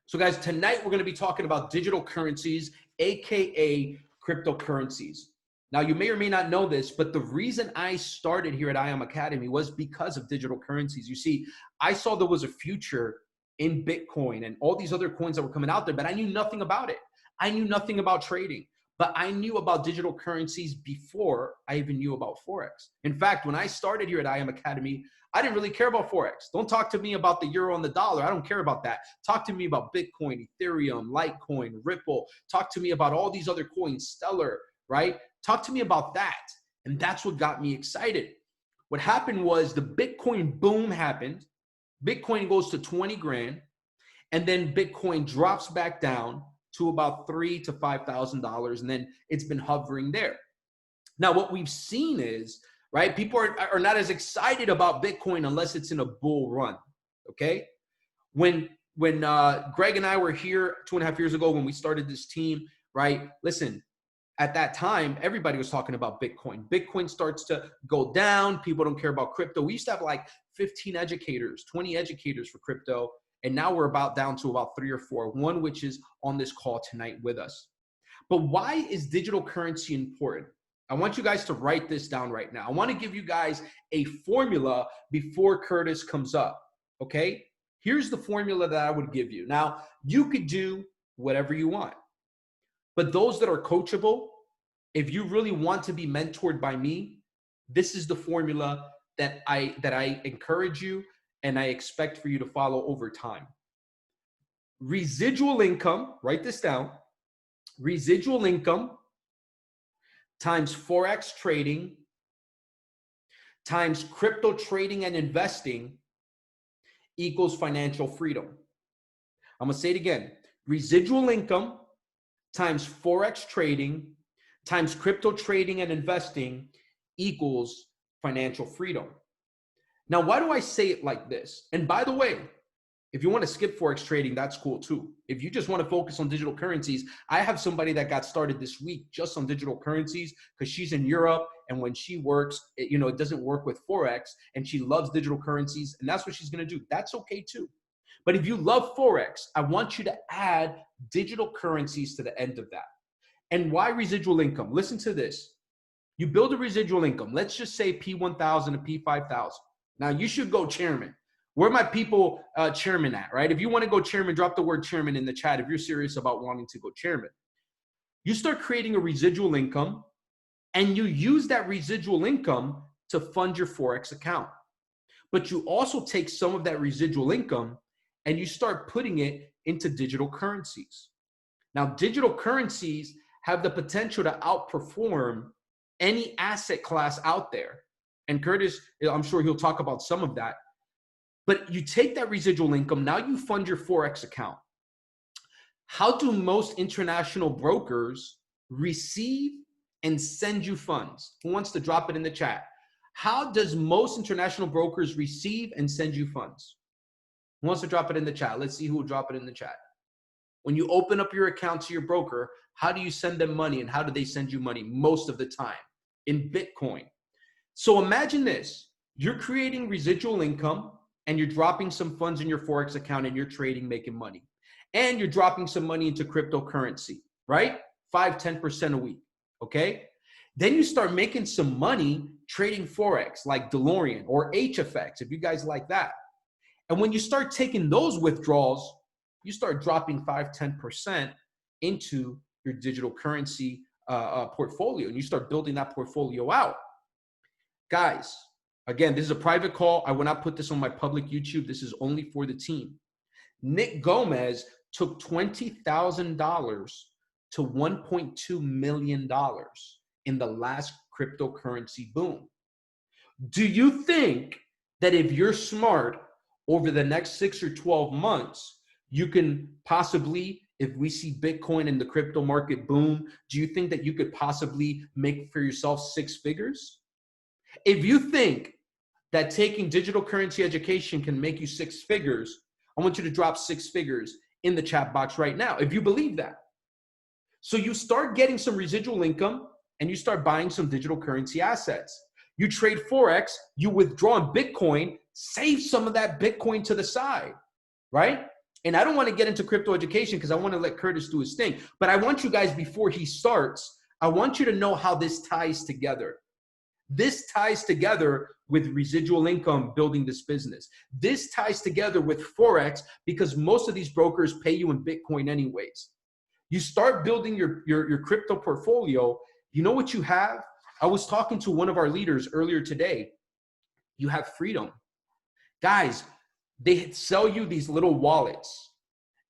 So guys, tonight we're going to be talking about digital currencies, AKA cryptocurrencies. Now, you may or may not know this, but the reason I started here at IAM Academy was because of digital currencies. You see, I saw there was a future in Bitcoin and all these other coins that were coming out there, but I knew nothing about it. I knew nothing about trading, but I knew about digital currencies before I even knew about Forex. In fact, when I started here at IAM Academy, I didn't really care about Forex. Don't talk to me about the euro and the dollar. I don't care about that. Talk to me about Bitcoin, Ethereum, Litecoin, Ripple. Talk to me about all these other coins, Stellar, right? Talk to me about that. And that's what got me excited. What happened was the Bitcoin boom happened. Bitcoin goes to 20 grand. And then Bitcoin drops back down to about $3,000 to $5,000. And then it's been hovering there. Now, what we've seen is, right, people are not as excited about Bitcoin unless it's in a bull run, okay? When Greg and I were here 2.5 years ago when we started this team, right, listen, at that time, everybody was talking about Bitcoin. Bitcoin starts to go down. People don't care about crypto. We used to have like 15 educators, 20 educators for crypto. And now we're down to about 3 or 4, one which is on this call tonight with us. But why is digital currency important? I want you guys to write this down right now. I want to give you guys a formula before Curtis comes up, okay? Here's the formula that I would give you. Now, you could do whatever you want. But those that are coachable, if you really want to be mentored by me, this is the formula that I encourage you and I expect for you to follow over time. Residual income, write this down. Residual income times Forex trading times crypto trading and investing equals financial freedom. I'm going to say it again. Residual income times Forex trading times crypto trading and investing equals financial freedom. Now, why do I say it like this? And by the way, if you want to skip Forex trading, that's cool too. If you just want to focus on digital currencies, I have somebody that got started this week just on digital currencies because she's in Europe. And when she works, it doesn't work with Forex and she loves digital currencies and that's what she's going to do. That's okay too. But if you love Forex, I want you to add digital currencies to the end of that. And why residual income? Listen to this. You build a residual income. Let's just say P1000 to P5000. Now you should go chairman. Where are my people chairman at, right? If you want to go chairman, drop the word chairman in the chat if you're serious about wanting to go chairman. You start creating a residual income and you use that residual income to fund your Forex account. But you also take some of that residual income and you start putting it into digital currencies. Now, digital currencies have the potential to outperform any asset class out there. And Curtis, I'm sure he'll talk about some of that. But you take that residual income, now you fund your Forex account. How do most international brokers receive and send you funds? Who wants to drop it in the chat? How does most international brokers receive and send you funds? Who wants to drop it in the chat? Let's see who will drop it in the chat. When you open up your account to your broker, how do you send them money and how do they send you money most of the time? In Bitcoin. So imagine this. You're creating residual income and you're dropping some funds in your Forex account and you're trading, making money. And you're dropping some money into cryptocurrency, right? 5-10% a week, okay? Then you start making some money trading Forex like DeLorean or HFX, if you guys like that. And when you start taking those withdrawals, you start dropping 5-10% into your digital currency portfolio, and you start building that portfolio out. Guys, again, this is a private call. I will not put this on my public YouTube. This is only for the team. Nick Gomez took $20,000 to $1.2 million in the last cryptocurrency boom. Do you think that if you're smart over the next 6 or 12 months, you can possibly, if we see Bitcoin and the crypto market boom, do you think that you could possibly make for yourself 6 figures? If you think that taking digital currency education can make you 6 figures, I want you to drop 6 figures in the chat box right now, if you believe that. So you start getting some residual income and you start buying some digital currency assets. You trade Forex, you withdraw in Bitcoin, save some of that Bitcoin to the side, right? And I don't want to get into crypto education because I want to let Curtis do his thing. But I want you guys, before he starts, I want you to know how this ties together. This ties together with residual income building this business. This ties together with Forex because most of these brokers pay you in Bitcoin anyways. You start building your crypto portfolio. You know what you have? I was talking to one of our leaders earlier today. You have freedom. Guys, they sell you these little wallets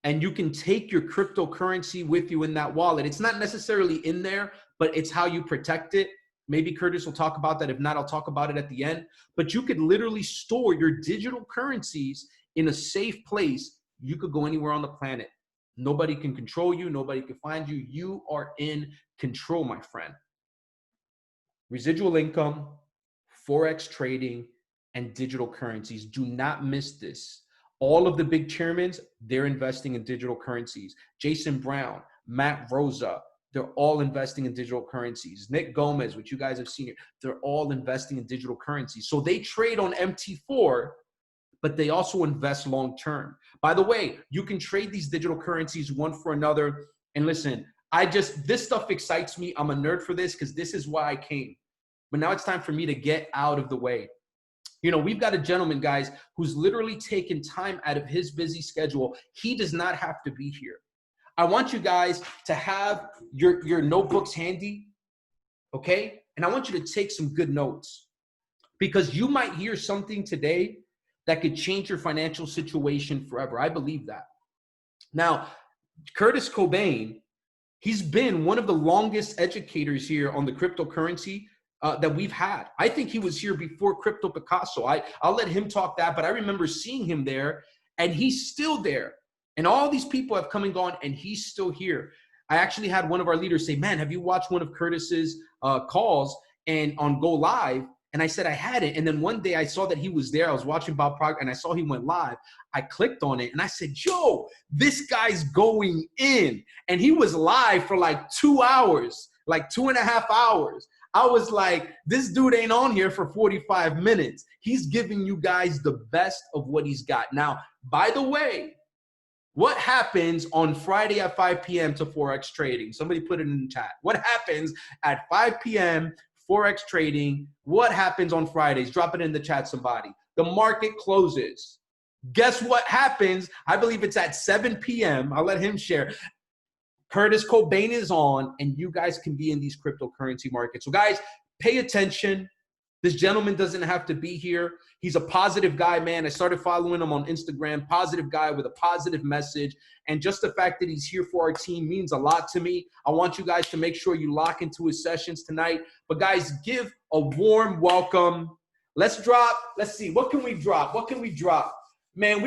and you can take your cryptocurrency with you in that wallet. It's not necessarily in there, but it's how you protect it. Maybe Curtis will talk about that. If not, I'll talk about it at the end. But you could literally store your digital currencies in a safe place. You could go anywhere on the planet. Nobody can control you. Nobody can find you. You are in control, my friend. Residual income, Forex trading, and digital currencies. Do not miss this. All of the big chairmen, they're investing in digital currencies. Jason Brown, Matt Rosa, they're all investing in digital currencies. Nick Gomez, which you guys have seen here, they're all investing in digital currencies. So they trade on MT4, but they also invest long-term. By the way, you can trade these digital currencies one for another. And listen, this stuff excites me. I'm a nerd for this because this is why I came. But now it's time for me to get out of the way. You know, we've got a gentleman, guys, who's literally taken time out of his busy schedule. He does not have to be here. I want you guys to have your notebooks handy, okay? And I want you to take some good notes because you might hear something today that could change your financial situation forever. I believe that. Now, Curtis Kobane, he's been one of the longest educators here on the cryptocurrency that we've had. I think he was here before Crypto Picasso. I'll let him talk that, but I remember seeing him there, and he's still there. And all these people have come and gone, and he's still here. I actually had one of our leaders say, man, have you watched one of Curtis's calls and on Go Live? And I said, I hadn't. And then one day I saw that he was there. I was watching Bob Proctor, and I saw he went live. I clicked on it, and I said, yo, this guy's going in. And he was live for like 2 hours, like 2.5 hours. I was like, this dude ain't on here for 45 minutes. He's giving you guys the best of what he's got. Now, by the way, what happens on Friday at 5 p.m. to Forex trading? Somebody put it in the chat. What happens at 5 p.m. Forex trading? What happens on Fridays? Drop it in the chat, somebody. The market closes. Guess what happens? I believe it's at 7 p.m. I'll let him share. Curtis Kobane is on, and you guys can be in these cryptocurrency markets. So guys, pay attention. This gentleman doesn't have to be here. He's a positive guy, man. I started following him on Instagram. Positive guy with a positive message. And just the fact that he's here for our team means a lot to me. I want you guys to make sure you lock into his sessions tonight. But guys, give a warm welcome. Let's see, what can we drop? What can we drop? Man,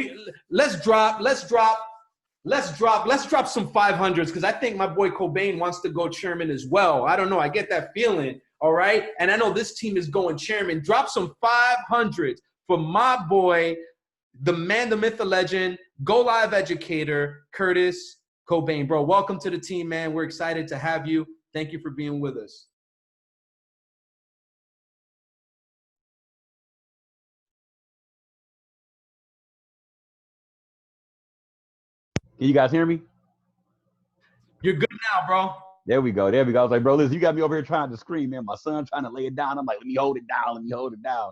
let's drop some 500s because I think my boy Kobane wants to go chairman as well. I don't know. I get that feeling. All right. And I know this team is going chairman. Drop some 500s for my boy, the man, the myth, the legend, Go Live educator, Curtis Kobane. Bro, welcome to the team, man. We're excited to have you. Thank you for being with us. Can you guys hear me? You're good now, bro. There we go. There we go. I was like, bro, listen, you got me over here trying to scream, man. My son trying to lay it down. I'm like, let me hold it down. Let me hold it down.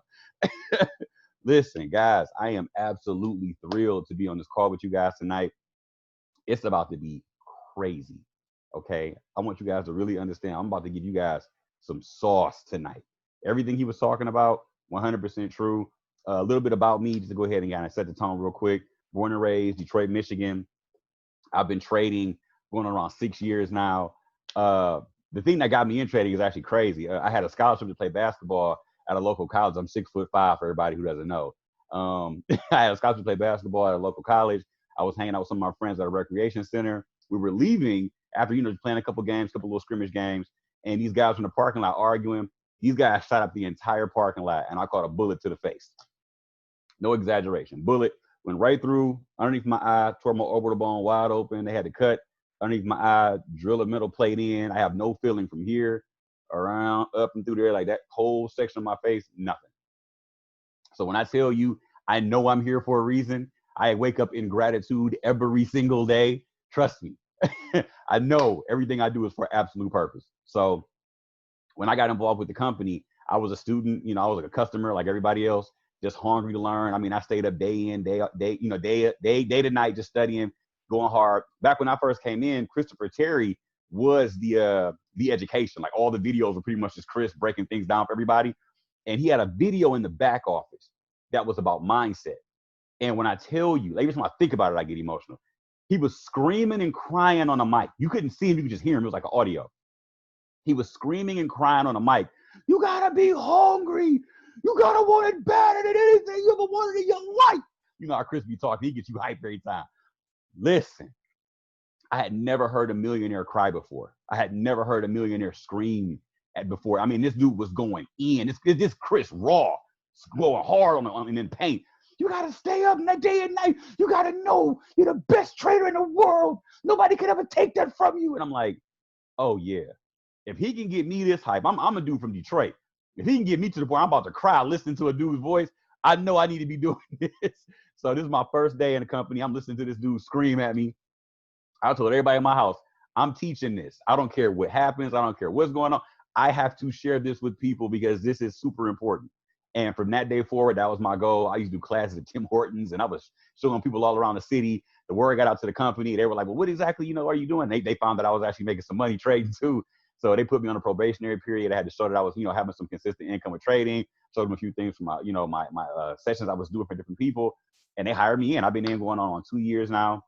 Listen, guys, I am absolutely thrilled to be on this call with you guys tonight. It's about to be crazy. Okay. I want you guys to really understand. I'm about to give you guys some sauce tonight. Everything he was talking about, 100% true. A little bit about me, just to go ahead and kind of set the tone real quick. Born and raised, Detroit, Michigan. I've been trading going on around 6 years now. The thing that got me in trading is actually crazy. I had a scholarship to play basketball at a local college. I'm 6'5" for everybody who doesn't know. I had a scholarship to play basketball at a local college. I was hanging out with some of my friends at a recreation center. We were leaving after, playing a couple games, couple little scrimmage games, and these guys from the parking lot arguing. These guys shot up the entire parking lot, and I caught a bullet to the face. No exaggeration. Bullet went right through, underneath my eye, tore my orbital bone wide open. They had to cut underneath my eye, drill a metal plate in. I have no feeling from here, around, up and through there, like that whole section of my face, nothing. So when I tell you, I know I'm here for a reason, I wake up in gratitude every single day. Trust me. I know everything I do is for absolute purpose. So when I got involved with the company, I was a student, I was like a customer like everybody else, just hungry to learn. I mean, I stayed up day in, day out, day to night, just studying, going hard. Back when I first came in, Christopher Terry was the education. Like all the videos were pretty much just Chris breaking things down for everybody. And he had a video in the back office that was about mindset. And when I tell you, like, every time I think about it, I get emotional. He was screaming and crying on a mic. You couldn't see him, you could just hear him. It was like an audio. He was screaming and crying on a mic. You gotta be hungry. You gotta want it better than anything you ever wanted in your life. You know how Chris be talking, he gets you hyped every time. Listen, I had never heard a millionaire cry before. I had never heard a millionaire scream before. I mean, this dude was going in. This Chris raw, going hard on in paint. You gotta stay up day and night. You gotta know you're the best trader in the world. Nobody could ever take that from you. And I'm like, oh yeah. If he can get me this hype, I'm a dude from Detroit. If he can get me to the point I'm about to cry listening to a dude's voice, I know I need to be doing this. So this is my first day in the company. I'm listening to this dude scream at me. I told everybody in my house, I'm teaching this. I don't care what happens. I don't care what's going on. I have to share this with people because this is super important. And from that day forward, that was my goal. I used to do classes at Tim Hortons, and I was showing people all around the city. The word got out to the company. They were like, well, what exactly, are you doing? They found that I was actually making some money trading too. So they put me on a probationary period. I had to show that I was, having some consistent income with trading. Showed them a few things from my sessions I was doing for different people, and they hired me in. I've been in going on 2 years now.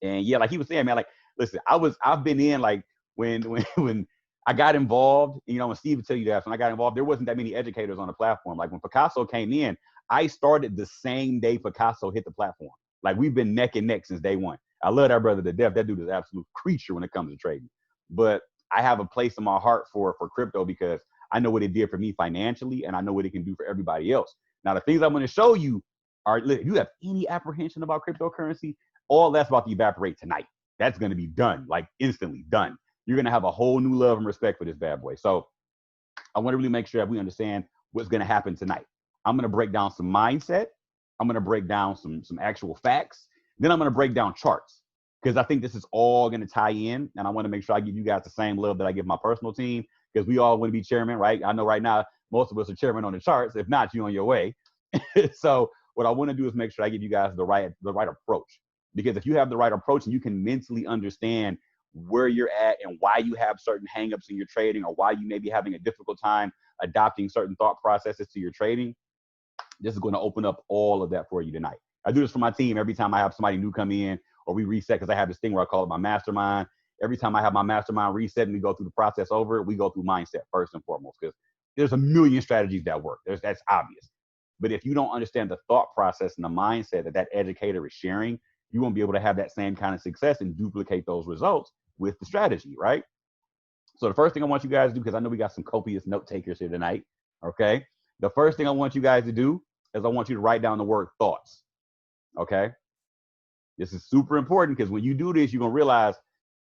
And yeah, like he was saying, man, like, listen, I've been in like when I got involved, when Steve would tell you that when I got involved, there wasn't that many educators on the platform. Like when Picasso came in, I started the same day Picasso hit the platform. Like we've been neck and neck since day one. I love that brother to death. That dude is an absolute creature when it comes to trading. But I have a place in my heart for crypto because I know what it did for me financially, and I know what it can do for everybody else. Now, the things I'm going to show you are, if you have any apprehension about cryptocurrency, all that's about to evaporate tonight. That's going to be done, like instantly done. You're going to have a whole new love and respect for this bad boy. So I want to really make sure that we understand what's going to happen tonight. I'm going to break down some mindset. I'm going to break down some actual facts. Then I'm going to break down charts because I think this is all going to tie in. And I want to make sure I give you guys the same love that I give my personal team because we all want to be chairman, right? I know right now, most of us are chairman on the charts. If not, you're on your way. So what I want to do is make sure I give you guys the right approach. Because if you have the right approach and you can mentally understand where you're at and why you have certain hangups in your trading or why you may be having a difficult time adopting certain thought processes to your trading, this is going to open up all of that for you tonight. I do this for my team every time I have somebody new come in or we reset because I have this thing where I call it my mastermind. Every time I have my mastermind reset and we go through the process over, we go through mindset first and foremost because there's a million strategies that work. That's obvious. But if you don't understand the thought process and the mindset that educator is sharing, you won't be able to have that same kind of success and duplicate those results with the strategy, right? So the first thing I want you guys to do, because I know we got some copious note takers here tonight, okay? The first thing I want you guys to do is I want you to write down the word thoughts, okay? This is super important because when you do this, you're going to realize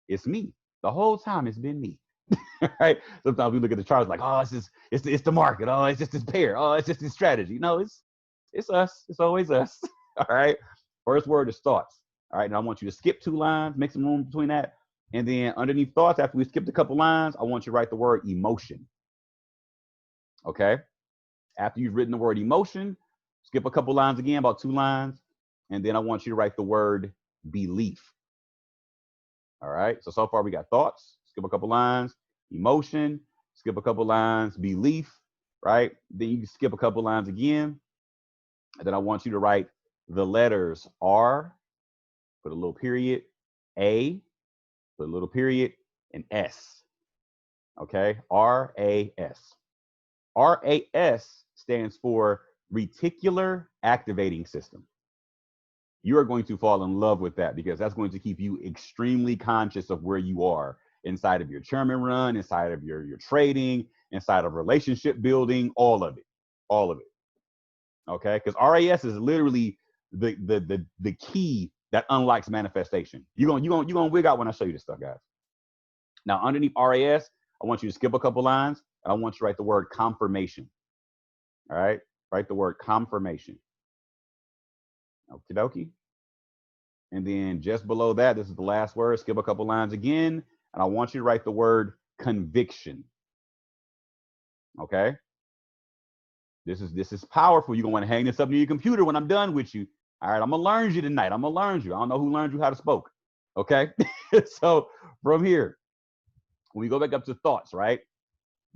it's me. The whole time it's been me, right? Sometimes we look at the charts like, oh, it's the market. Oh, it's just this pair. Oh, it's just this strategy. No, it's us. It's always us, all right? First word is thoughts. All right, now I want you to skip 2 lines, make some room between that. And then underneath thoughts, after we skipped a couple lines, I want you to write the word emotion. Okay? After you've written the word emotion, skip a couple lines again, about 2 lines. And then I want you to write the word belief. All right, so far we got thoughts, skip a couple lines, emotion, skip a couple lines, belief, right? Then you skip a couple lines again. And then I want you to write the letters R, put a little period, A, put a little period, and S. Okay, RAS. RAS stands for reticular activating system. You are going to fall in love with that because that's going to keep you extremely conscious of where you are inside of your chairman run, inside of your trading, inside of relationship building, all of it. Okay, because RAS is literally the key that unlocks manifestation. You're gonna wig out when I show you this stuff, guys. Now, underneath RAS, I want you to skip a couple lines, and I want you to write the word confirmation. All right, write the word confirmation. Okie dokie. And then just below that, this is the last word. Skip a couple lines again. And I want you to write the word conviction. Okay? This is powerful. You're going to want to hang this up near your computer when I'm done with you. All right, I'm going to learn you tonight. I'm going to learn you. I don't know who learned you how to spoke. Okay? So from here, when we go back up to thoughts, right?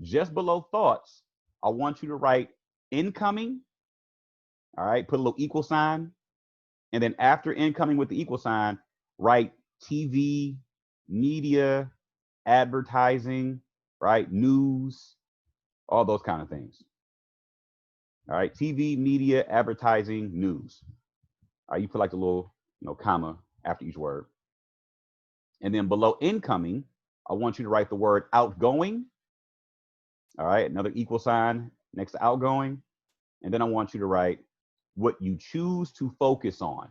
Just below thoughts, I want you to write incoming. All right, put a little equal sign. And then after incoming with the equal sign, write TV, media, advertising, right? News, all those kind of things. All right, TV, media, advertising, news. All right, you put like a little, comma after each word. And then below incoming, I want you to write the word outgoing. All right, another equal sign next to outgoing. And then I want you to write what you choose to focus on.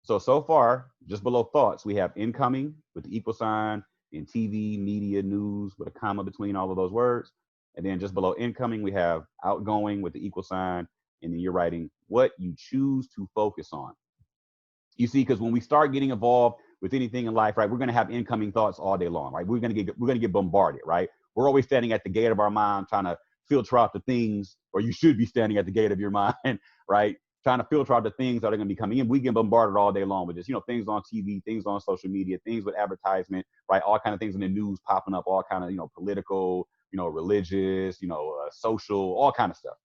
So far, just below thoughts, we have incoming with the equal sign, and TV, media, news with a comma between all of those words. And then just below incoming, we have outgoing with the equal sign. And then you're writing what you choose to focus on. You see, because when we start getting involved with anything in life, right, we're going to have incoming thoughts all day long, right? We're going to get bombarded, right? We're always standing at the gate of our mind trying to filter out the things, or you should be standing at the gate of your mind, right? Trying to filter out the things that are going to be coming in. We get bombarded all day long with just, things on TV, things on social media, things with advertisement, right? All kind of things in the news popping up, all kind of, political, religious, social, all kind of stuff.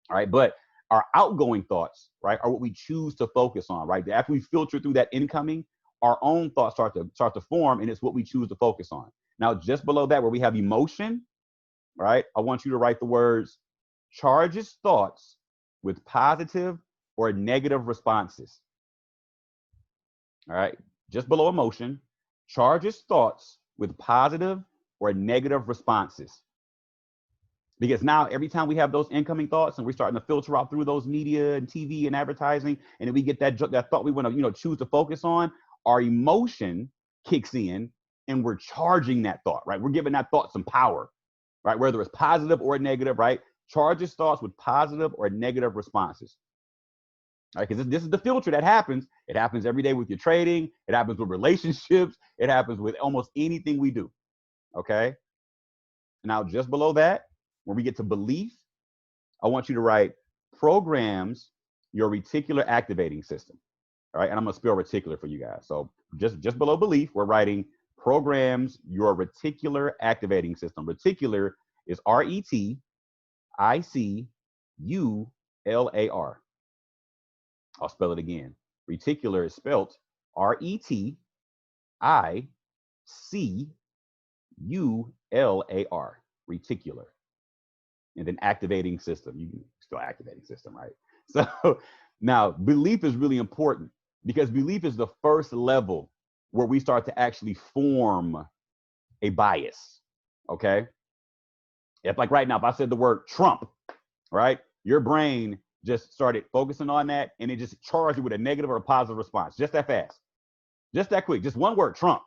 All right. But our outgoing thoughts, right, are what we choose to focus on, right? After we filter through that incoming, our own thoughts start to form, and it's what we choose to focus on. Now, just below that, where we have emotion, right, I want you to write the words charges thoughts with positive or negative responses. All right. Just below emotion, charges thoughts with positive or negative responses. Because now every time we have those incoming thoughts and we're starting to filter out through those media and TV and advertising, and then we get that thought we want to, choose to focus on, our emotion kicks in and we're charging that thought, right? We're giving that thought some power, right? Whether it's positive or negative, right? Charges thoughts with positive or negative responses. All right, because this is the filter that happens. It happens every day with your trading. It happens with relationships. It happens with almost anything we do. Okay. Now, just below that, when we get to belief, I want you to write programs your reticular activating system. All right, and I'm gonna spell reticular for you guys. So just below belief, we're writing programs your reticular activating system. Reticular is RETICULAR. I'll spell it again. Reticular is spelled RETICULAR. Reticular. And then activating system. You can still activating system, right? So now belief is really important because belief is the first level where we start to actually form a bias. Okay. If like right now, if I said the word Trump, right, your brain just started focusing on that and it just charged you with a negative or a positive response. Just that fast. Just that quick. Just one word, Trump.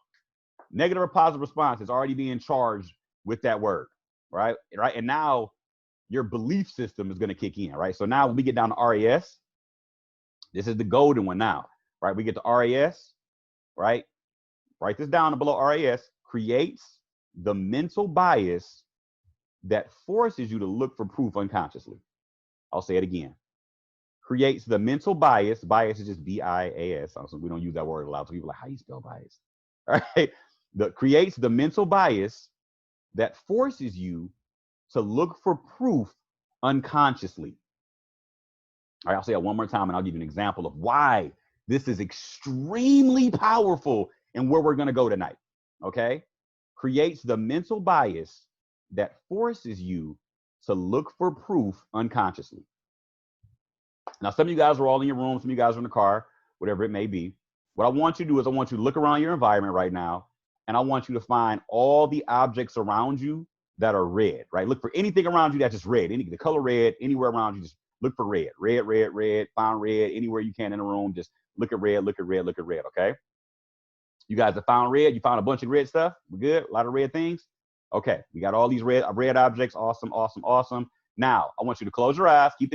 Negative or positive response is already being charged with that word. Right. And now your belief system is going to kick in, right? So now when we get down to RAS, this is the golden one now, right? We get to RAS, right? Write this down below. RAS creates the mental bias that forces you to look for proof unconsciously. I'll say it again. Creates the mental bias. Bias is just BIAS. So we don't use that word a lot. So people are like, how do you spell bias? All right. Creates the mental bias that forces you to look for proof unconsciously. All right, I'll say it one more time and I'll give you an example of why this is extremely powerful and where we're going to go tonight. Okay. Creates the mental bias that forces you to look for proof unconsciously. Now, some of you guys are all in your room, some of you guys are in the car, whatever it may be. What I want you to do is I want you to look around your environment right now, and I want you to find all the objects around you that are red, right? Look for anything around you that's just red, the color red, anywhere around you, just look for red, find red, anywhere you can in the room, just look at red, okay? You guys have found red, you found a bunch of red stuff, we're good, a lot of red things? Okay, we got all these red objects, awesome. Now, I want you to close your eyes. Keep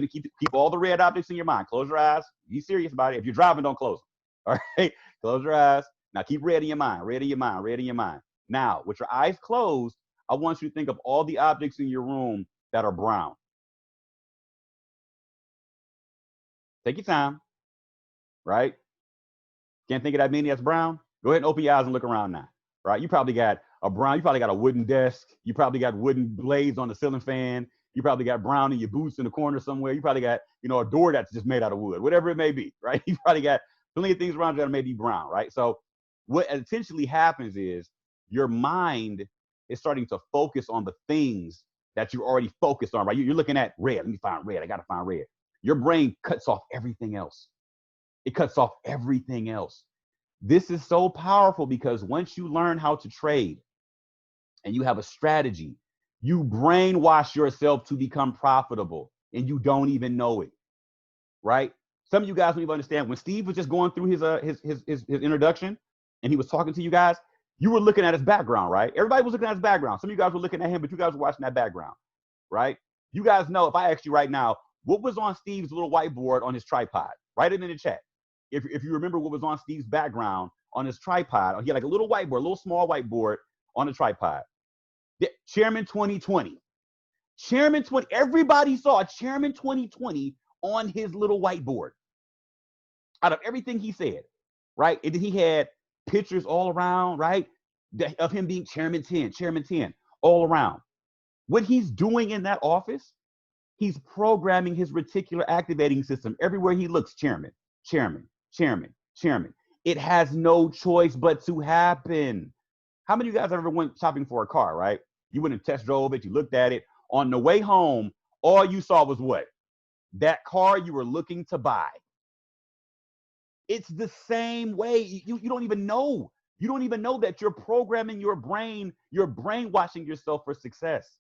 all the red objects in your mind. Close your eyes. Be serious about it. If you're driving, don't close them. All right? Close your eyes. Now, keep red in your mind. Red in your mind. Red in your mind. Now, with your eyes closed, I want you to think of all the objects in your room that are brown. Take your time. Right? Can't think of that many that's brown? Go ahead and open your eyes and look around now. Right? You probably got a wooden desk. You probably got wooden blades on the ceiling fan. You probably got brown in your boots in the corner somewhere. You probably got, a door that's just made out of wood, whatever it may be, right? You probably got plenty of things around you that may be brown, right? So what essentially happens is your mind is starting to focus on the things that you're already focused on, right? You're looking at red. Let me find red. I got to find red. Your brain cuts off everything else. It cuts off everything else. This is so powerful because once you learn how to trade and you have a strategy, you brainwash yourself to become profitable and you don't even know it, right? Some of you guys don't even understand. When Steve was just going through his introduction and he was talking to you guys, you were looking at his background, right? Everybody was looking at his background. Some of you guys were looking at him, but you guys were watching that background, right? You guys know, if I asked you right now, what was on Steve's little whiteboard on his tripod? Write it in the chat. If you remember what was on Steve's background on his tripod, he had like a little whiteboard, a little small whiteboard on the tripod. Chairman 2020. Chairman 20. Everybody saw Chairman 2020 on his little whiteboard. Out of everything he said, right? And then he had pictures all around, right? Of him being Chairman 10, all around. What he's doing in that office, he's programming his reticular activating system. Everywhere he looks, chairman, chairman, chairman, chairman. It has no choice but to happen. How many of you guys ever went shopping for a car, right? You went and test drove it, you looked at it. On the way home, all you saw was what? That car you were looking to buy. It's the same way. You don't even know. You don't even know that you're programming your brain, you're brainwashing yourself for success.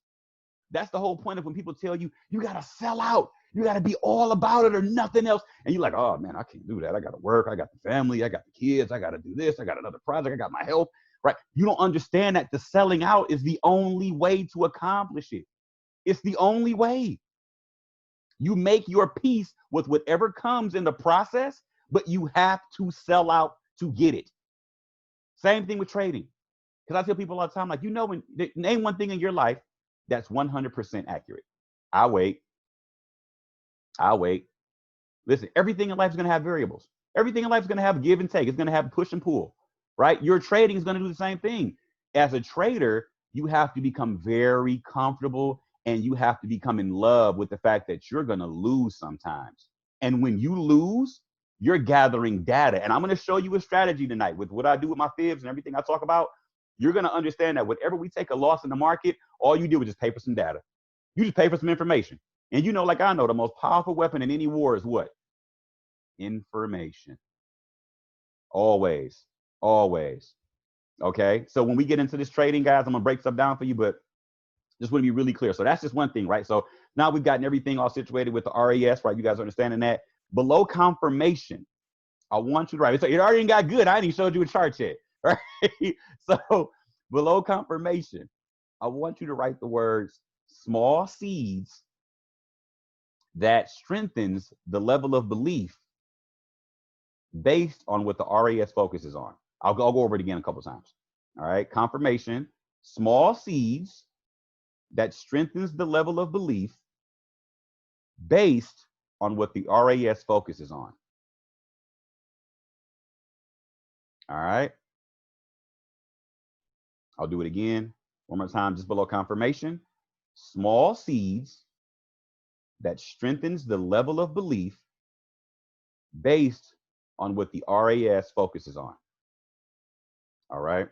That's the whole point of when people tell you, you got to sell out. You got to be all about it or nothing else. And you're like, oh, man, I can't do that. I got to work. I got the family. I got the kids. I got to do this. I got another project. I got my health. Right? You don't understand that the selling out is the only way to accomplish it. It's the only way. You make your peace with whatever comes in the process, but you have to sell out to get it. Same thing with trading. Because I tell people all the time, like, when name one thing in your life that's 100% accurate. I'll wait. Listen, everything in life is going to have variables. Everything in life is going to have give and take. It's going to have push and pull, right? Your trading is going to do the same thing. As a trader, you have to become very comfortable and you have to become in love with the fact that you're going to lose sometimes. And when you lose, you're gathering data. And I'm going to show you a strategy tonight with what I do with my fibs and everything I talk about. You're going to understand that whenever we take a loss in the market, all you do is just pay for some data. You just pay for some information. And like I know, the most powerful weapon in any war is what? Information. Always. Okay? So when we get into this trading, guys, I'm going to break stuff down for you, but just want to be really clear. So that's just one thing, right? So now we've gotten everything all situated with the RAS, right? You guys understanding that? Below confirmation, I want you to write. So it already got good. I ain't even showed you a chart yet, right? So below confirmation, I want you to write the words small seeds that strengthens the level of belief based on what the RAS focuses on. I'll go over it again a couple times. All right. Confirmation, small seeds that strengthens the level of belief based on what the RAS focuses on. All right. I'll do it again. One more time, just below confirmation. Small seeds that strengthens the level of belief based on what the RAS focuses on. All right.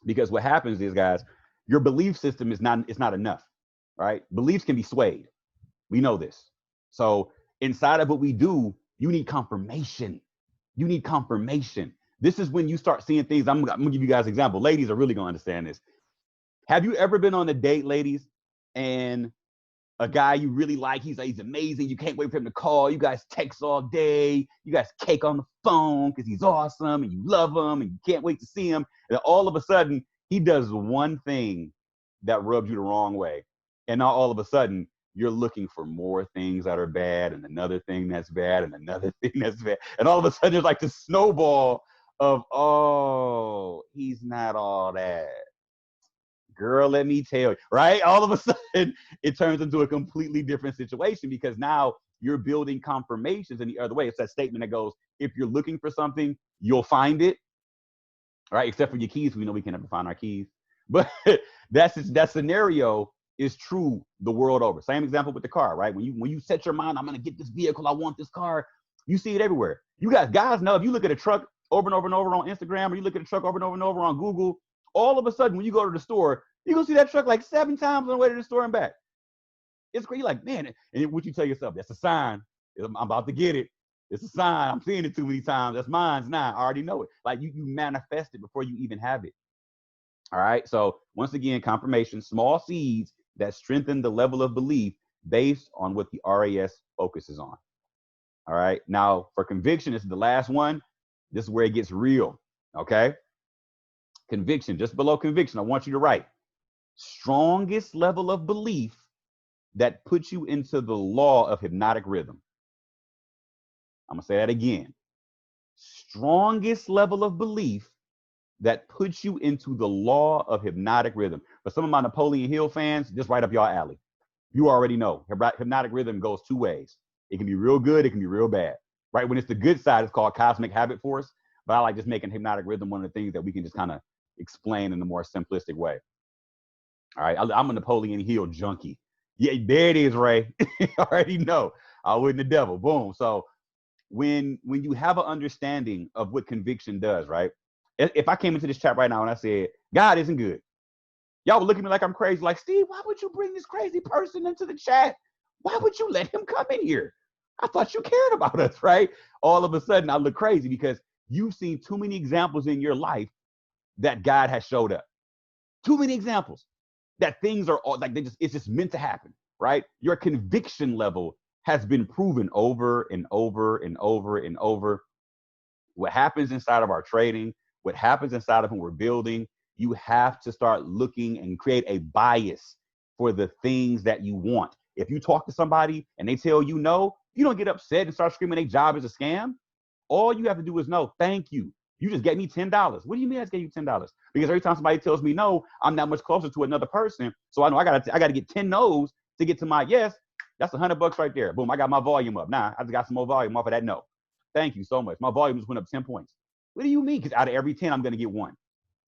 Because what happens is, guys, your belief system is not enough, right? Beliefs can be swayed. We know this. So inside of what we do, you need confirmation. This is when you start seeing things. I'm gonna give you guys an example. Ladies are really gonna understand this. Have you ever been on a date, ladies, and a guy you really like, he's amazing. You can't wait for him to call. You guys text all day. You guys cake on the phone because he's awesome and you love him and you can't wait to see him. And all of a sudden, he does one thing that rubs you the wrong way. And now all of a sudden, you're looking for more things that are bad and another thing that's bad and another thing that's bad. And all of a sudden, there's like this snowball of, oh, he's not all that. Girl, let me tell you, right? All of a sudden, it turns into a completely different situation because now you're building confirmations in the other way. It's that statement that goes, if you're looking for something, you'll find it, right? Except for your keys. We know we can never find our keys. But that scenario is true the world over. Same example with the car, right? When you set your mind, I'm going to get this vehicle, I want this car, you see it everywhere. You guys know if you look at a truck over and over and over on Instagram, or you look at a truck over and over on Google, all of a sudden when you go to the store, you're going to see that truck like 7 times on the way to the store and back. It's crazy. Like, man, and what you tell yourself, that's a sign. I'm about to get it. It's a sign. I'm seeing it too many times. That's mine now. I already know it. Like you manifest it before you even have it. All right. So once again, confirmation, small seeds that strengthen the level of belief based on what the RAS focuses on. All right. Now for conviction, this is the last one. This is where it gets real. Okay. Conviction, just below conviction, I want you to write strongest level of belief that puts you into the law of hypnotic rhythm. I'm going to say that again. Strongest level of belief that puts you into the law of hypnotic rhythm. For some of my Napoleon Hill fans, just right up your alley. You already know hypnotic rhythm goes 2 ways. It can be real good. It can be real bad. Right? When it's the good side, it's called cosmic habit force. But I like just making hypnotic rhythm one of the things that we can just kind of explain in a more simplistic way. All right. I'm a Napoleon Hill junkie. Yeah, there it is, Ray. I already know. I wouldn't the devil. Boom. So when you have an understanding of what conviction does, right? If I came into this chat right now and I said, God isn't good, y'all would look at me like I'm crazy. Like, Steve, why would you bring this crazy person into the chat? Why would you let him come in here? I thought you cared about us, right? All of a sudden, I look crazy because you've seen too many examples in your life that God has showed up. Too many examples that things are like it's just meant to happen, right? Your conviction level has been proven over and over and over and over. What happens inside of our trading, what happens inside of when we're building, you have to start looking and create a bias for the things that you want. If you talk to somebody and they tell you no, you don't get upset and start screaming their job is a scam. All you have to do is no, thank you. You just gave me $10. What do you mean I just gave you $10? Because every time somebody tells me no, I'm that much closer to another person. So I know I gotta get 10 no's to get to my yes. That's $100 right there. Boom, I got my volume up. Now I just got some more volume off of that no. Thank you so much. My volume just went up 10 points. What do you mean? Because out of every 10, I'm gonna get 1.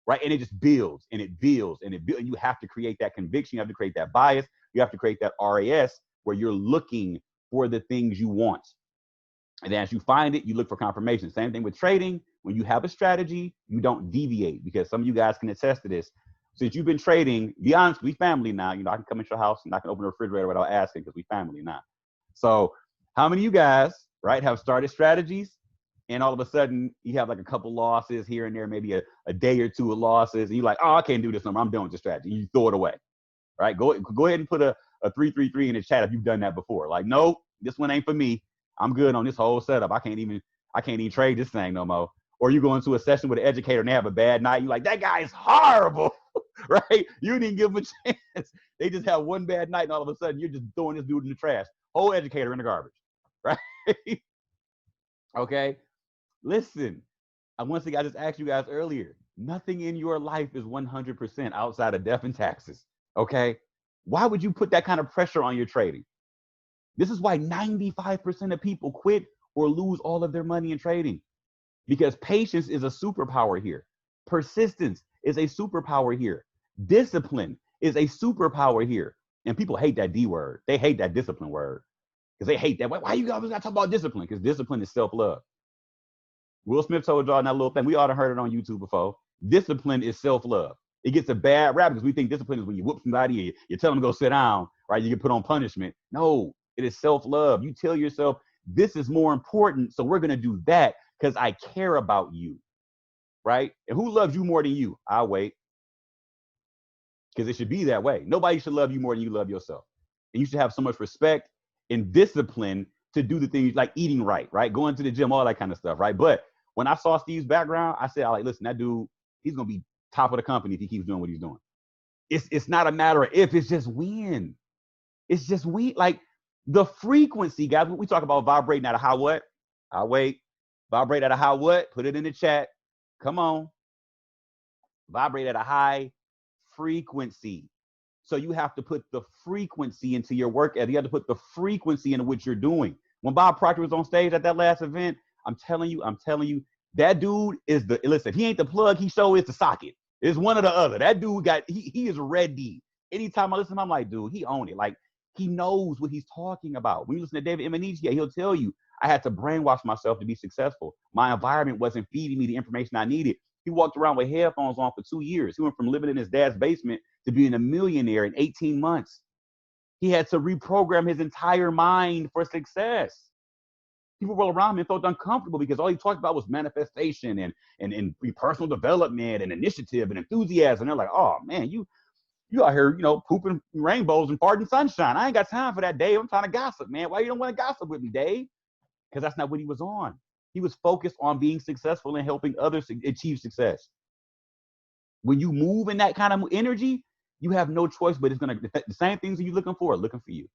Right? And it just builds and it builds and it builds. And you have to create that conviction. You have to create that bias. You have to create that RAS where you're looking for the things you want. And then as you find it, you look for confirmation. Same thing with trading. When you have a strategy, you don't deviate, because some of you guys can attest to this. Since you've been trading, be honest, we family now. You know, I can come into your house and I can open the refrigerator without asking because we family now. So how many of you guys, right, have started strategies and all of a sudden you have like a couple losses here and there, maybe a day or 2 of losses, and you're like, oh, I can't do this no more. I'm done with the strategy. You throw it away, right? Go ahead and put a 333 in the chat if you've done that before. Like, nope, this one ain't for me. I'm good on this whole setup. I can't even trade this thing no more. Or you go into a session with an educator and they have a bad night. You're like, that guy is horrible, right? You didn't give him a chance. They just have one bad night and all of a sudden you're just throwing this dude in the trash. Whole educator in the garbage, right? Okay. Listen, one thing I just asked you guys earlier, nothing in your life is 100% outside of death and taxes. Okay. Why would you put that kind of pressure on your trading? This is why 95% of people quit or lose all of their money in trading, because patience is a superpower here. Persistence is a superpower here. Discipline is a superpower here. And people hate that D word. They hate that discipline word because they hate that. Why you guys got to talk about discipline? Because discipline is self-love. Will Smith told y'all in that little thing. We all heard it on YouTube before. Discipline is self-love. It gets a bad rap because we think discipline is when you whoop somebody, you tell them to go sit down, right? You get put on punishment. No, it is self-love. You tell yourself, this is more important, so we're going to do that because I care about you, right? And who loves you more than you? I'll wait. Because it should be that way. Nobody should love you more than you love yourself. And you should have so much respect and discipline to do the things like eating right? Going to the gym, all that kind of stuff, right? But when I saw Steve's background, I said, listen, that dude, he's going to be top of the company if he keeps doing what he's doing. It's not a matter of if, it's just when. It's just like the frequency, guys. We talk about vibrating at a high what? I wait. Vibrate at a high what? Put it in the chat. Come on. Vibrate at a high frequency. So you have to put the frequency into your work ethic. You have to put the frequency into what you're doing. When Bob Proctor was on stage at that last event, I'm telling you, that dude is listen, he ain't the plug, he show is the socket. It's one or the other. That dude he is ready. Anytime I listen to him, I'm like, dude, he owned it. Like, he knows what he's talking about. When you listen to David Emanizia, he'll tell you, I had to brainwash myself to be successful. My environment wasn't feeding me the information I needed. He walked around with headphones on for 2 years. He went from living in his dad's basement to being a millionaire in 18 months. He had to reprogram his entire mind for success. People were around him and felt uncomfortable because all he talked about was manifestation and personal development and initiative and enthusiasm. And they're like, oh man, you out here, pooping rainbows and farting sunshine. I ain't got time for that, Dave. I'm trying to gossip, man. Why you don't want to gossip with me, Dave? Because that's not what he was on. He was focused on being successful and helping others achieve success. When you move in that kind of energy, you have no choice, but it's going to, the same things that you're looking for you.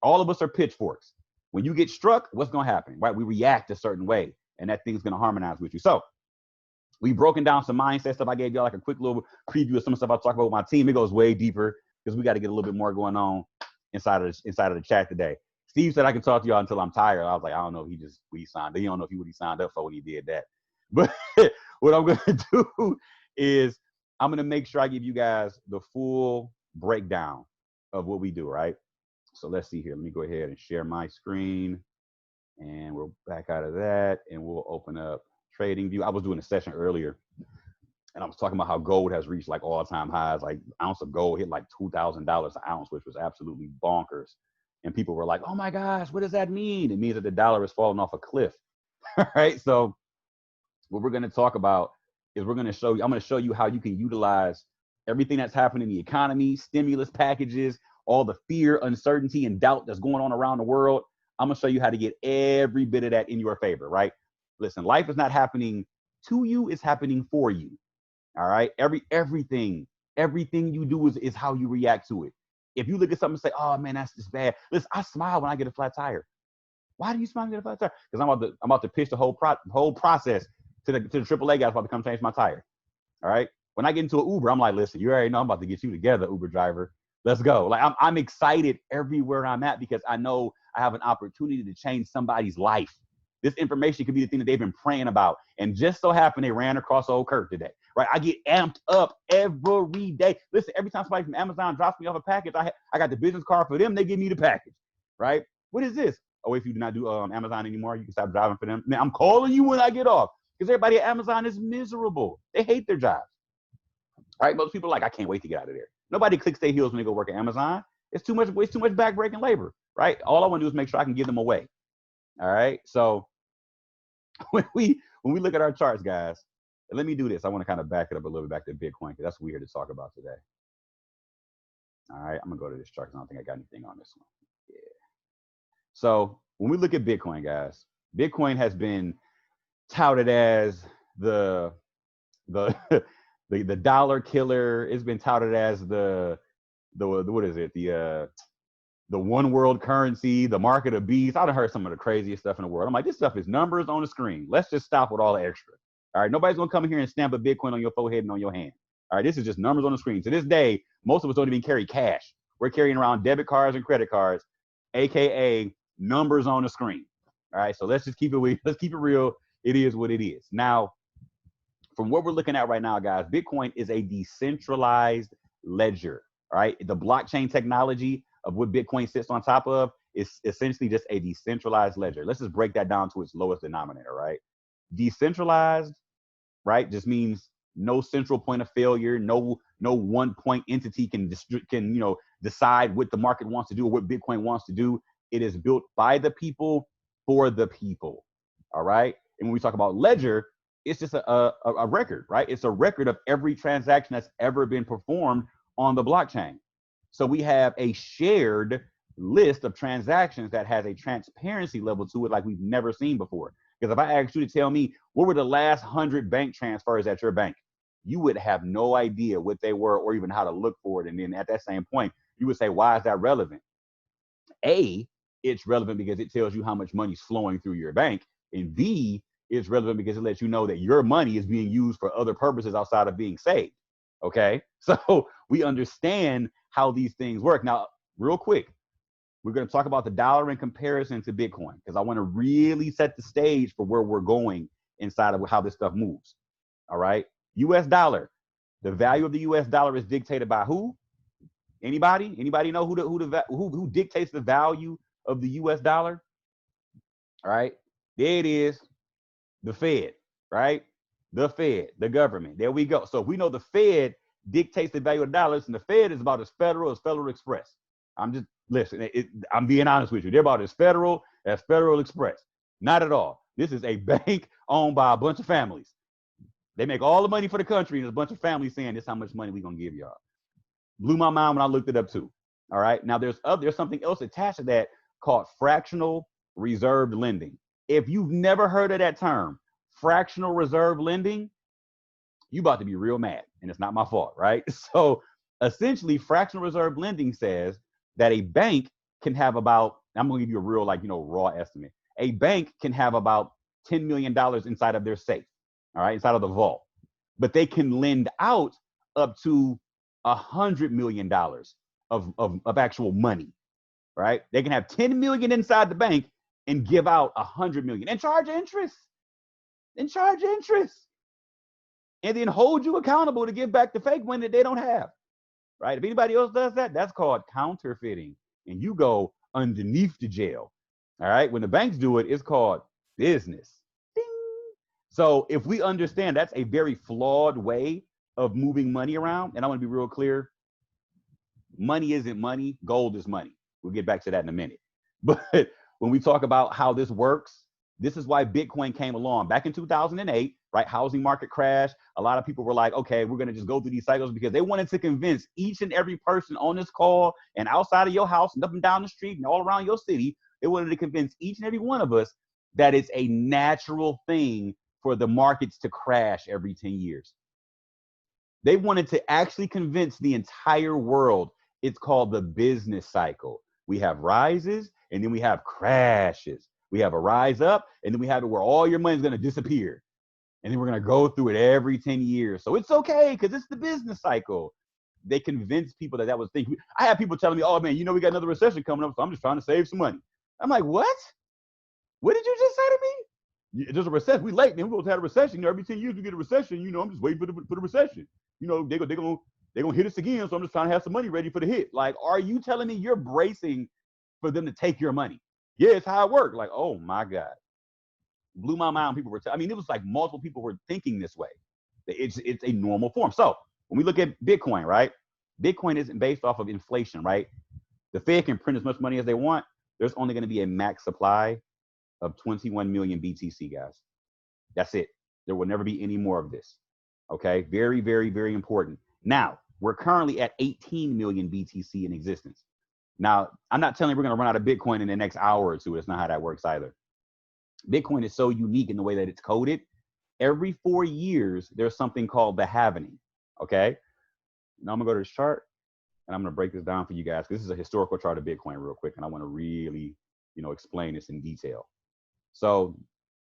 All of us are pitchforks. When you get struck, what's going to happen, right? We react a certain way, and that thing's going to harmonize with you. So we've broken down some mindset stuff. I gave y'all like a quick little preview of some stuff I'll talk about with my team. It goes way deeper because we got to get a little bit more going on inside of the chat today. Steve said I can talk to y'all until I'm tired. I was like, I don't know if he signed. You don't know if he signed up for when he did that. But what I'm going to do is I'm going to make sure I give you guys the full breakdown of what we do, right? So let's see here. Let me go ahead and share my screen. And we're back out of that. And we'll open up Trading View. I was doing a session earlier, and I was talking about how gold has reached like all-time highs. Like, ounce of gold hit like $2,000 an ounce, which was absolutely bonkers. And people were like, oh my gosh, what does that mean? It means that the dollar is falling off a cliff. Right? So what we're going to talk about is I'm going to show you how you can utilize everything that's happening in the economy, stimulus packages, all the fear, uncertainty, and doubt that's going on around the world. I'm going to show you how to get every bit of that in your favor, right? Listen, life is not happening to you, it's happening for you. All right? Everything you do is how you react to it. If you look at something and say, oh man, that's just bad. Listen, I smile when I get a flat tire. Why do you smile when you get a flat tire? Because I'm about to pitch the whole process to the AAA guys about to come change my tire. All right? When I get into an Uber, I'm like, listen, you already know I'm about to get you together, Uber driver. Let's go. Like, I'm excited everywhere I'm at because I know I have an opportunity to change somebody's life. This information could be the thing that they've been praying about. And just so happened they ran across old Kurt today, right? I get amped up every day. Listen, every time somebody from Amazon drops me off a package, I got the business card for them. They give me the package, right? What is this? Oh, if you do not do Amazon anymore, you can stop driving for them. Man, I'm calling you when I get off because everybody at Amazon is miserable. They hate their jobs, right? Most people are like, I can't wait to get out of there. Nobody clicks their heels when they go work at Amazon. It's too much back-breaking labor, right? All I want to do is make sure I can give them away. All right. So when we look at our charts, guys, and let me do this. I want to kind of back it up a little bit back to Bitcoin because that's weird to talk about today. All right. I'm going to go to this chart because I don't think I got anything on this one. Yeah. So when we look at Bitcoin, guys, Bitcoin has been touted as the dollar killer. It's been touted as the what is it? The one world currency, the market of beasts. I've heard some of the craziest stuff in the world. I'm like, this stuff is numbers on the screen. Let's just stop with all the extra. All right. Nobody's going to come in here and stamp a Bitcoin on your forehead and on your hand. All right. This is just numbers on the screen. To this day, most of us don't even carry cash. We're carrying around debit cards and credit cards, AKA numbers on the screen. All right. So let's just keep it real. It is what it is. Now, from what we're looking at right now, guys, Bitcoin is a decentralized ledger. All right. The blockchain technology of what Bitcoin sits on top of is essentially just a decentralized ledger. Let's just break that down to its lowest denominator, right? Decentralized, right, just means no central point of failure. No one point entity can decide what the market wants to do or what Bitcoin wants to do. It is built by the people for the people. All right. And when we talk about ledger, it's just a record, right? It's a record of every transaction that's ever been performed on the blockchain. So we have a shared list of transactions that has a transparency level to it like we've never seen before. Because if I asked you to tell me what were the last 100 bank transfers at your bank, you would have no idea what they were or even how to look for it. And then at that same point, you would say, why is that relevant? A, it's relevant because it tells you how much money's flowing through your bank. And B, it's relevant because it lets you know that your money is being used for other purposes outside of being saved. Okay. So we understand how these things work. Now, real quick, we're going to talk about the dollar in comparison to Bitcoin, because I want to really set the stage for where we're going inside of how this stuff moves. All right. US dollar. The value of the US dollar is dictated by who? Anybody? Anybody know who dictates the value of the US dollar? All right. There it is. The Fed, right? The Fed, the government. There we go. So if we know the Fed dictates the value of dollars, and the Fed is about as Federal Express. I'm just, listen, I'm being honest with you. They're about as Federal Express. Not at all. This is a bank owned by a bunch of families. They make all the money for the country, and there's a bunch of families saying, this is how much money we're going to give y'all. Blew my mind when I looked it up too. All right. Now there's something else attached to that called fractional reserved lending. If you've never heard of that term, fractional reserve lending, you about to be real mad, and it's not my fault, right? So essentially, fractional reserve lending says that a bank can have about, I'm going to give you a real, raw estimate. A bank can have about $10 million inside of their safe, all right, inside of the vault, but they can lend out up to $100 million of actual money, right? They can have 10 million inside the bank and give out 100 million and charge interest, and then hold you accountable to give back the fake money that they don't have, right? If anybody else does that, that's called counterfeiting, and you go underneath the jail. All right. When the banks do it, it's called business. Ding. So if we understand that's a very flawed way of moving money around, and I want to be real clear, money isn't money, gold is money. We'll get back to that in a minute. But when we talk about how this works, this is why Bitcoin came along back in 2008, right? Housing market crash. A lot of people were like, okay, we're going to just go through these cycles, because they wanted to convince each and every person on this call and outside of your house and up and down the street and all around your city. They wanted to convince each and every one of us that it's a natural thing for the markets to crash every 10 years. They wanted to actually convince the entire world it's called the business cycle. We have rises, and then we have crashes. We have a rise up, and then we have it where all your money is going to disappear. And then we're going to go through it every 10 years. So it's okay, because it's the business cycle. They convinced people that was thing. I have people telling me, oh, man, we got another recession coming up, so I'm just trying to save some money. I'm like, what? What did you just say to me? There's a recession. We late, man. We're going to have a recession. Every 10 years we get a recession. I'm just waiting for the recession. They're going to hit us again, so I'm just trying to have some money ready for the hit. Like, are you telling me you're bracing for them to take your money? Yeah, it's how it worked. Like, oh my God. Blew my mind. People were, it was like multiple people were thinking this way. It's a normal form. So when we look at Bitcoin, right? Bitcoin isn't based off of inflation, right? The Fed can print as much money as they want. There's only going to be a max supply of 21 million BTC, guys. That's it. There will never be any more of this. Okay. Very, very, very important. Now, we're currently at 18 million BTC in existence. Now, I'm not telling you we're going to run out of Bitcoin in the next hour or two. That's not how that works either. Bitcoin is so unique in the way that it's coded. Every 4 years, there's something called the halvening. Okay. Now I'm going to go to this chart, and I'm going to break this down for you guys. This is a historical chart of Bitcoin real quick, and I want to really, explain this in detail. So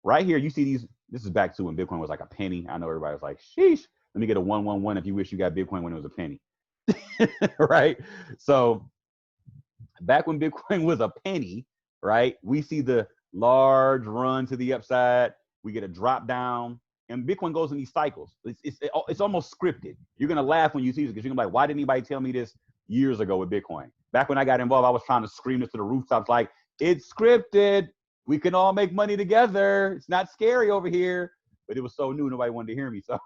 right here, you see these. This is back to when Bitcoin was like a penny. I know everybody was like, sheesh, let me get a 111 if you wish you got Bitcoin when it was a penny. Right? So back when Bitcoin was a penny, right, we see the large run to the upside. We get a drop down, and Bitcoin goes in these cycles. It's almost scripted. You're going to laugh when you see this, because you're going to be like, why didn't anybody tell me this years ago with Bitcoin? Back when I got involved, I was trying to scream this to the rooftops, like, it's scripted. We can all make money together. It's not scary over here. But it was so new, nobody wanted to hear me. So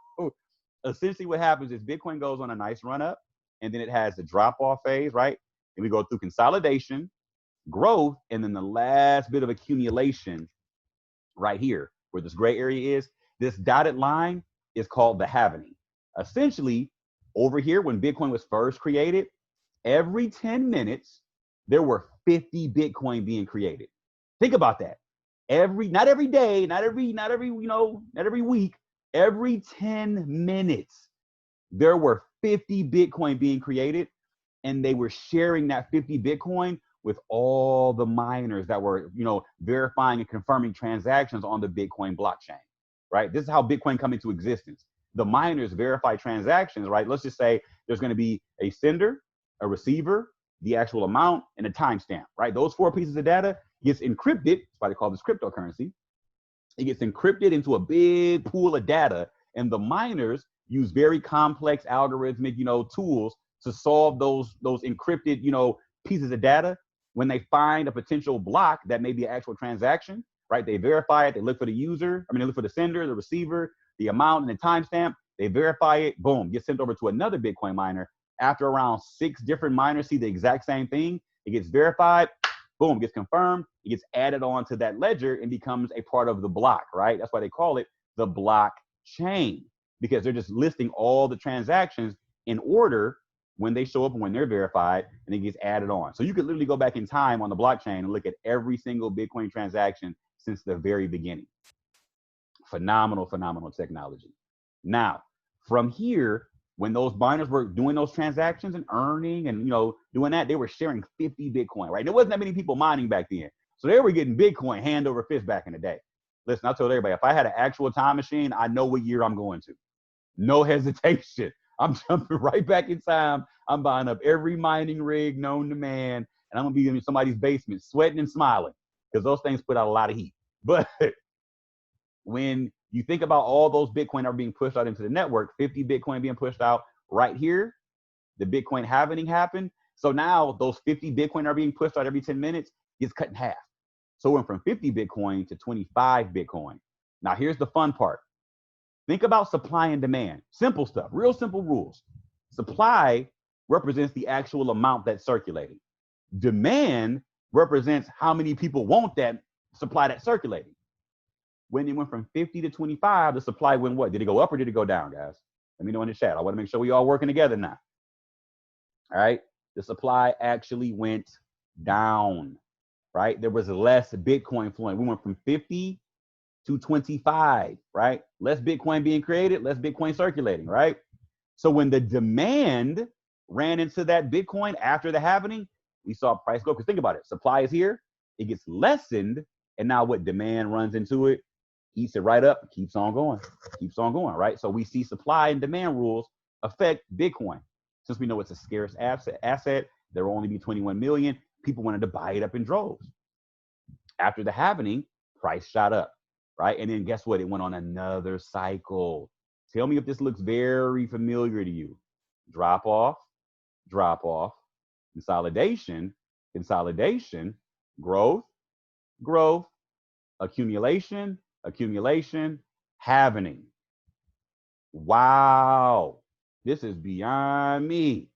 essentially what happens is Bitcoin goes on a nice run up, and then it has the drop off phase, right? And we go through consolidation, growth, and then the last bit of accumulation right here, where this gray area is. This dotted line is called the halvening. Essentially, over here, when Bitcoin was first created, every 10 minutes, there were 50 Bitcoin being created. Think about that. Not every day, not every week, every 10 minutes, there were 50 Bitcoin being created, and they were sharing that 50 Bitcoin with all the miners that were, verifying and confirming transactions on the Bitcoin blockchain, right? This is how Bitcoin come into existence. The miners verify transactions, right? Let's just say there's going to be a sender, a receiver, the actual amount, and a timestamp, right? Those 4 pieces of data gets encrypted. That's why they call this cryptocurrency. It gets encrypted into a big pool of data, and the miners use very complex algorithmic, tools to solve those encrypted, pieces of data. When they find a potential block that may be an actual transaction, right? They verify it. They look for the user. They look for the sender, the receiver, the amount, and the timestamp. They verify it. Boom, gets sent over to another Bitcoin miner. After around 6 different miners see the exact same thing, it gets verified. Boom, gets confirmed. It gets added on to that ledger and becomes a part of the block, right? That's why they call it the blockchain, because they're just listing all the transactions in order when they show up and when they're verified, and it gets added on. So you could literally go back in time on the blockchain and look at every single Bitcoin transaction since the very beginning. Phenomenal, phenomenal technology. Now, from here, when those miners were doing those transactions and earning and, doing that, they were sharing 50 Bitcoin, right? There wasn't that many people mining back then. So they were getting Bitcoin hand over fist back in the day. Listen, I told everybody, if I had an actual time machine, I know what year I'm going to. No hesitation. I'm jumping right back in time. I'm buying up every mining rig known to man, and I'm going to be in somebody's basement sweating and smiling because those things put out a lot of heat. But when you think about all those Bitcoin are being pushed out into the network, 50 Bitcoin being pushed out right here, the Bitcoin halving happened. So now those 50 Bitcoin are being pushed out every 10 minutes, gets cut in half. So it went from 50 Bitcoin to 25 Bitcoin. Now here's the fun part. Think about supply and demand. Simple stuff, real simple rules. Supply represents the actual amount that's circulating. Demand represents how many people want that supply that's circulating. When it went from 50 to 25, the supply went what? Did it go up or did it go down, guys? Let me know in the chat. I want to make sure we all working together now. All right. The supply actually went down, right? There was less Bitcoin flowing. We went from 50 to 25, right? Less Bitcoin being created, less Bitcoin circulating, right? So when the demand ran into that Bitcoin after the halving, we saw price go. Because think about it. Supply is here. It gets lessened. And now what? Demand runs into it, eats it right up, keeps on going, right? So we see supply and demand rules affect Bitcoin. Since we know it's a scarce asset, there will only be 21 million. People wanted to buy it up in droves. After the halving, price shot up, right? And then guess what? It went on another cycle. Tell me if this looks very familiar to you. Drop off, consolidation, growth, accumulation, halving. Wow, this is beyond me.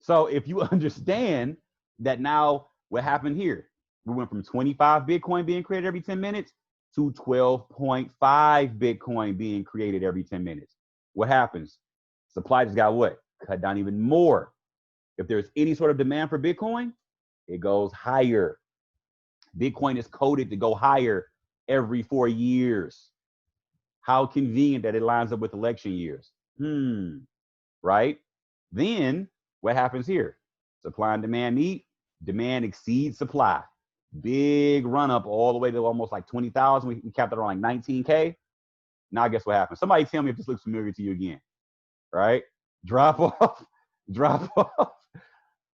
So if you understand that now what happened here, we went from 25 Bitcoin being created every 10 minutes to 12.5 Bitcoin being created every 10 minutes. What happens? Supply just got what? Cut down even more. If there's any sort of demand for Bitcoin, it goes higher. Bitcoin is coded to go higher every 4 years. How convenient that it lines up with election years. Right? Then what happens here? Supply and demand meet. Demand exceeds supply. Big run up all the way to almost like 20,000. We capped it around like 19K. Now guess what happens? Somebody tell me if this looks familiar to you again. Right? Drop off,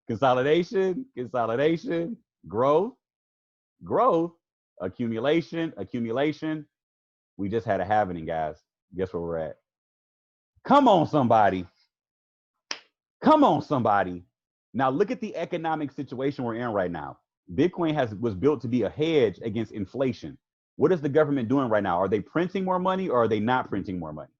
consolidation, growth, accumulation. We just had a halving, guys. Guess where we're at? Come on, somebody. Now look at the economic situation we're in right now. Bitcoin was built to be a hedge against inflation. What is the government doing right now? Are they printing more money or are they not printing more money?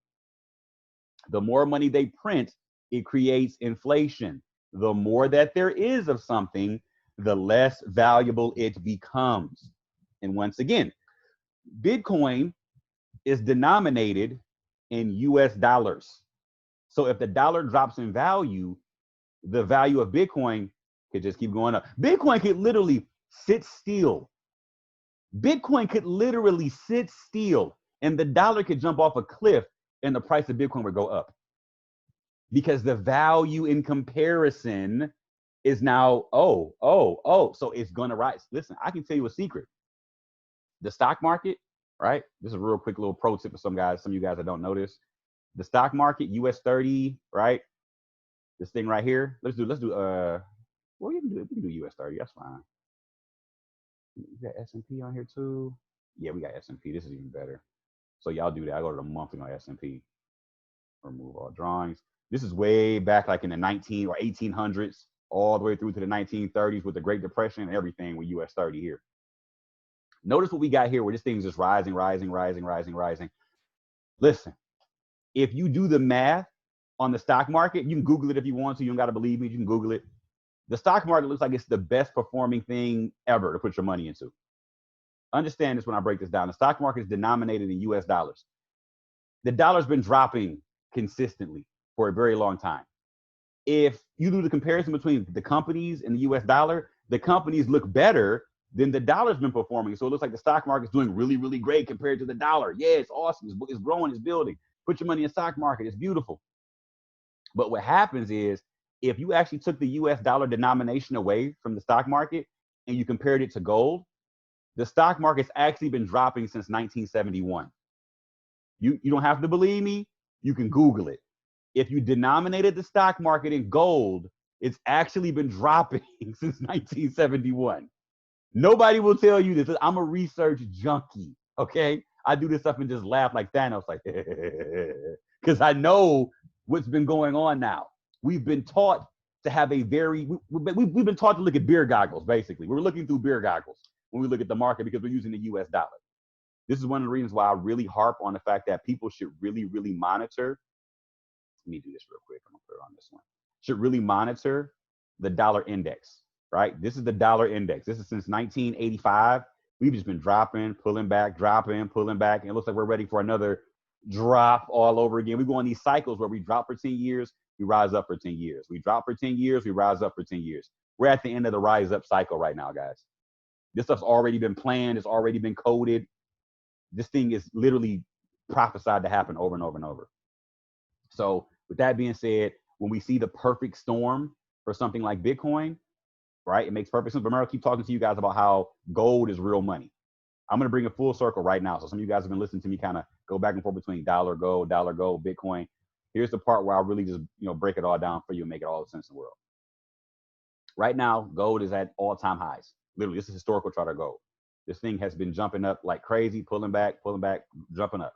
The more money they print, it creates inflation. The more that there is of something, the less valuable it becomes. And once again, Bitcoin is denominated in US dollars. So if the dollar drops in value, the value of Bitcoin could just keep going up. Bitcoin could literally sit still. And the dollar could jump off a cliff and the price of Bitcoin would go up. Because the value in comparison is now, so it's going to rise. Listen, I can tell you a secret. The stock market, right? This is a real quick little pro tip for some of you guys that don't know this. The stock market, US 30, right? This thing right here. Let's do, well, we can do US 30. That's fine. We got S&P on here too. Yeah, we got S&P. This is even better. So y'all do that. I go to the monthly on S&P. Remove all drawings. This is way back like in the 19 or 1800s, all the way through to the 1930s with the Great Depression and everything with US 30 here. Notice what we got here where this thing's just rising. Listen, if you do the math on the stock market, you can Google it if you want to. You don't got to believe me. You can Google it. The stock market looks like it's the best performing thing ever to put your money into. Understand this when I break this down. The stock market is denominated in US dollars. The dollar's been dropping consistently for a very long time. If you do the comparison between the companies and the US dollar, the companies look better than the dollar's been performing. So it looks like the stock market's doing really, really great compared to the dollar. Yeah, it's awesome. It's growing, it's building. Put your money in the stock market. It's beautiful. But what happens is if you actually took the US dollar denomination away from the stock market and you compared it to gold, the stock market's actually been dropping since 1971. You don't have to believe me. You can Google it. If you denominated the stock market in gold, it's actually been dropping since 1971. Nobody will tell you this. I'm a research junkie, okay? I do this stuff and just laugh like Thanos, like, because I know what's been going on now. We've been taught to have a very, we've been taught to look at beer goggles, basically. We're looking through beer goggles when we look at the market because we're using the US dollar. This is one of the reasons why I really harp on the fact that people should really, really monitor. Let me do this real quick. I'm going to put it on this one. Should really monitor the dollar index, right? This is the dollar index. This is since 1985. We've just been dropping, pulling back, dropping, pulling back. And it looks like we're ready for another drop all over again. We go on these cycles where we drop for 10 years, we rise up for 10 years. We drop for 10 years, we rise up for 10 years. We're at the end of the rise up cycle right now, guys. This stuff's already been planned. It's already been coded. This thing is literally prophesied to happen over and over and over. So with that being said, when we see the perfect storm for something like Bitcoin, right, it makes perfect sense. But remember, I keep talking to you guys about how gold is real money. I'm going to bring it full circle right now. So some of you guys have been listening to me kind of go back and forth between dollar, gold, Bitcoin. Here's the part where I really just, break it all down for you and make it all the sense in the world. Right now, gold is at all-time highs. Literally, this is a historical chart of gold. This thing has been jumping up like crazy, pulling back, jumping up.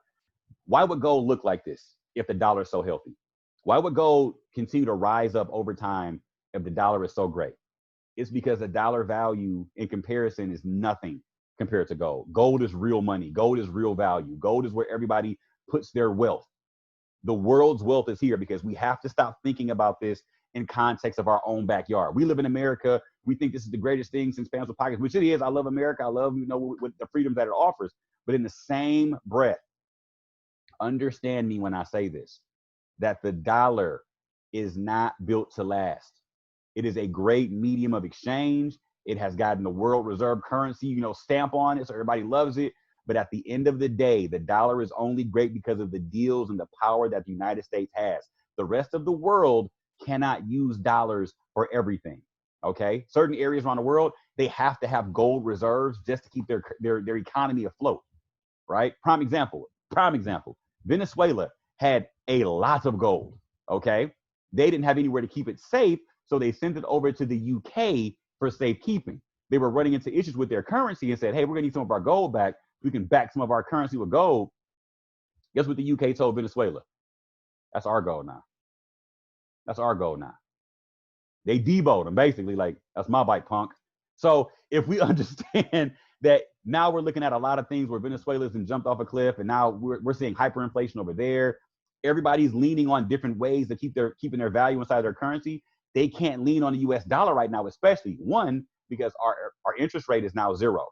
Why would gold look like this if the dollar is so healthy? Why would gold continue to rise up over time if the dollar is so great? It's because the dollar value in comparison is nothing compared to gold. Gold is real money. Gold is real value. Gold is where everybody puts their wealth. The world's wealth is here because we have to stop thinking about this in context of our own backyard. We live in America. We think this is the greatest thing since Pants with Pockets, which it is. I love America. I love, with the freedoms that it offers. But in the same breath, understand me when I say this, that the dollar is not built to last. It is a great medium of exchange. It has gotten the world reserve currency, stamp on it, so everybody loves it. But at the end of the day, the dollar is only great because of the deals and the power that the United States has. The rest of the world cannot use dollars for everything, okay? Certain areas around the world, they have to have gold reserves just to keep their economy afloat, right? Prime example, Venezuela had a lot of gold, okay? They didn't have anywhere to keep it safe, so they sent it over to the UK for safekeeping. They were running into issues with their currency and said, hey, we're gonna need some of our gold back. We can back some of our currency with gold. Guess what the UK told Venezuela? That's our gold now. That's our gold now. They deboed them, basically, like, that's my bike, punk. So if we understand that now we're looking at a lot of things where Venezuela's been jumped off a cliff, and now we're seeing hyperinflation over there. Everybody's leaning on different ways to keeping their value inside their currency. They can't lean on the US dollar right now, especially, one, because our interest rate is now zero.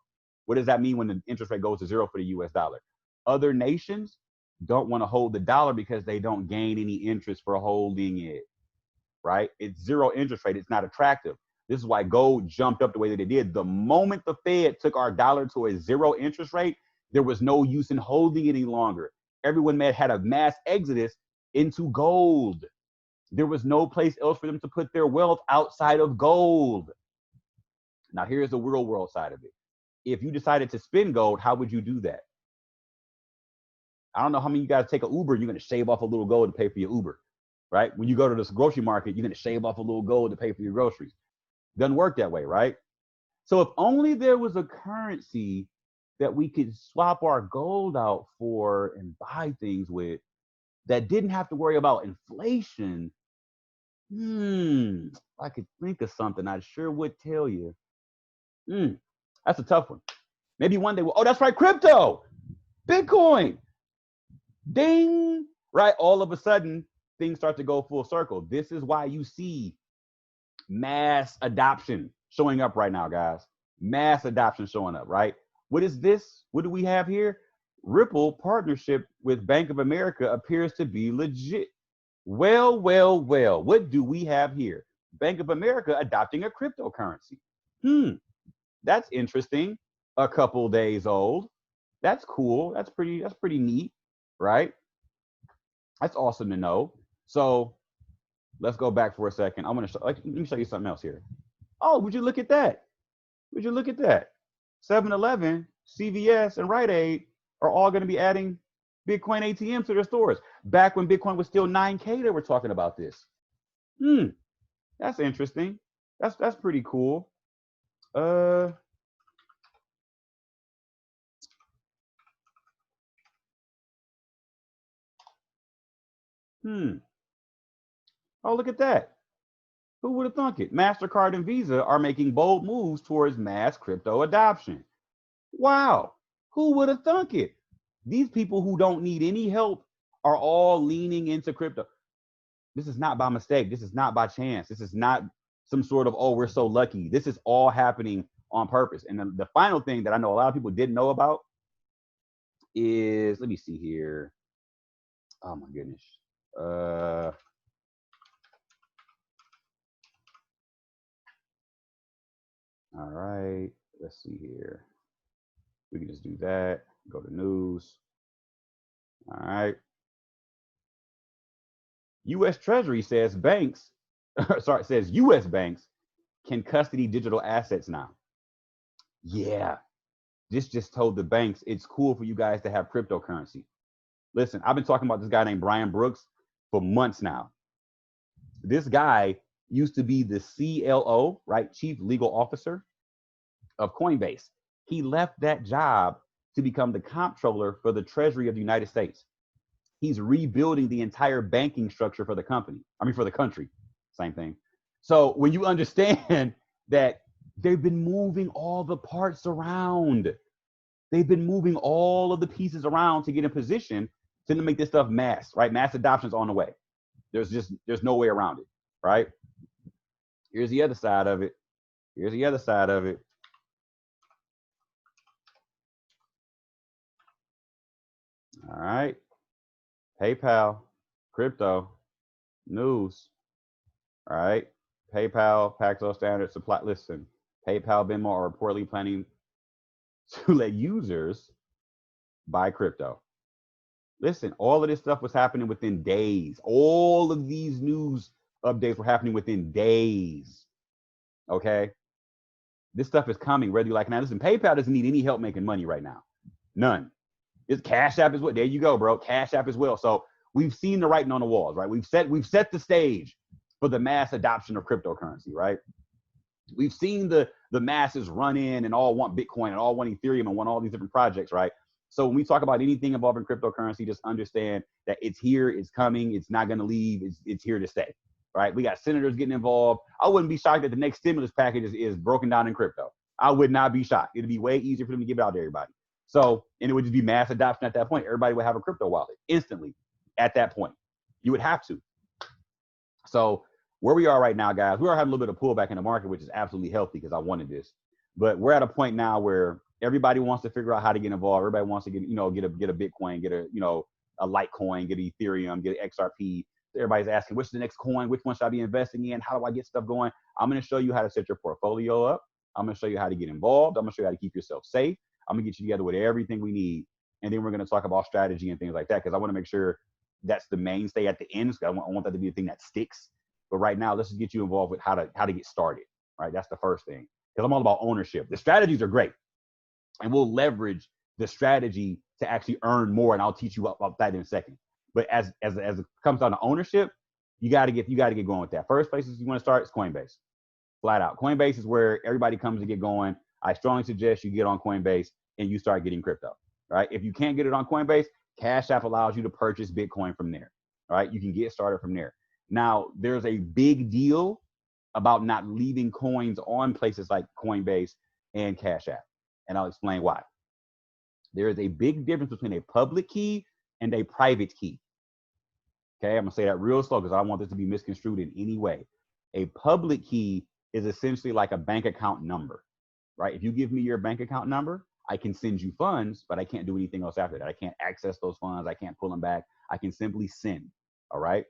What does that mean when the interest rate goes to zero for the US dollar? Other nations don't want to hold the dollar because they don't gain any interest for holding it, right? It's zero interest rate. It's not attractive. This is why gold jumped up the way that it did. The moment the Fed took our dollar to a zero interest rate, there was no use in holding it any longer. Everyone had a mass exodus into gold. There was no place else for them to put their wealth outside of gold. Now, here's the real world side of it. If you decided to spend gold, how would you do that? I don't know how many of you guys take an Uber, you're going to shave off a little gold to pay for your Uber, right? When you go to this grocery market, you're going to shave off a little gold to pay for your groceries. Doesn't work that way, right? So if only there was a currency that we could swap our gold out for and buy things with that didn't have to worry about inflation. If I could think of something, I sure would tell you. That's a tough one. Maybe one day, oh, that's right, crypto, Bitcoin, ding, right? All of a sudden, things start to go full circle. This is why you see mass adoption showing up right now, guys. Mass adoption showing up, right? What is this? What do we have here? Ripple partnership with Bank of America appears to be legit. Well, what do we have here? Bank of America adopting a cryptocurrency. That's interesting. A couple days old. That's cool. That's pretty neat, right? That's awesome to know. So let's go back for a second. I want to let me show you something else here. Oh, would you look at that? Would you look at that? 7-Eleven, CVS, and Rite Aid are all going to be adding Bitcoin ATMs to their stores. Back when Bitcoin was still 9K, they were talking about this. That's interesting. That's pretty cool. Oh, look at that. Who would have thunk it? MasterCard and Visa are making bold moves towards mass crypto adoption. Wow. Who would have thunk it? These people who don't need any help are all leaning into crypto. This is not by mistake. This is not by chance. This is not some sort of, oh, we're so lucky. This is all happening on purpose. And then the final thing that I know a lot of people didn't know about is, let me see here. Oh my goodness. All right, let's see here. We can just do that. Go to news. All right. U.S. Treasury says says U.S. banks can custody digital assets now. Yeah. This just told the banks it's cool for you guys to have cryptocurrency. Listen, I've been talking about this guy named Brian Brooks for months now. This guy used to be the CLO, right? Chief Legal Officer of Coinbase. He left that job to become the comptroller for the Treasury of the United States. He's rebuilding the entire banking structure for the company. For the country. Same thing. So when you understand that they've been moving all the parts around, they've been moving all of the pieces around to get in position to make this stuff mass, right? Mass adoption's on the way. There's no way around it, right? Here's the other side of it. Here's the other side of it. All right. PayPal, crypto, news. All right. PayPal, Paxos Standard Supply. Listen, PayPal, Venmo are reportedly planning to let users buy crypto. Listen, all of this stuff was happening within days. All of these news updates were happening within days. Okay. This stuff is coming, whether you like it now. Listen, PayPal doesn't need any help making money right now. None. It's Cash App as well. There you go, bro. Cash App as well. So we've seen the writing on the walls, right? We've set the stage for the mass adoption of cryptocurrency, right? We've seen the masses run in and all want Bitcoin and all want Ethereum and want all these different projects, right? So when we talk about anything involving cryptocurrency, just understand that it's here, it's coming, it's not going to leave, it's here to stay, right? We got senators getting involved. I wouldn't be shocked that the next stimulus package is broken down in crypto. I would not be shocked. It'd be way easier for them to give it out to everybody. So, and it would just be mass adoption at that point. Everybody would have a crypto wallet instantly at that point. You would have to. So where we are right now, guys, we are having a little bit of pullback in the market, which is absolutely healthy because I wanted this. But we're at a point now where everybody wants to figure out how to get involved. Everybody wants to get a Bitcoin, get a Litecoin, get Ethereum, get XRP. Everybody's asking, what's the next coin? Which one should I be investing in? How do I get stuff going? I'm going to show you how to set your portfolio up. I'm going to show you how to get involved. I'm going to show you how to keep yourself safe. I'm going to get you together with everything we need. And then we're going to talk about strategy and things like that because I want to make sure that's the mainstay at the end. So I want that to be a thing that sticks. But right now, let's just get you involved with how to get started. Right, that's the first thing, because I'm all about ownership. The strategies are great, and we'll leverage the strategy to actually earn more. And I'll teach you about that in a second. But as it comes down to ownership, you got to get going with that. First places you want to start is Coinbase, flat out. Coinbase is where everybody comes to get going. I strongly suggest you get on Coinbase and you start getting crypto. Right? If you can't get it on Coinbase, Cash App allows you to purchase Bitcoin from there. Right? You can get started from there. Now, there's a big deal about not leaving coins on places like Coinbase and Cash App. And I'll explain why. There is a big difference between a public key and a private key. Okay, I'm gonna say that real slow because I don't want this to be misconstrued in any way. A public key is essentially like a bank account number, right? If you give me your bank account number, I can send you funds, but I can't do anything else after that. I can't access those funds. I can't pull them back. I can simply send, all right?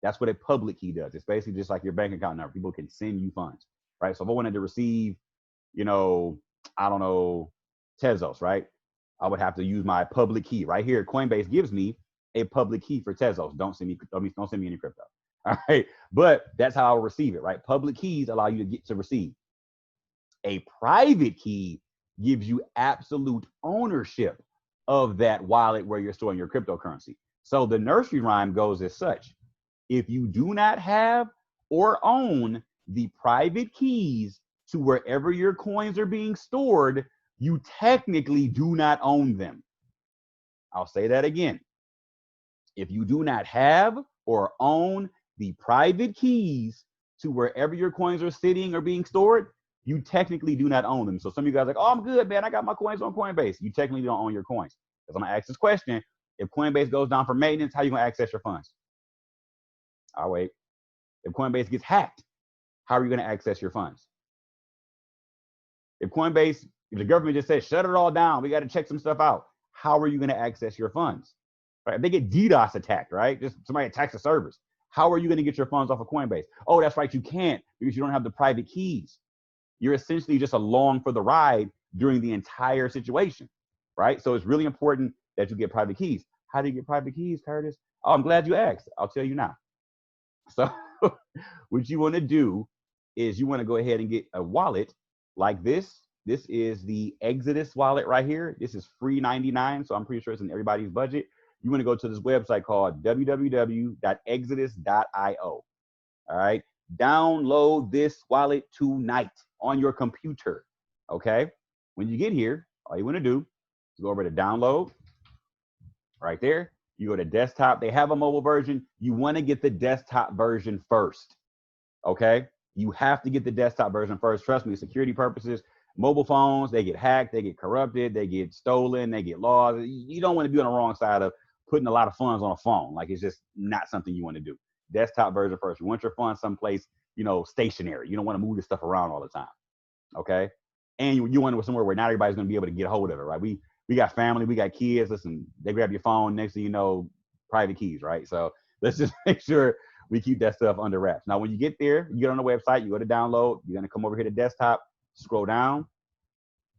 That's what a public key does. It's basically just like your bank account number. People can send you funds, right? So if I wanted to receive, I don't know, Tezos, right? I would have to use my public key right here. Coinbase gives me a public key for Tezos. Don't send me any crypto. All right. But that's how I'll receive it, right? Public keys allow you to get to receive. A private key gives you absolute ownership of that wallet where you're storing your cryptocurrency. So the nursery rhyme goes as such. If you do not have or own the private keys to wherever your coins are being stored, you technically do not own them. I'll say that again. If you do not have or own the private keys to wherever your coins are sitting or being stored, you technically do not own them. So some of you guys are like, oh, I'm good, man. I got my coins on Coinbase. You technically don't own your coins. Because I'm going to ask this question. If Coinbase goes down for maintenance, how are you going to access your funds? I'll wait. If Coinbase gets hacked, how are you going to access your funds? If the government just says, shut it all down, we got to check some stuff out, how are you going to access your funds? Right? If they get DDoS attacked, right? Just somebody attacks the servers. How are you going to get your funds off of Coinbase? Oh, that's right. You can't because you don't have the private keys. You're essentially just along for the ride during the entire situation, right? So it's really important that you get private keys. How do you get private keys, Curtis? Oh, I'm glad you asked. I'll tell you now. So what you want to do is you want to go ahead and get a wallet like this. This is the Exodus wallet right here. This is free 99, so I'm pretty sure it's in everybody's budget. You want to go to this website called www.exodus.io. All right. Download this wallet tonight on your computer. Okay. When you get here, all you want to do is go over to download right there. You go to desktop. They have a mobile version. You want to get the desktop version first. Okay. You have to get the desktop version first. Trust me, security purposes. Mobile phones, they get hacked, they get corrupted, they get stolen, they get lost. You don't want to be on the wrong side of putting a lot of funds on a phone. Like, it's just not something you want to do. Desktop version first. You want your funds someplace, stationary. You don't want to move this stuff around all the time. Okay. And you want it somewhere where not everybody's going to be able to get a hold of it, right? We got family, we got kids. Listen, they grab your phone, next thing you know, private keys, right? So let's just make sure we keep that stuff under wraps. Now, when you get there, you get on the website, you go to download, you're going to come over here to desktop, scroll down.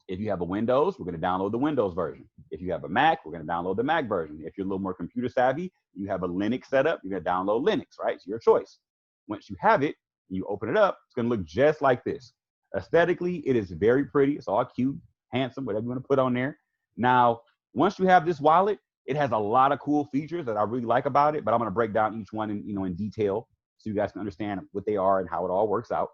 If you have a Windows, we're going to download the Windows version. If you have a Mac, we're going to download the Mac version. If you're a little more computer savvy, you have a Linux setup, you're going to download Linux, right? It's your choice. Once you have it, you open it up, it's going to look just like this. Aesthetically, it is very pretty. It's all cute, handsome, whatever you want to put on there. Now, once you have this wallet, it has a lot of cool features that I really like about it, but I'm going to break down each one in detail so you guys can understand what they are and how it all works out.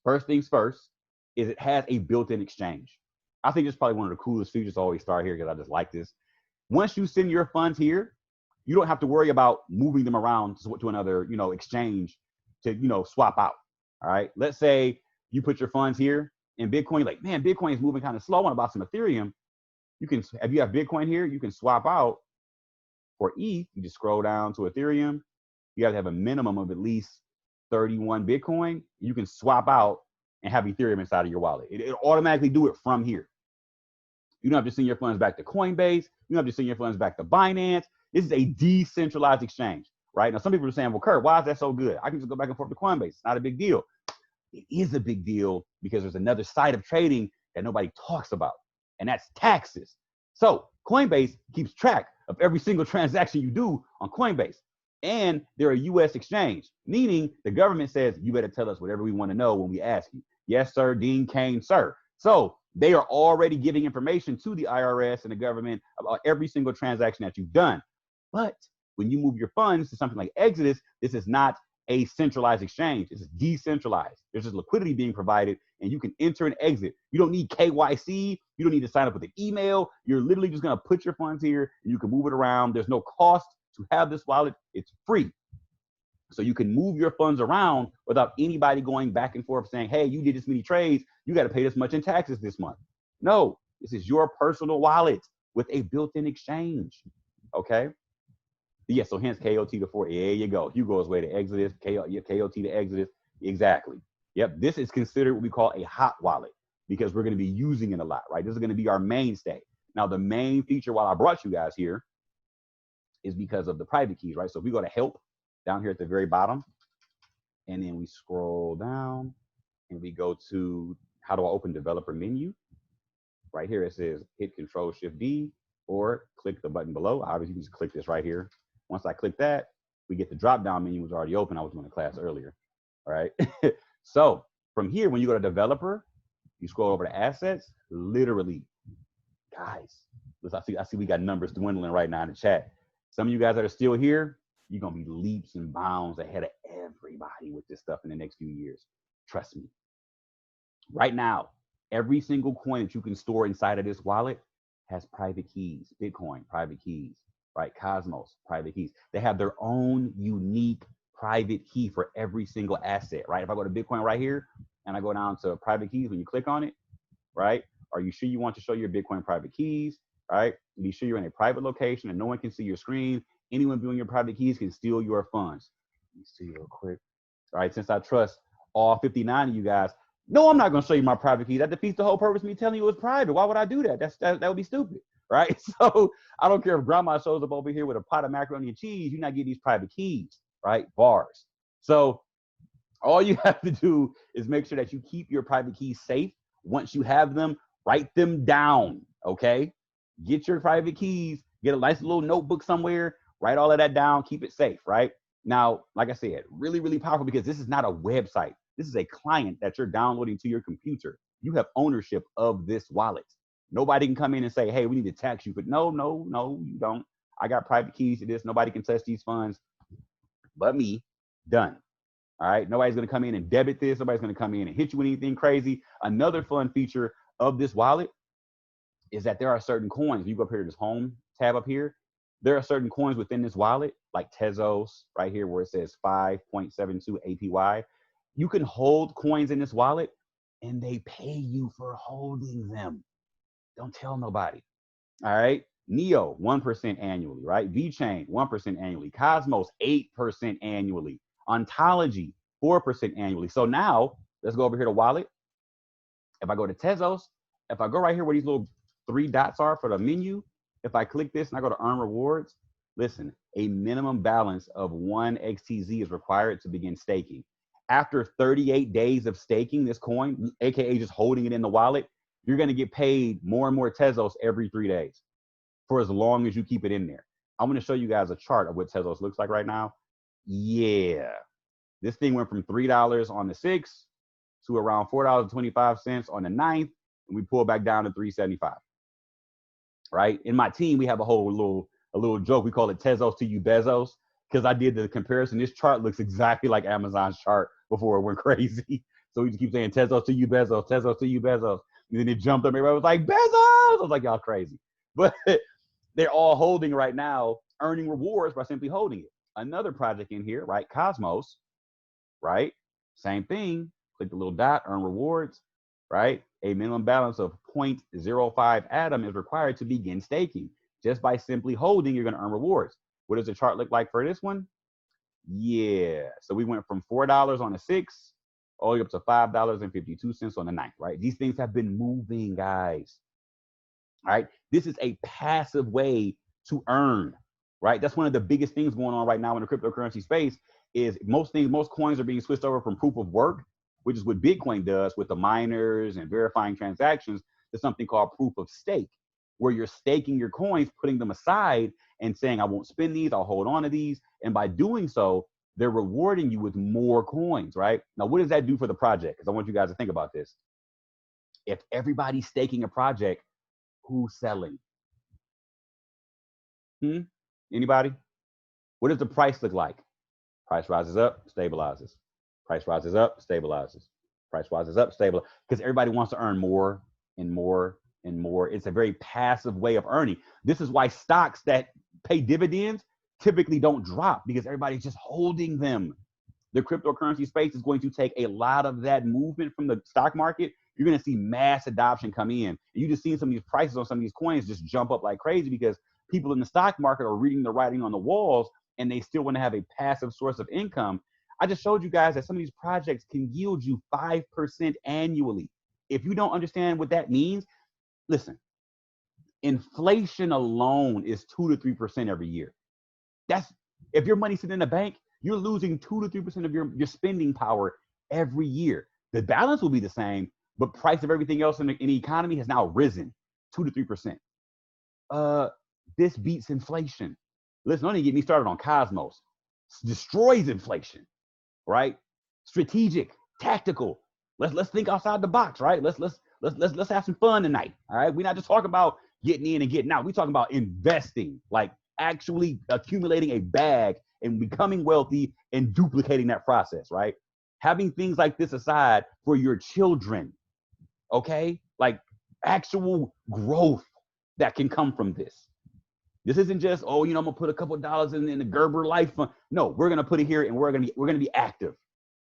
First things first is it has a built-in exchange. I think it's probably one of the coolest features to always start here because I just like this. Once you send your funds here, you don't have to worry about moving them around to another, exchange to, swap out. All right. Let's say you put your funds here in Bitcoin. You're like, man, Bitcoin is moving kind of slow. I want to buy some Ethereum. If you have Bitcoin here, you can swap out for ETH. You just scroll down to Ethereum. You have to have a minimum of at least 31 Bitcoin. You can swap out and have Ethereum inside of your wallet. It automatically do it from here. You don't have to send your funds back to Coinbase. You don't have to send your funds back to Binance. This is a decentralized exchange, right? Now, some people are saying, well, Kurt, why is that so good? I can just go back and forth to Coinbase. It's not a big deal. It is a big deal because there's another side of trading that nobody talks about, and that's taxes. So Coinbase keeps track of every single transaction you do on Coinbase. And they're a US exchange, meaning the government says, you better tell us whatever we want to know when we ask you. Yes, sir, Dean Cain, sir. So they are already giving information to the IRS and the government about every single transaction that you've done. But when you move your funds to something like Exodus, this is not a centralized exchange. It's decentralized. There's just liquidity being provided, and you can enter and exit. You don't need KYC. You don't need to sign up with an email. You're literally just going to put your funds here, and you can move it around. There's no cost to have this wallet. It's free. So you can move your funds around without anybody going back and forth saying, hey, you did this many trades. You got to pay this much in taxes this month. No, this is your personal wallet with a built-in exchange. Okay. Yeah, so hence KOT to 4. There you go. Hugo's way to Exodus, KOT to Exodus. Exactly. Yep, this is considered what we call a hot wallet because we're going to be using it a lot, right? This is going to be our mainstay. Now, the main feature why I brought you guys here is because of the private keys, right? So if we go to help down here at the very bottom, and then we scroll down and we go to how do I open developer menu? Right here, it says hit Control-Shift-D or click the button below. Obviously, you can just click this right here. Once I click that, we get the drop-down menu was already open. I was doing a class earlier, all right? So from here, when you go to developer, you scroll over to assets, literally, guys, I see we got numbers dwindling right now in the chat. Some of you guys that are still here, you're going to be leaps and bounds ahead of everybody with this stuff in the next few years. Trust me. Right now, every single coin that you can store inside of this wallet has private keys. Bitcoin, private keys. Right? Cosmos, private keys. They have their own unique private key for every single asset, right? If I go to Bitcoin right here and I go down to private keys, when you click on it, right? Are you sure you want to show your Bitcoin private keys, right? Be sure you're in a private location and no one can see your screen. Anyone viewing your private keys can steal your funds. Let me see real quick. All right, since I trust all 59 of you guys, no, I'm not going to show you my private key. That defeats the whole purpose of me telling you it's private. Why would I do that? That would be stupid. Right? So I don't care if grandma shows up over here with a pot of macaroni and cheese, you're not getting these private keys, right? Bars. So all you have to do is make sure that you keep your private keys safe. Once you have them, write them down, okay? Get your private keys, get a nice little notebook somewhere, write all of that down, keep it safe, right? Now, like I said, really, really powerful because this is not a website. This is a client that you're downloading to your computer. You have ownership of this wallet. Nobody can come in and say, hey, we need to tax you. But no, you don't. I got private keys to this. Nobody can touch these funds but me. Done. All right. Nobody's going to come in and debit this. Nobody's going to come in and hit you with anything crazy. Another fun feature of this wallet is that there are certain coins. If you go up here to this home tab up here, there are certain coins within this wallet, like Tezos right here where it says 5.72 APY. You can hold coins in this wallet and they pay you for holding them. Don't tell nobody. All right. Neo, 1% annually, right? VeChain, 1% annually. Cosmos, 8% annually. Ontology, 4% annually. So now let's go over here to wallet. If I go to Tezos, if I go right here where these little 3 dots are for the menu, if I click this and I go to earn rewards, listen, a minimum balance of 1 XTZ is required to begin staking. After 38 days of staking this coin, AKA just holding it in the wallet, you're going to get paid more and more Tezos every 3 days for as long as you keep it in there. I'm going to show you guys a chart of what Tezos looks like right now. Yeah. This thing went from $3 on the 6th to around $4.25 on the 9th, and we pulled back down to $3.75. Right? In my team, we have a little joke. We call it Tezos to you Bezos because I did the comparison. This chart looks exactly like Amazon's chart before it went crazy. So we just keep saying Tezos to you Bezos, Tezos to you Bezos. And then it jumped up. Everybody was like, Bezos! I was like, y'all crazy. But they're all holding right now, earning rewards by simply holding it. Another project in here, right? Cosmos, right? Same thing. Click the little dot, earn rewards, right? A minimum balance of 0.05 Atom is required to begin staking. Just by simply holding, you're going to earn rewards. What does the chart look like for this one? Yeah. So we went from $4 on the 6th all the way up to $5.52 on the 9th, right? These things have been moving, guys. All right. This is a passive way to earn, right? That's one of the biggest things going on right now in the cryptocurrency space is most coins are being switched over from proof of work, which is what Bitcoin does with the miners and verifying transactions, to something called proof of stake. where you're staking your coins, putting them aside and saying, I won't spend these, I'll hold on to these. And by doing so, they're rewarding you with more coins, right? Now, what does that do for the project? Because I want you guys to think about this. If everybody's staking a project, who's selling? Anybody? What does the price look like? Price rises up, stabilizes. Price rises up, stabilizes. Price rises up, stabilizes. Because everybody wants to earn more and more and more. It's a very passive way of earning. This is why stocks that pay dividends typically don't drop, because everybody's just holding them. The cryptocurrency space is going to take a lot of that movement from the stock market. You're going to see mass adoption come in. And you just see some of these prices on some of these coins just jump up like crazy because people in the stock market are reading the writing on the walls and they still want to have a passive source of income. I just showed you guys that some of these projects can yield you 5% annually. If you don't understand what that means, listen, inflation alone is 2 to 3% every year. That's, if your money's sitting in the bank, you're losing 2 to 3% of your spending power every year. The balance will be the same, but price of everything else in the economy has now risen 2 to 3%. This beats inflation. Listen, don't even get me started on Cosmos. Destroys inflation, right? Strategic, tactical. Let's think outside the box, right? Let's have some fun tonight. All right. We're not just talking about getting in and getting out. We're talking about investing, like actually accumulating a bag and becoming wealthy and duplicating that process, right? Having things like this aside for your children, okay? Like actual growth that can come from this. This isn't just, oh, I'm gonna put a couple of dollars in the Gerber Life Fund. No, we're gonna put it here and we're gonna be active,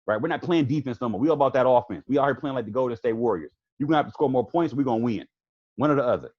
right? We're not playing defense no more. We all about that offense. We are here playing like the Golden State Warriors. You're gonna have to score more points, we're gonna win. One or the other.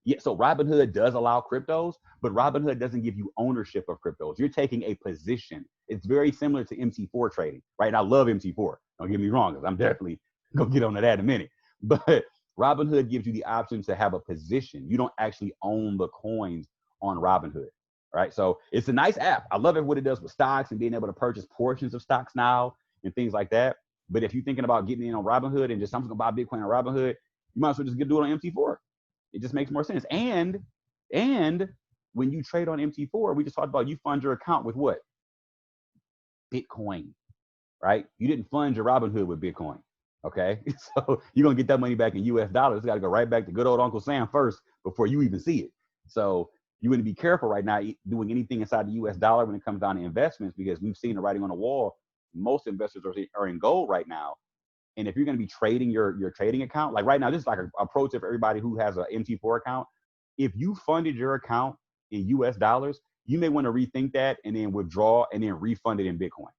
Yeah, so Robinhood does allow cryptos, but Robinhood doesn't give you ownership of cryptos. You're taking a position. It's very similar to MT4 trading, right? And I love MT4. Don't get me wrong, because I'm definitely gonna get on to that in a minute. But Robinhood gives you the option to have a position. You don't actually own the coins on Robinhood, right? So it's a nice app. I love it what it does with stocks and being able to purchase portions of stocks now and things like that. But if you're thinking about getting in on Robinhood and just I'm gonna buy Bitcoin on Robinhood, you might as well just do it on MT4. It just makes more sense. And when you trade on MT4, we just talked about you fund your account with what? Bitcoin, right? You didn't fund your Robinhood with Bitcoin, okay? So you're going to get that money back in US dollars. It's got to go right back to good old Uncle Sam first before you even see it. So you want to be careful right now doing anything inside the US dollar when it comes down to investments, because we've seen the writing on the wall. Most investors are in gold right now. And if you're going to be trading your trading account, like right now, this is like a pro tip for everybody who has an MT4 account. If you funded your account in US dollars, you may want to rethink that and then withdraw and then refund it in Bitcoin,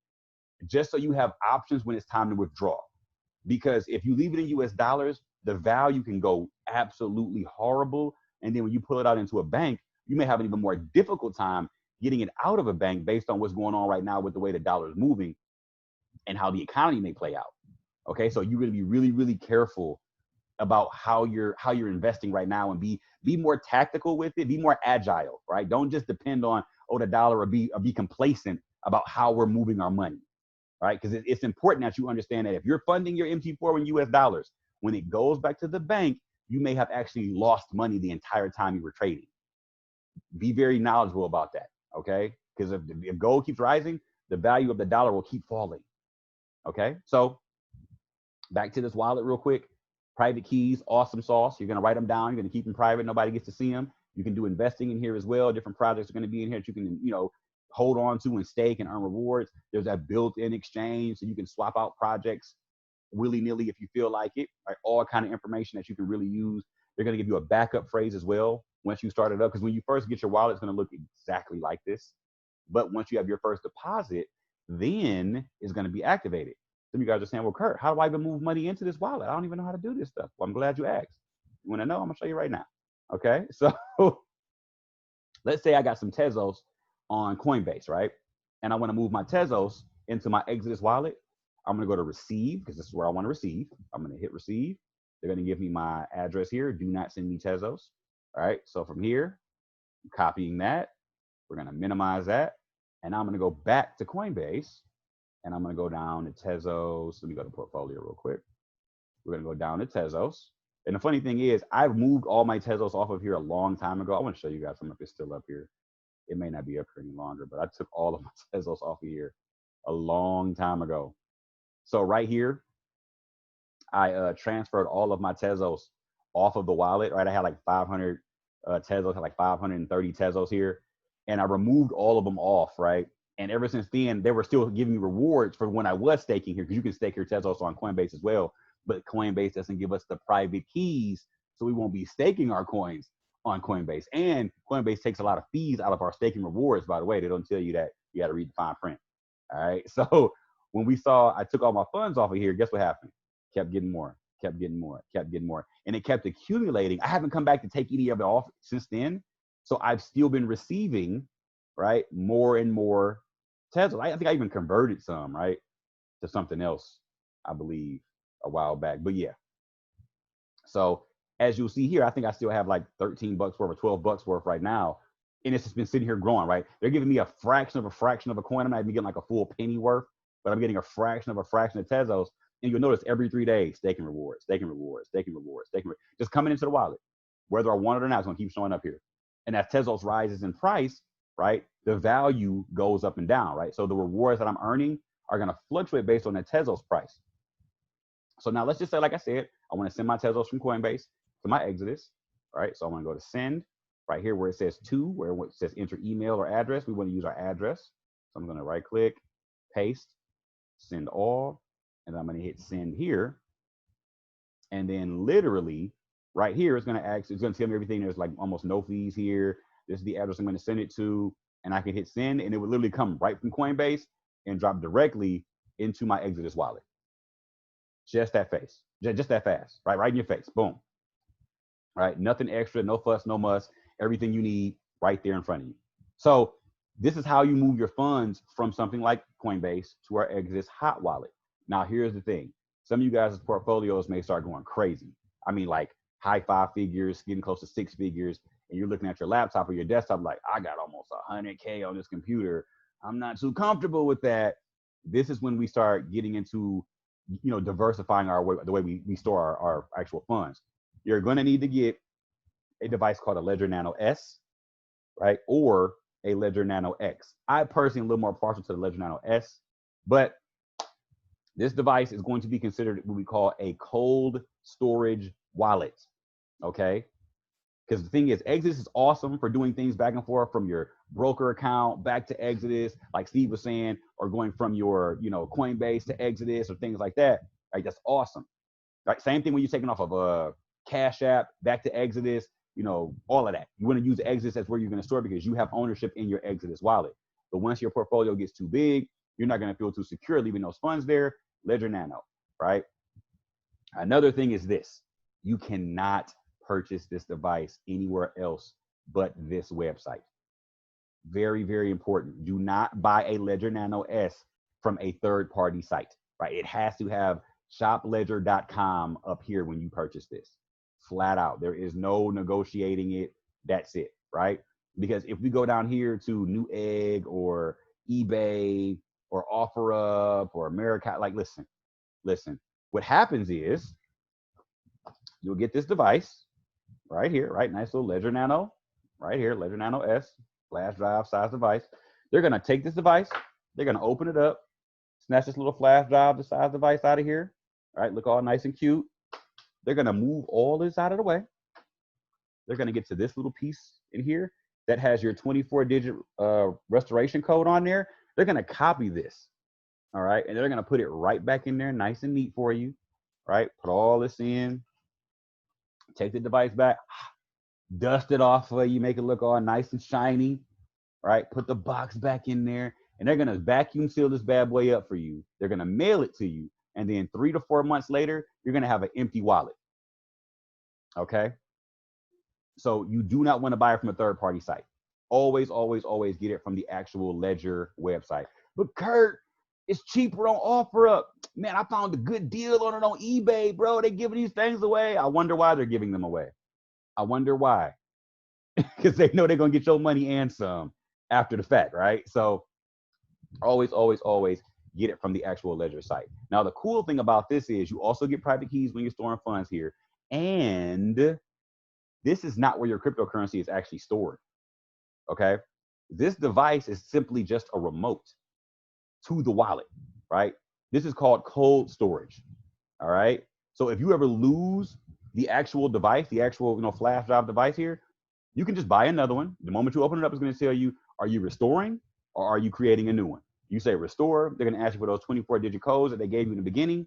just so you have options when it's time to withdraw. Because if you leave it in US dollars, the value can go absolutely horrible. And then when you pull it out into a bank, you may have an even more difficult time getting it out of a bank based on what's going on right now with the way the dollar is moving and how the economy may play out. Okay, so you're going to be really, really careful about how you're investing right now, and be more tactical with it, be more agile, right? Don't just depend on the dollar, or be complacent about how we're moving our money, right? Because it's important that you understand that if you're funding your MT4 in US dollars, when it goes back to the bank, you may have actually lost money the entire time you were trading. Be very knowledgeable about that, okay? Because if gold keeps rising, the value of the dollar will keep falling, okay? So back to this wallet real quick. Private keys, awesome sauce. You're going to write them down. You're going to keep them private. Nobody gets to see them. You can do investing in here as well. Different projects are going to be in here that you can, hold on to and stake and earn rewards. There's that built-in exchange, so you can swap out projects willy-nilly if you feel like it. Right? All kind of information that you can really use. They're going to give you a backup phrase as well once you start it up, because when you first get your wallet, it's going to look exactly like this. But once you have your first deposit, then it's going to be activated. Some of you guys are saying, well, Kurt, how do I even move money into this wallet? I don't even know how to do this stuff. Well, I'm glad you asked. You want to know? I'm going to show you right now. Okay. So let's say I got some Tezos on Coinbase, right? And I want to move my Tezos into my Exodus wallet. I'm going to go to receive, because this is where I want to receive. I'm going to hit receive. They're going to give me my address here. Do not send me Tezos. All right. So from here, I'm copying that. We're going to minimize that. And I'm going to go back to Coinbase. And I'm going to go down to Tezos. Let me go to portfolio real quick. We're going to go down to Tezos. And the funny thing is, I've moved all my Tezos off of here a long time ago. I want to show you guys some if it's still up here. It may not be up here any longer, but I took all of my Tezos off of here a long time ago. So right here, I transferred all of my Tezos off of the wallet, right? I had like 500 Tezos, had like 530 Tezos here, and I removed all of them off, right? And ever since then, they were still giving me rewards for when I was staking here, because you can stake your Tezos on Coinbase as well, but Coinbase doesn't give us the private keys, so we won't be staking our coins on Coinbase. And Coinbase takes a lot of fees out of our staking rewards, by the way. They don't tell you that. You got to read the fine print. All right. So when we saw I took all my funds off of here, guess what happened? Kept getting more, kept getting more, kept getting more. And it kept accumulating. I haven't come back to take any of it off since then. So I've still been receiving, right, more and more Tesla. I think I even converted some, right, to something else, I believe, a while back. But yeah. So as you'll see here, I think I still have like 13 bucks worth or 12 bucks worth right now. And it's just been sitting here growing, right? They're giving me a fraction of a coin. I'm not even getting like a full penny worth, but I'm getting a fraction of Tezos. And you'll notice every 3 days, staking rewards, staking rewards, staking rewards, staking rewards, just coming into the wallet. Whether I want it or not, it's going to keep showing up here. And as Tezos rises in price, right, the value goes up and down, right? So the rewards that I'm earning are going to fluctuate based on the Tezos price. So now let's just say, like I said, I want to send my Tezos from Coinbase to my Exodus, right? So I'm going to go to send right here where it says to, where it says enter email or address. We want to use our address. So I'm going to right click, paste, send all, and I'm going to hit send here. And then literally right here, it's going to tell me everything. There's like almost no fees here. This is the address I'm going to send it to, and I can hit send, and it would literally come right from Coinbase and drop directly into my Exodus wallet. Just that fast, just that fast, right? Right in your face, boom. Right, nothing extra, no fuss, no muss. Everything you need right there in front of you. So this is how you move your funds from something like Coinbase to our Exodus hot wallet. Now, here's the thing. Some of you guys' portfolios may start going crazy. I mean, like high 5 figures, getting close to 6 figures, and you're looking at your laptop or your desktop like, I got almost 100K on this computer. I'm not too comfortable with that. This is when we start getting into, diversifying the way we store our actual funds. You're going to need to get a device called a Ledger Nano S, right? Or a Ledger Nano X. I personally am a little more partial to the Ledger Nano S, but this device is going to be considered what we call a cold storage wallet, okay? Because the thing is, Exodus is awesome for doing things back and forth from your broker account back to Exodus, like Steve was saying, or going from your, Coinbase to Exodus or things like that. Right? That's awesome. Right? Same thing when you're taking off of a Cash App back to Exodus, all of that. You want to use Exodus as where you're going to store because you have ownership in your Exodus wallet. But once your portfolio gets too big, you're not going to feel too secure leaving those funds there. Ledger Nano, right? Another thing is this. You cannot purchase this device anywhere else but this website. Very, very important. Do not buy a Ledger Nano S from a third-party site, right? It has to have shopledger.com up here when you purchase this. Flat out. There is no negotiating it. That's it, right? Because if we go down here to Newegg or eBay or OfferUp or America, like, listen. What happens is you'll get this device right here, right? Nice little Ledger Nano right here, Ledger Nano S, flash drive size device. They're going to take this device. They're going to open it up, snatch this little flash drive the size device out of here, right? Look all nice and cute. They're going to move all this out of the way. They're going to get to this little piece in here that has your 24-digit restoration code on there. They're going to copy this, all right? And they're going to put it right back in there nice and neat for you, right? Put all this in. Take the device back. Dust it off for you. Make it look all nice and shiny, right? Put the box back in there. And they're going to vacuum seal this bad boy up for you. They're going to mail it to you. And then 3 to 4 months later, you're going to have an empty wallet. Okay? So you do not want to buy it from a third-party site. Always, always, always get it from the actual Ledger website. But Kurt, it's cheaper on OfferUp. Man, I found a good deal on it on eBay, bro. They're giving these things away. I wonder why they're giving them away. I wonder why. Because they know they're going to get your money and some after the fact, right? So always, always, always get it from the actual Ledger site. Now, the cool thing about this is you also get private keys when you're storing funds here. And this is not where your cryptocurrency is actually stored. Okay. This device is simply just a remote to the wallet, right? This is called cold storage. All right. So if you ever lose the actual device, the actual, flash drive device here, you can just buy another one. The moment you open it up, it's going to tell you, are you restoring or are you creating a new one? You say restore, they're going to ask you for those 24-digit codes that they gave you in the beginning.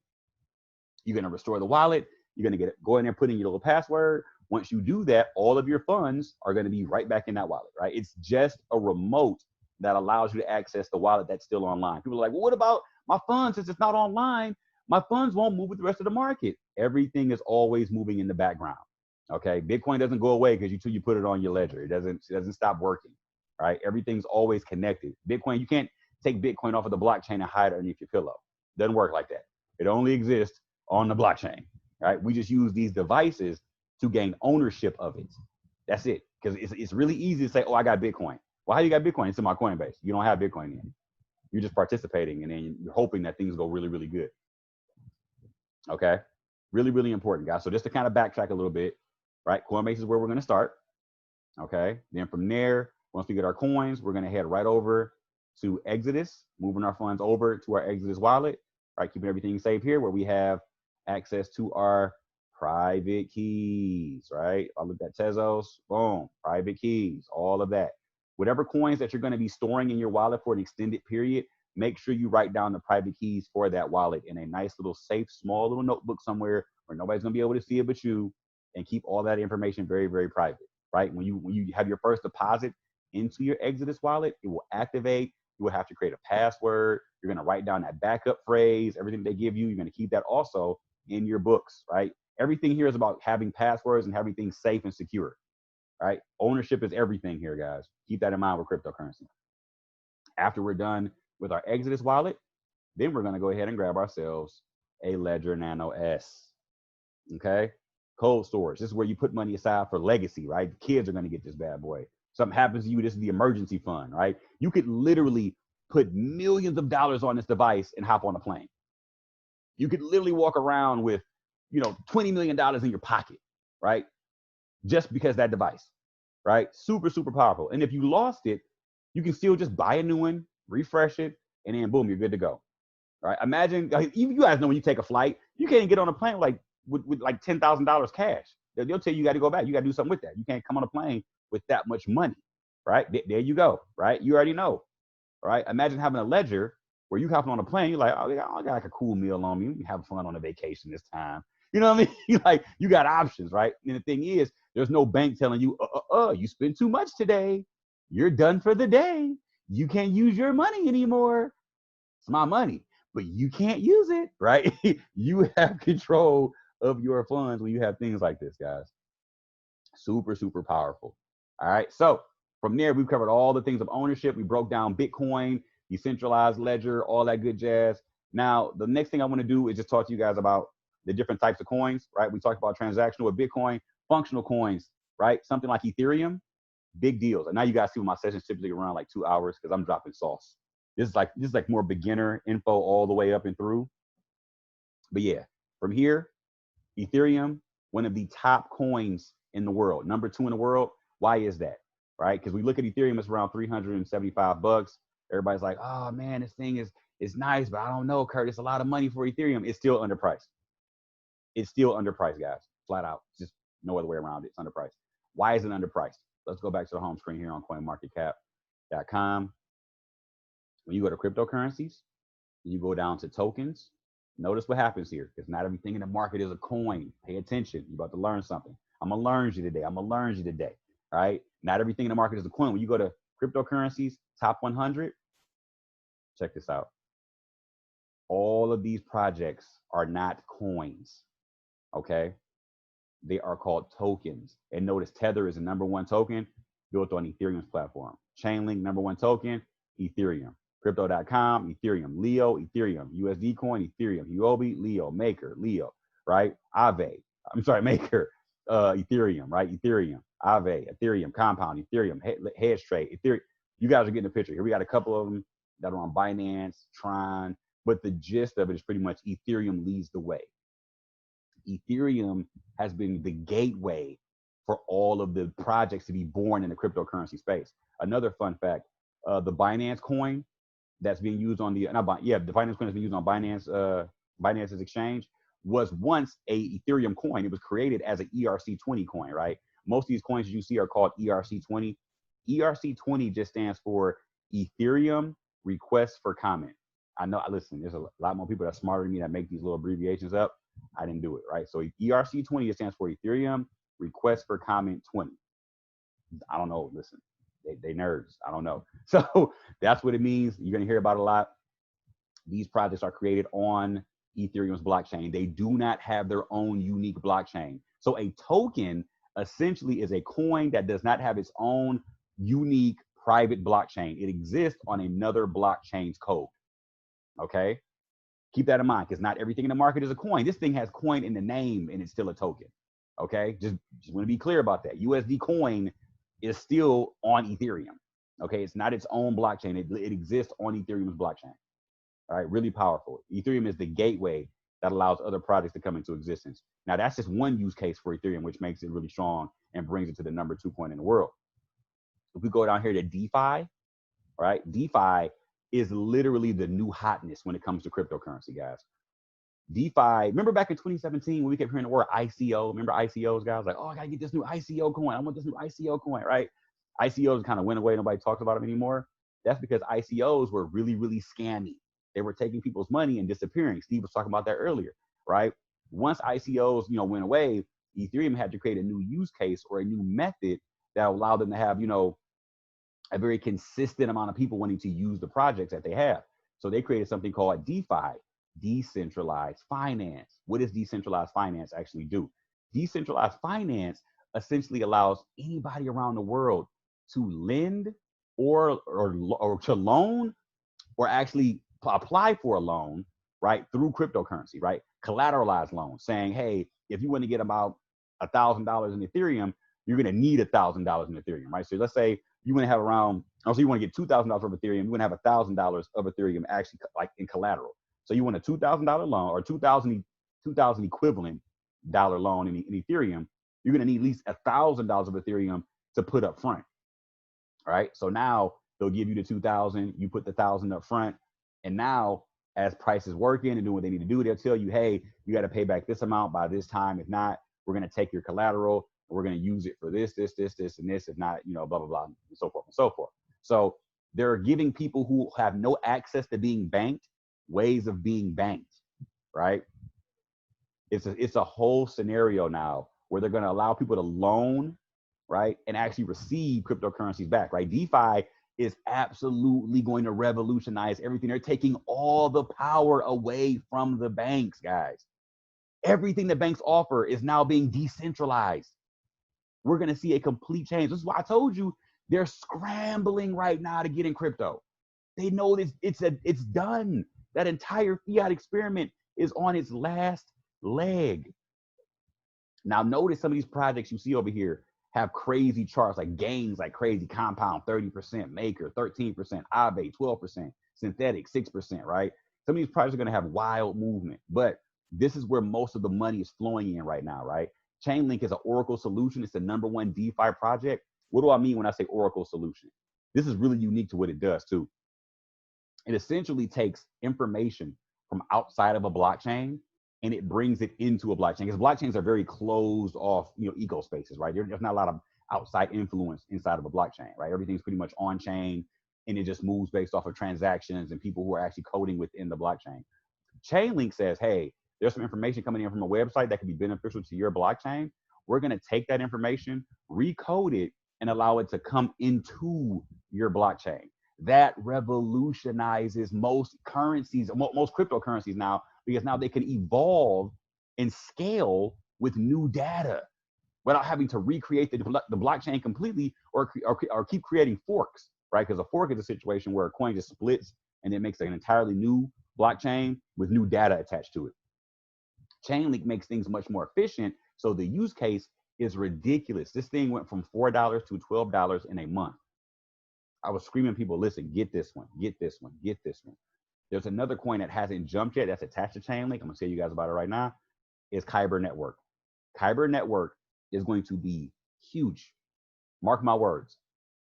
You're going to restore the wallet. You're going to go in there, put in your little password. Once you do that, all of your funds are going to be right back in that wallet, right? It's just a remote that allows you to access the wallet that's still online. People are like, well, what about my funds since it's not online? My funds won't move with the rest of the market. Everything is always moving in the background. Okay, Bitcoin doesn't go away because you put it on your ledger. It doesn't stop working, right? Everything's always connected. Bitcoin, you can't take Bitcoin off of the blockchain and hide it underneath your pillow. It doesn't work like that. It only exists on the blockchain, right? We just use these devices to gain ownership of it. That's it. Because it's really easy to say, oh, I got Bitcoin. Well, how you got Bitcoin? It's in my Coinbase. You don't have Bitcoin in. You're just participating and then you're hoping that things go really, really good. Okay. Really, really important, guys. So just to kind of backtrack a little bit, right? Coinbase is where we're going to start. Okay. Then from there, once we get our coins, we're going to head right over to Exodus, moving our funds over to our Exodus wallet, right? Keeping everything safe here where we have access to our private keys, right? I looked at Tezos, boom, private keys, all of that. Whatever coins that you're going to be storing in your wallet for an extended period, make sure you write down the private keys for that wallet in a nice little safe, small little notebook somewhere where nobody's going to be able to see it but you, and keep all that information very, very private, right? When you have your first deposit into your Exodus wallet, it will activate. You will have to create a password. You're going to write down that backup phrase, everything they give you. You're going to keep that also in your books, right? Everything here is about having passwords and having things safe and secure, right? Ownership is everything here, guys. Keep that in mind with cryptocurrency. After we're done with our Exodus wallet, then we're going to go ahead and grab ourselves a Ledger Nano S. Okay. Cold storage. This is where you put money aside for legacy, right? The kids are going to get this bad boy. Something happens to you. This is the emergency fund, right? You could literally put millions of dollars on this device and hop on a plane. You could literally walk around with, $20 million in your pocket, right? Just because that device, right? Super, super powerful. And if you lost it, you can still just buy a new one, refresh it, and then boom, you're good to go. Right? Imagine, you guys know when you take a flight, you can't get on a plane with like $10,000 cash. They'll tell you got to go back. You got to do something with that. You can't come on a plane with that much money, right? There you go, right? You already know, right? Imagine having a ledger where you hop on a plane. You're like, oh, I got like a cool meal on me. You can have fun on a vacation this time. You know what I mean? You got options, right? And the thing is, there's no bank telling you, you spent too much today. You're done for the day. You can't use your money anymore. It's my money, but you can't use it, right? You have control of your funds when you have things like this, guys. Super, super powerful. All right. So from there, we've covered all the things of ownership. We broke down Bitcoin, decentralized ledger, all that good jazz. Now, the next thing I want to do is just talk to you guys about the different types of coins, right? We talked about transactional with Bitcoin, functional coins, right? Something like Ethereum, big deals. And now you guys see what my sessions typically around like 2 hours because I'm dropping sauce. This is like more beginner info all the way up and through. But yeah, from here, Ethereum, one of the top coins in the world, number 2 in the world. Why is that? Right? Because we look at Ethereum, it's around $375. Everybody's like, oh man, this thing is nice, but I don't know, Kurt. It's a lot of money for Ethereum. It's still underpriced. It's still underpriced, guys. Flat out. Just no other way around it. It's underpriced. Why is it underpriced? Let's go back to the home screen here on coinmarketcap.com. When you go to cryptocurrencies, you go down to tokens. Notice what happens here, because not everything in the market is a coin. Pay attention. You're about to learn something. I'm going to learn you today. All right. Not everything in the market is a coin. When you go to cryptocurrencies, top 100, check this out. All of these projects are not coins. Okay. They are called tokens. And notice Tether is the number 1 token built on Ethereum's platform. Chainlink, number 1 token, Ethereum. Crypto.com, Ethereum. Leo, Ethereum. USD Coin, Ethereum. Huobi, Leo. Maker, Leo. Right? Maker, Ethereum. Right? Ethereum. Aave, Ethereum. Compound, Ethereum. Hedge Trade, Ethereum. You guys are getting the picture. Here we got a couple of them that are on Binance, Tron, but the gist of it is pretty much Ethereum leads the way. Ethereum has been the gateway for all of the projects to be born in the cryptocurrency space. Another fun fact, the Binance coin that's being used on the, the Binance coin that's being used on Binance's exchange was once a Ethereum coin. It was created as an ERC20 coin, right? Most of these coins you see are called ERC20. ERC20 just stands for Ethereum Request for Comment. I know, listen, there's a lot more people that are smarter than me that make these little abbreviations up. I didn't do it, right? So ERC20 stands for Ethereum Request for Comment 20. I don't know, listen, they nerds, I don't know. So that's what it means. You're gonna hear about a lot. These projects are created on Ethereum's blockchain. They do not have their own unique blockchain. So a token essentially is a coin that does not have its own unique private blockchain. It exists on another blockchain's code. Okay? Keep that in mind, because not everything in the market is a coin. This thing has coin in the name and it's still a token. Okay? Just want to be clear about that. USD coin is still on Ethereum. Okay? It's not its own blockchain. It exists on Ethereum's blockchain. All right, really powerful. Ethereum is the gateway that allows other projects to come into existence. Now, that's just one use case for Ethereum, which makes it really strong and brings it to the number 2 coin in the world. If we go down here to DeFi, right? DeFi is literally the new hotness when it comes to cryptocurrency, guys. DeFi, remember back in 2017 when we kept hearing the word ICO? Remember ICOs, guys? Like, oh, I gotta get this new ICO coin. I want this new ICO coin, right? ICOs kind of went away. Nobody talks about them anymore. That's because ICOs were really, really scammy. They were taking people's money and disappearing. Steve was talking about that earlier, right? Once ICOs, went away, Ethereum had to create a new use case or a new method that allowed them to have, a very consistent amount of people wanting to use the projects that they have. So they created something called DeFi, decentralized finance. What does decentralized finance actually do? Decentralized finance essentially allows anybody around the world to lend or to loan or actually apply for a loan, right, through cryptocurrency, right? Collateralized loans, saying, hey, if you want to get about $1,000 in Ethereum, you're going to need $1,000 in Ethereum, right? So let's say you want to have around, also you want to get $2,000 of Ethereum, you want to have $1,000 of Ethereum actually like in collateral. So you want a $2,000 loan or 2,000 equivalent dollar loan in Ethereum, you're going to need at least $1,000 of Ethereum to put up front, right? So now they'll give you the 2,000, you put the 1,000 up front, and now as prices working and doing what they need to do, they'll tell you, hey, you got to pay back this amount by this time. If not, we're going to take your collateral. We're going to use it for this, and this. If not, blah, blah, blah, and so forth and so forth. So they're giving people who have no access to being banked ways of being banked, right? It's a whole scenario now where they're going to allow people to loan, right, and actually receive cryptocurrencies back, right? DeFi is absolutely going to revolutionize everything. They're taking all the power away from the banks, guys. Everything the banks offer is now being decentralized. We're going to see a complete change. This is why I told you they're scrambling right now to get in crypto. They know this, it's done. That entire fiat experiment is on its last leg. Now notice some of these projects you see over here have crazy charts, like gains like crazy: Compound 30%, Maker 13%, Aave 12%, Synthetic 6%, right? Some of these projects are going to have wild movement, but this is where most of the money is flowing in right now, right? Chainlink is an Oracle solution. It's the #1 DeFi project. What do I mean when I say Oracle solution? This is really unique to what it does too. It essentially takes information from outside of a blockchain and it brings it into a blockchain, because blockchains are very closed off, eco spaces, right? There's not a lot of outside influence inside of a blockchain, right? Everything's pretty much on chain and it just moves based off of transactions and people who are actually coding within the blockchain. Chainlink says, hey, there's some information coming in from a website that could be beneficial to your blockchain. We're going to take that information, recode it, and allow it to come into your blockchain. That revolutionizes most currencies, most cryptocurrencies now, because now they can evolve and scale with new data without having to recreate the blockchain completely or keep creating forks, right? Because a fork is a situation where a coin just splits and it makes an entirely new blockchain with new data attached to it. Chainlink makes things much more efficient, so the use case is ridiculous. This thing went from $4 to $12 in a month. I was screaming people, listen, get this one, get this one, get this one. There's another coin that hasn't jumped yet that's attached to Chainlink. I'm going to tell you guys about it right now. is Kyber Network. Kyber Network is going to be huge. Mark my words.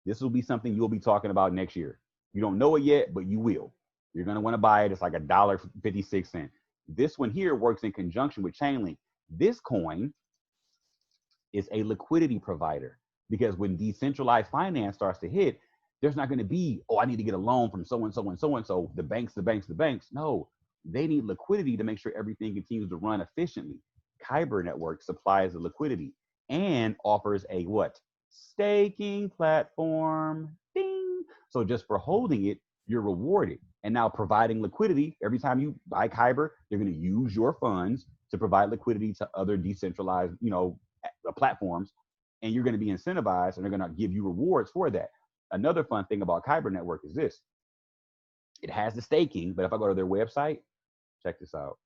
This will be something you'll be talking about next year. You don't know it yet, but you will. You're going to want to buy it. It's like $1.56. This one here works in conjunction with Chainlink. This coin is a liquidity provider, because when decentralized finance starts to hit, there's not going to be, oh, I need to get a loan from so and so and so and so, the banks, the banks, the banks. No, they need liquidity to make sure everything continues to run efficiently. Kyber Network supplies the liquidity and offers a what? Staking platform. Ding. So just for holding it, you're rewarded. And now providing liquidity, every time you buy Kyber, you're going to use your funds to provide liquidity to other decentralized, platforms, and you're going to be incentivized, and they're going to give you rewards for that. Another fun thing about Kyber Network is this: it has the staking, but if I go to their website, check this out.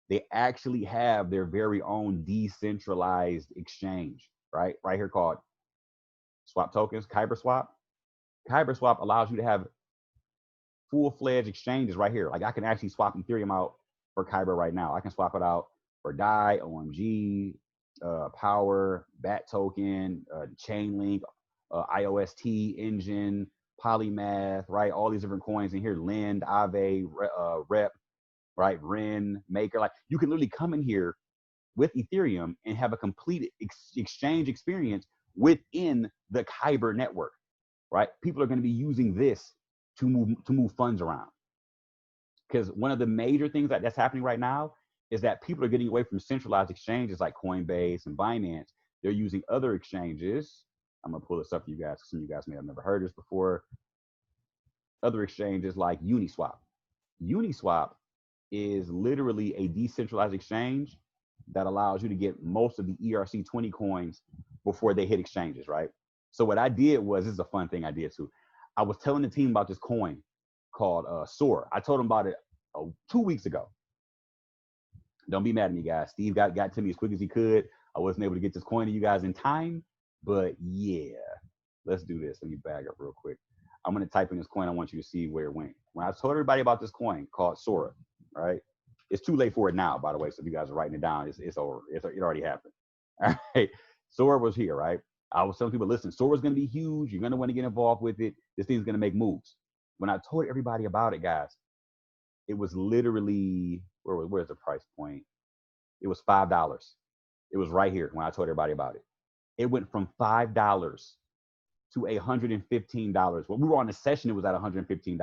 They actually have their very own decentralized exchange, right? Right here, called Swap Tokens, Kyber Swap. Kyber Swap allows you to have full-fledged exchanges right here. Like, I can actually swap Ethereum out for Kyber right now. I can swap it out for DAI, OMG, Power, BAT token, Chainlink, IOST, Engine, Polymath, right? All these different coins in here, Lend, Aave, Rep, right? Ren, Maker. Like, you can literally come in here with Ethereum and have a complete exchange experience within the Kyber network, right? People are going to be using this to move funds around. Because one of the major things that's happening right now is that people are getting away from centralized exchanges like Coinbase and Binance. They're using other exchanges. I'm going to pull this up for you guys. Some of you guys may have never heard this before. Other exchanges like Uniswap. Uniswap is literally a decentralized exchange that allows you to get most of the ERC20 coins before they hit exchanges, right? So what I did was, this is a fun thing I did too. I was telling the team about this coin called Sora. I told them about it 2 weeks ago. Don't be mad at me, guys. Steve got to me as quick as he could. I wasn't able to get this coin to you guys in time, but yeah, let's do this. Let me bag up real quick. I'm going to type in this coin. I want you to see where it went. When I told everybody about this coin called Sora, right? It's too late for it now, by the way. So if you guys are writing it down, it's over. It already happened. All right. Sora was here, right? I was telling people, listen, Sora's going to be huge. You're going to want to get involved with it. This thing's going to make moves. When I told everybody about it, guys, it was literally, where's the price point? It was $5. It was right here when I told everybody about it. It went from $5 to $115. When we were on the session, it was at $115.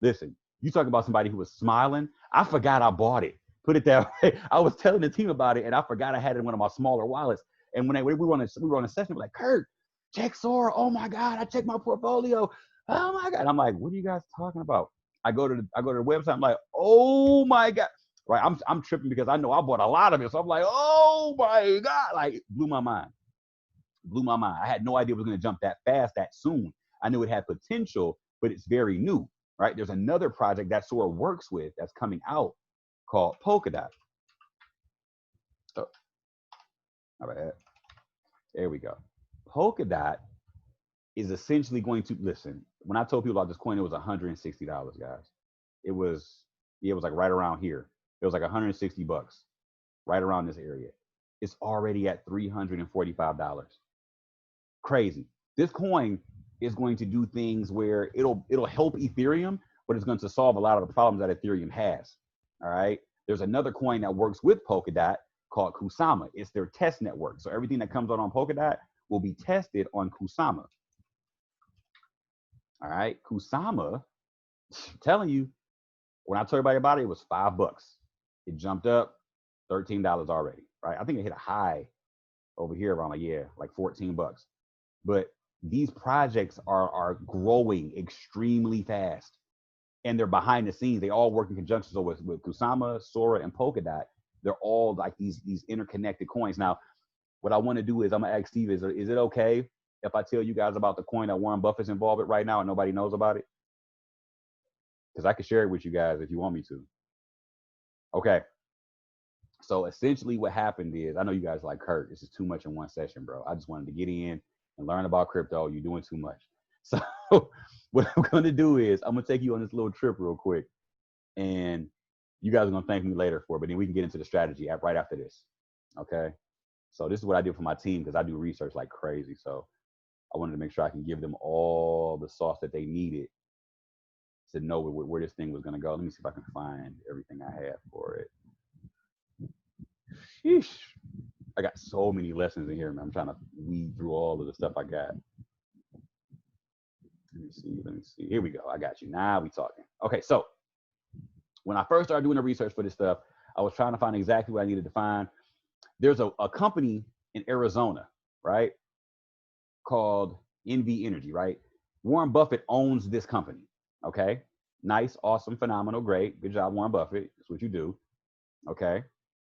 Listen, you talk about somebody who was smiling. I forgot I bought it. Put it that way. I was telling the team about it, and I forgot I had it in one of my smaller wallets. And when we were on a session, we're like, Kurt, check Sora. Oh my God, I checked my portfolio. Oh my God. I'm like, what are you guys talking about? I go to the website. I'm like, oh my God. Right. I'm tripping because I know I bought a lot of it. So I'm like, oh my God. Like, blew my mind. I had no idea it was going to jump that fast, that soon. I knew it had potential, but it's very new. Right. There's another project that Sora works with that's coming out called Polkadot. Oh, all right. There we go. Polkadot is essentially going to, listen, when I told people about this coin, it was $160, guys. It was like right around here. It was like $160, right around this area. It's already at $345. Crazy. This coin is going to do things where it'll help Ethereum, but it's going to solve a lot of the problems that Ethereum has. All right. There's another coin that works with Polkadot called Kusama. It's their test network. So everything that comes out on Polkadot will be tested on Kusama. All right. Kusama, I'm telling you, when I told everybody about it, it was $5. It jumped up $13 already. Right. I think it hit a high over here around like $14. But these projects are growing extremely fast, and they're behind the scenes. They all work in conjunction. So with Kusama, Sora, and Polkadot, they're all like these interconnected coins. Now, what I want to do is I'm gonna ask Steve, is it okay if I tell you guys about the coin that Warren Buffett's involved with right now and nobody knows about it? Because I can share it with you guys if you want me to. Okay. So essentially what happened is, I know you guys like, Kurt, this is too much in one session, bro. I just wanted to get in and learn about crypto. You're doing too much. So what I'm going to do is I'm going to take you on this little trip real quick. And You guys are gonna thank me later for it, but then we can get into the strategy right after this. Okay. So this is what I do for my team because I do research like crazy. So I wanted to make sure I can give them all the sauce that they needed to know where this thing was gonna go. Let me see if I can find everything I have for it. Sheesh. I got so many lessons in here, man. I'm trying to weed through all of the stuff I got. Let me see. Let me see. Here we go. I got you. Now we talking. Okay, so when I first started doing the research for this stuff, I was trying to find exactly what I needed to find. There's a company in Arizona, right, called NV Energy, right? Warren Buffett owns this company. Okay, nice, awesome, phenomenal, great, good job, Warren Buffett. That's what you do. Okay,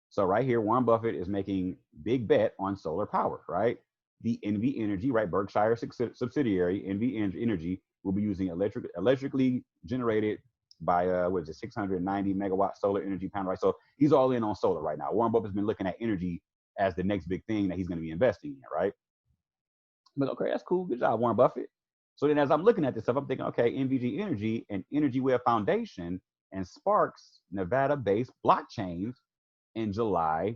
so right here, Warren Buffett is making big bet on solar power, right? The NV Energy, right, Berkshire subsidiary, NV Energy, will be using electrically generated by what is it, 690 megawatt solar energy panel, right? So he's all in on solar right now. Warren Buffett's been looking at energy as the next big thing that he's going to be investing in, right? But okay, that's cool. Good job, Warren Buffett. So then as I'm looking at this stuff, I'm thinking, okay, NVG Energy and Energy Web Foundation and Sparks, Nevada-based blockchains in July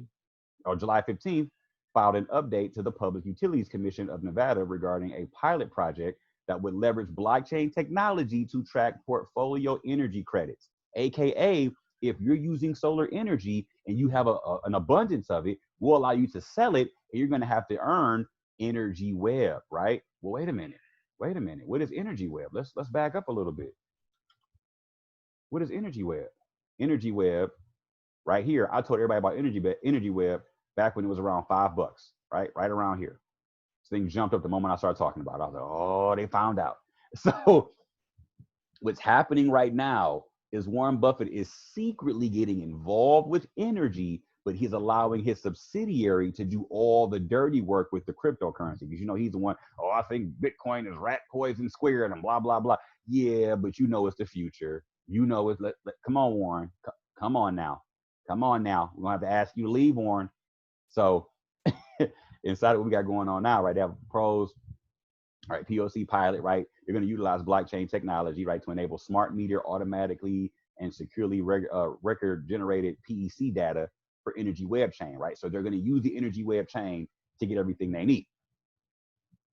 15th, filed an update to the Public Utilities Commission of Nevada regarding a pilot project that would leverage blockchain technology to track portfolio energy credits. AKA, if you're using solar energy and you have an abundance of it, we'll allow you to sell it and you're going to have to earn Energy Web, right? Well, wait a minute. What is Energy Web? Let's back up a little bit. What is Energy Web? Energy Web, right here. I told everybody about Energy Web back when it was around $5, right? Right around here. This thing jumped up the moment I started talking about it. I was like, oh, they found out. So what's happening right now is Warren Buffett is secretly getting involved with energy, but he's allowing his subsidiary to do all the dirty work with the cryptocurrency. Because, you know, he's the one, oh, I think Bitcoin is rat poison squared and blah, blah, blah. Yeah, but you know it's the future. You know it's, come on, Warren. Come on now. Come on now. We're going to have to ask you to leave, Warren. So inside of what we got going on now, right? They have pros, right? POC pilot, right? They're going to utilize blockchain technology, right, to enable smart meter automatically and securely record generated PEC data for Energy Web chain, right? So they're going to use the Energy Web chain to get everything they need.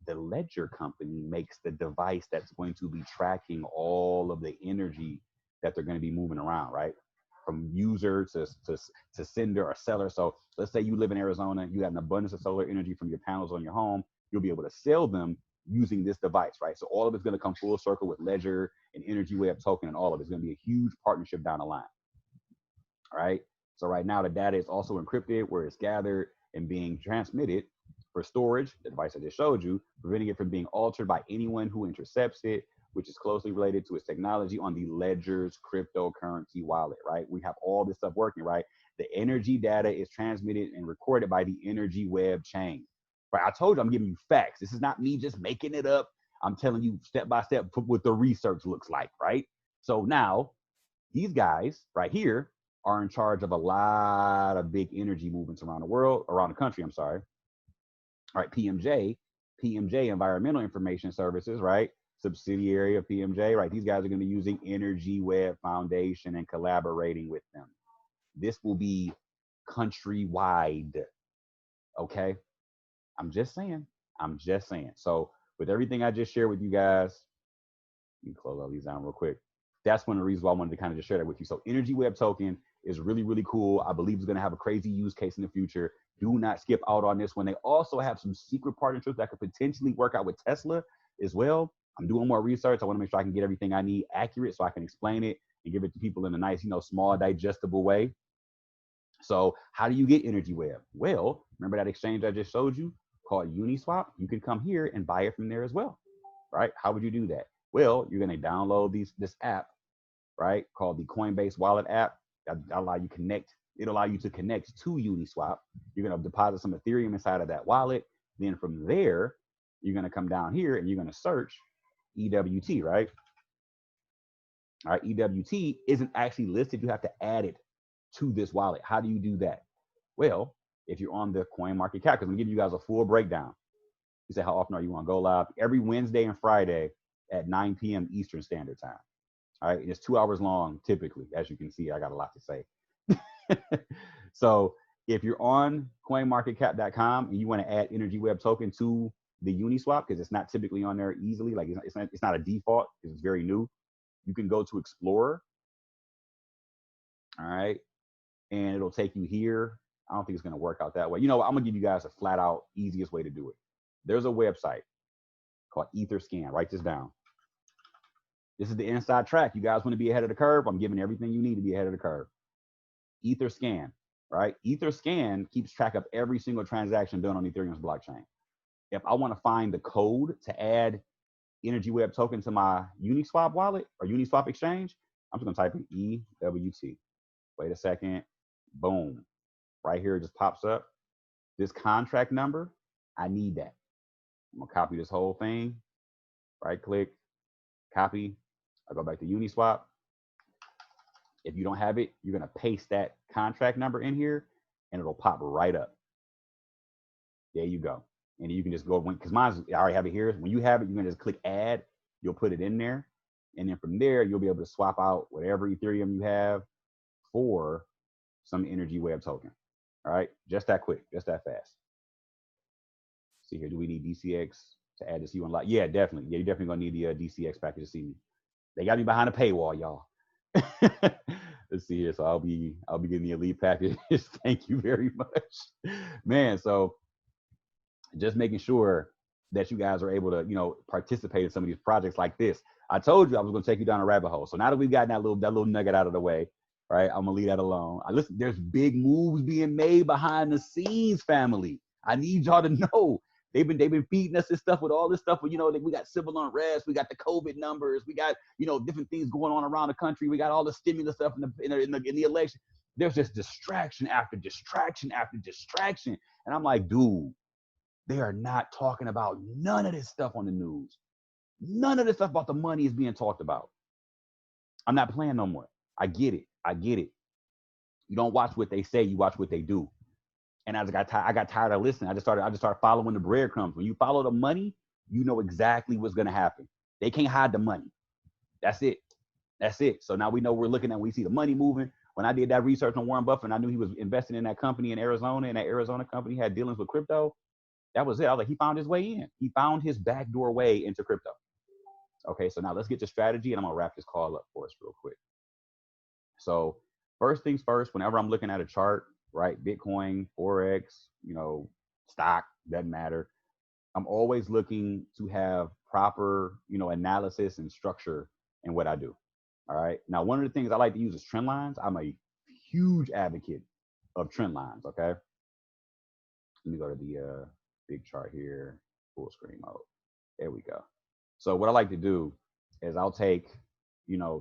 The Ledger company makes the device that's going to be tracking all of the energy that they're going to be moving around, right? From user to sender or seller. So let's say you live in Arizona, you have an abundance of solar energy from your panels on your home. You'll be able to sell them using this device, right? So all of it's going to come full circle with Ledger and Energy Web token, and all of it's going to be a huge partnership down the line. All right. So right now the data is also encrypted where it's gathered and being transmitted for storage, the device I just showed you, preventing it from being altered by anyone who intercepts it, which is closely related to its technology on the Ledger's cryptocurrency wallet, right? We have all this stuff working, right? The energy data is transmitted and recorded by the Energy Web chain. Right? I told you I'm giving you facts. This is not me just making it up. I'm telling you step by step what the research looks like, right? So now these guys right here are in charge of a lot of big energy movements around the world, around the country, I'm sorry. All right, PMJ, Environmental Information Services, right? Subsidiary of PMJ, right? These guys are going to be using Energy Web Foundation and collaborating with them. This will be countrywide, okay? I'm just saying. So with everything I just shared with you guys, let me close all these down real quick. That's one of the reasons why I wanted to kind of just share that with you. So Energy Web token is really, really cool. I believe it's going to have a crazy use case in the future. Do not skip out on this one. They also have some secret partnerships that could potentially work out with Tesla as well. I'm doing more research. I want to make sure I can get everything I need accurate so I can explain it and give it to people in a nice, small, digestible way. So how do you get Energy Web? Well, remember that exchange I just showed you called Uniswap? You can come here and buy it from there as well, right? How would you do that? Well, you're going to download this app, right, called the Coinbase Wallet app. That'll allow you it'll allow you to connect to Uniswap. You're going to deposit some Ethereum inside of that wallet. Then from there, you're going to come down here and you're going to search EWT, right? All right, EWT isn't actually listed. You have to add it to this wallet. How do you do that? Well, if you're on the coin market cap, because I'm going to give you guys a full breakdown. You say, how often are you on Go Live? Every Wednesday and Friday at 9 p.m. Eastern Standard Time. All right, it's 2 hours long typically. As you can see, I got a lot to say. So if you're on coinmarketcap.com and you want to add energy web token to the Uniswap, because it's not typically on there easily, like it's not a default because it's very new, you can go to Explorer. All right, and it'll take you here. I don't think it's going to work out that way. You know what? I'm going to give you guys a flat out easiest way to do it. There's a website called Etherscan. Write this down. This is the inside track. You guys want to be ahead of the curve? I'm giving everything you need to be ahead of the curve. Etherscan, right? Etherscan keeps track of every single transaction done on Ethereum's blockchain. If I want to find the code to add Energy Web token to my Uniswap wallet or Uniswap exchange, I'm just going to type in EWT. Wait a second. Boom. Right here, it just pops up. This contract number, I need that. I'm going to copy this whole thing. Right click, copy. I go back to Uniswap. If you don't have it, you're going to paste that contract number in here and it'll pop right up. There you go. And you can just go, because mine, I already have it here. When you have it, you're going to just click add. You'll put it in there. And then from there, you'll be able to swap out whatever Ethereum you have for some Energy Web token. All right. Just that quick, just that fast. See here, do we need DCX to add this unlock? Yeah, definitely. Yeah, you're definitely going to need the DCX package to see me. They got me behind a paywall, y'all. Let's see here. So I'll be getting the elite package. Thank you very much, man. So just making sure that you guys are able to, participate in some of these projects like this. I told you I was going to take you down a rabbit hole. So now that we've gotten that little nugget out of the way, right? I'm gonna leave that alone. Listen, there's big moves being made behind the scenes, family. I need y'all to know. They've been feeding us this stuff with all this stuff. We got civil unrest, we got the COVID numbers, we got different things going on around the country. We got all the stimulus stuff in the election. There's just distraction after distraction after distraction, and I'm like, dude, they are not talking about none of this stuff on the news. None of this stuff about the money is being talked about. I'm not playing no more. I get it. You don't watch what they say, you watch what they do. And as I got tired of listening. I just started following the breadcrumbs. When you follow the money, you know exactly what's going to happen. They can't hide the money. That's it. So now we know we see the money moving. When I did that research on Warren Buffett, I knew he was investing in that company in Arizona, and that Arizona company had dealings with crypto. That was it. I was like, he found his way in. He found his backdoor way into crypto. Okay, so now let's get to strategy, and I'm going to wrap this call up for us real quick. So first things first, whenever I'm looking at a chart, right? Bitcoin, Forex, stock, doesn't matter. I'm always looking to have proper, analysis and structure in what I do. All right. Now, one of the things I like to use is trend lines. I'm a huge advocate of trend lines. Okay. Let me go to the big chart here, full screen mode. There we go. So what I like to do is I'll take,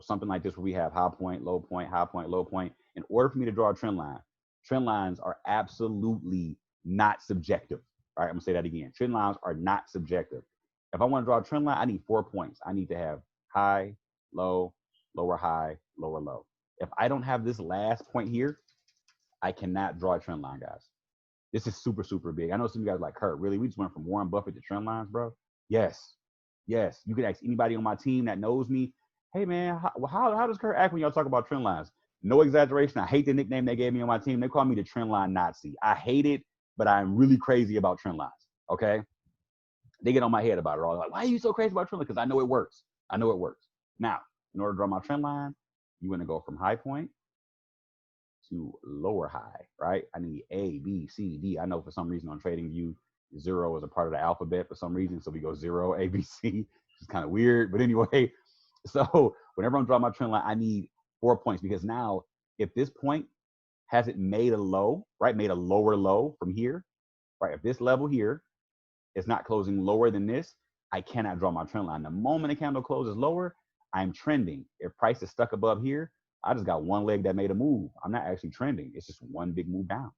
something like this where we have high point, low point, high point, low point. In order for me to draw a trend line, trend lines are absolutely not subjective. All right, I'm gonna say that again. Trend lines are not subjective. If I want to draw a trend line, I need 4 points. I need to have high, low, lower high, lower low. If I don't have this last point here, I cannot draw a trend line, guys. This is super, super big. I know some of you guys are like, Kurt, really? We just went from Warren Buffett to trend lines, bro? Yes. You could ask anybody on my team that knows me. Hey, man, how does Kurt act when y'all talk about trend lines? No exaggeration. I hate the nickname they gave me on my team. They call me the trend line Nazi. I hate it, but I'm really crazy about trend lines. Okay. They get on my head about it all. Like, why are you so crazy about trend lines? Because I know it works. Now, in order to draw my trend line, you want to go from high point to lower high, right? I need A, B, C, D. I know for some reason on TradingView, 0 is a part of the alphabet for some reason. So we go 0, A, B, C. It's kind of weird. But anyway, so whenever I'm drawing my trend line, I need 4 points, because now if this point hasn't made a low, right, made a lower low from here, right, if this level here is not closing lower than this, I cannot draw my trend line. The moment a candle closes lower, I'm trending. If price is stuck above here, I just got one leg that made a move. I'm not actually trending. It's just one big move down.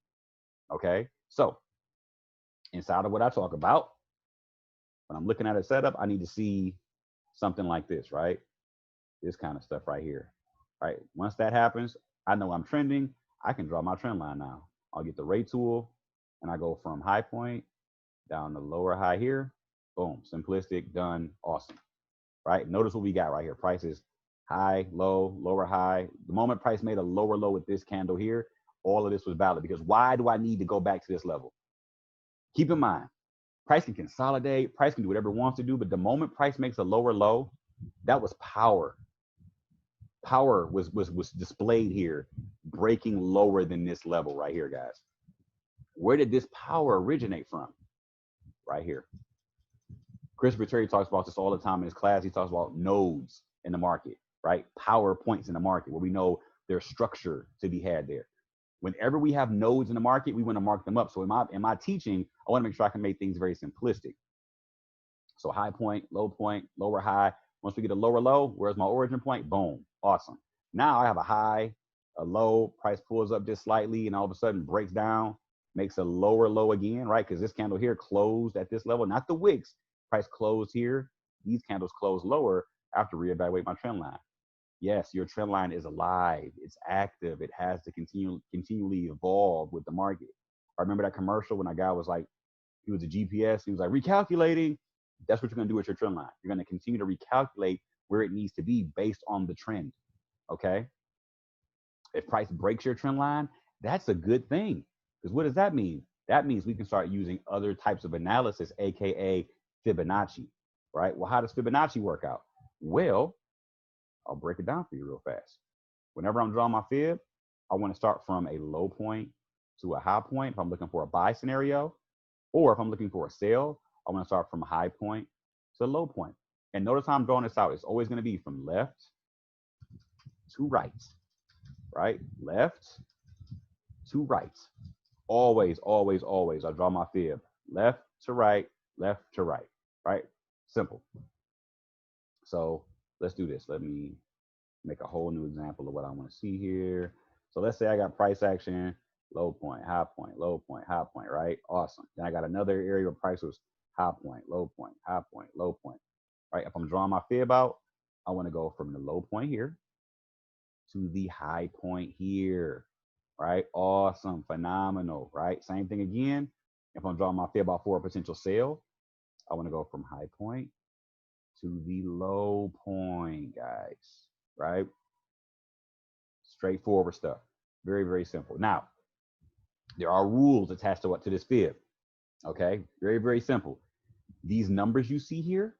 Okay, so inside of what I talk about, when I'm looking at a setup, I need to see something like this, right? This kind of stuff right here. Right. Once that happens, I know I'm trending. I can draw my trend line now. I'll get the ray tool and I go from high point down to lower high here. Boom. Simplistic, done. Awesome. Right. Notice what we got right here. Prices high, low, lower high. The moment price made a lower low with this candle here, all of this was valid because why do I need to go back to this level? Keep in mind, price can consolidate, price can do whatever it wants to do, but the moment price makes a lower low, that was power. Power was displayed here, breaking lower than this level right here, guys. Where did this power originate from? Right here. Christopher Terry talks about this all the time in his class. He talks about nodes in the market, right? Power points in the market where we know there's structure to be had there. Whenever we have nodes in the market, we want to mark them up. So in my teaching, I want to make sure I can make things very simplistic. So high point, lower high. Once we get a lower low, where's my origin point? Boom. Awesome. Now I have a high, a low, price pulls up just slightly and all of a sudden breaks down, makes a lower low again, right? Because this candle here closed at this level, not the wicks. Price closed here. These candles close lower after reevaluate my trend line. Yes, your trend line is alive. It's active. It has to continually evolve with the market. I remember that commercial when a guy was like, he was a GPS. He was like, recalculating. That's what you're going to do with your trend line. You're going to continue to recalculate where it needs to be based on the trend. Okay. If price breaks your trend line, that's a good thing. Because what does that mean? That means we can start using other types of analysis, AKA Fibonacci, right? Well, how does Fibonacci work out? Well, I'll break it down for you real fast. Whenever I'm drawing my fib, I want to start from a low point to a high point if I'm looking for a buy scenario, or if I'm looking for a sell, I want to start from a high point to a low point. And notice how I'm drawing this out. It's always going to be from left to right, right? Left to right. Always, always, always. I draw my fib left to right, right? Simple. So let's do this. Let me make a whole new example of what I want to see here. So let's say I got price action, low point, high point, low point, high point, right? Awesome. Then I got another area where price was high point, low point, high point, low point, right? If I'm drawing my fib out, I want to go from the low point here to the high point here, right? Awesome, phenomenal, right? Same thing again. If I'm drawing my fib out for a potential sale, I want to go from high point to the low point, guys, right? Straightforward stuff. Very, very simple. Now, there are rules attached to this fib. Okay, very, very simple. These numbers you see here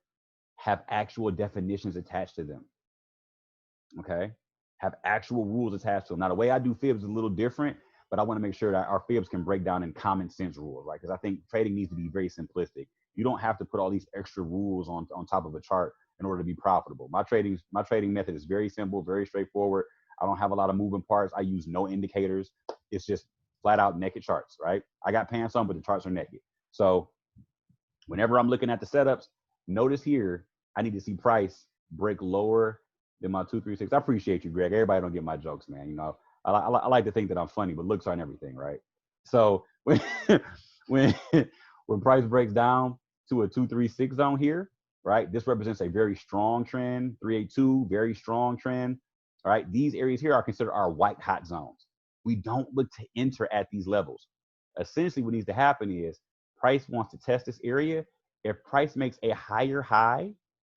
have actual definitions attached to them. Okay, have actual rules attached to them. Now, the way I do fibs is a little different, but I want to make sure that our fibs can break down in common sense rules, right? Because I think trading needs to be very simplistic. You don't have to put all these extra rules on top of a chart in order to be profitable. My trading method is very simple, very straightforward. I don't have a lot of moving parts. I use no indicators. It's just flat out naked charts, right? I got pants on, but the charts are naked. So whenever I'm looking at the setups, notice here, I need to see price break lower than my 236. I appreciate you, Greg. Everybody don't get my jokes, man. You know, I like to think that I'm funny, but looks aren't everything, right? So when when price breaks down to a 236 zone here, right? This represents a very strong trend. 382, very strong trend. All right. These areas here are considered our white hot zones. We don't look to enter at these levels. Essentially, what needs to happen is price wants to test this area. If price makes a higher high,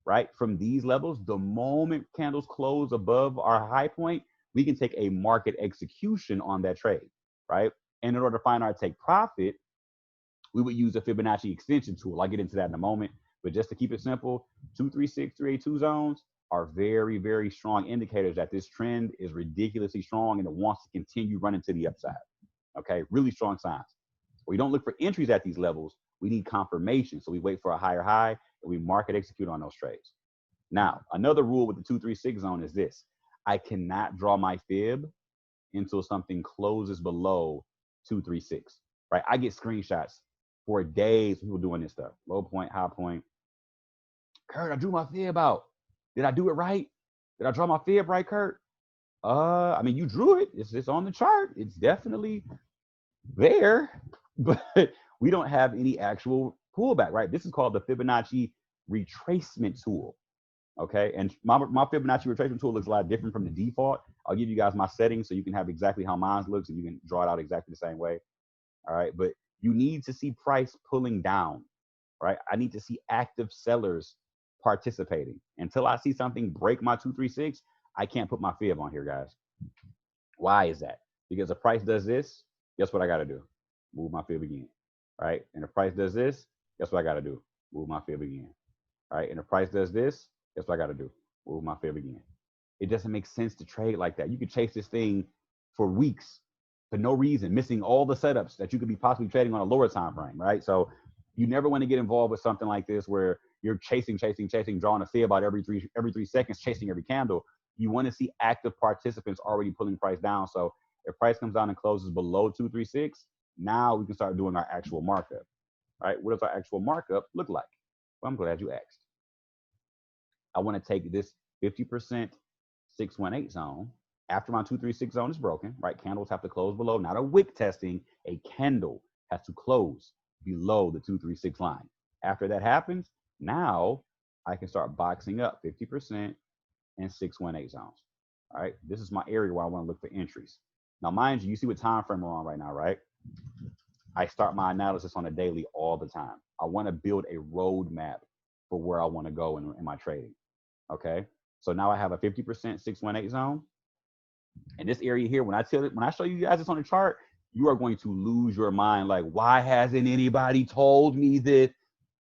right, from these levels, the moment candles close above our high point, we can take a market execution on that trade, right? And in order to find our take profit, we would use a Fibonacci extension tool. I'll get into that in a moment. But just to keep it simple, 236, 382 zones are very, very strong indicators that this trend is ridiculously strong and it wants to continue running to the upside. Okay, really strong signs. We don't look for entries at these levels. We need confirmation. So we wait for a higher high and we market execute on those trades. Now, another rule with the 236 zone is this. I cannot draw my fib until something closes below 236, right? I get screenshots for days, people doing this stuff. Low point, high point. Kurt, I drew my fib out. Did I do it right? Did I draw my fib right, Kurt? I mean, you drew it. It's on the chart. It's definitely there, but we don't have any actual pullback, right? This is called the Fibonacci retracement tool. Okay, and my Fibonacci retracement tool looks a lot different from the default. I'll give you guys my settings so you can have exactly how mine looks and you can draw it out exactly the same way. All right, but you need to see price pulling down, right? I need to see active sellers participating. Until I see something break my 236, I can't put my fib on here, guys. Why is that? Because the price does this, guess what I got to do? Move my fib again, right? And the price does this, guess what I got to do? Move my fib again, right? And the price does this, guess what I got to do? Move my fib again. It doesn't make sense to trade like that. You could chase this thing for weeks for no reason, missing all the setups that you could be possibly trading on a lower time frame, right? So you never want to get involved with something like this where you're chasing, drawing a fib out every 3 seconds, chasing every candle. You want to see active participants already pulling price down. So if price comes down and closes below 236, now we can start doing our actual markup, right? What does our actual markup look like? Well, I'm glad you asked. I want to take this 50% 618 zone. After my 236 zone is broken, right? Candles have to close below, not a wick testing. A candle has to close below the 236 line. After that happens, now I can start boxing up 50% and 618 zones. All right. This is my area where I want to look for entries. Now, mind you, you see what time frame we're on right now, right? I start my analysis on a daily all the time. I want to build a roadmap for where I want to go in my trading. Okay. So now I have a 50% 618 zone. And this area here, when I show you guys this on the chart, you are going to lose your mind. Like, why hasn't anybody told me this?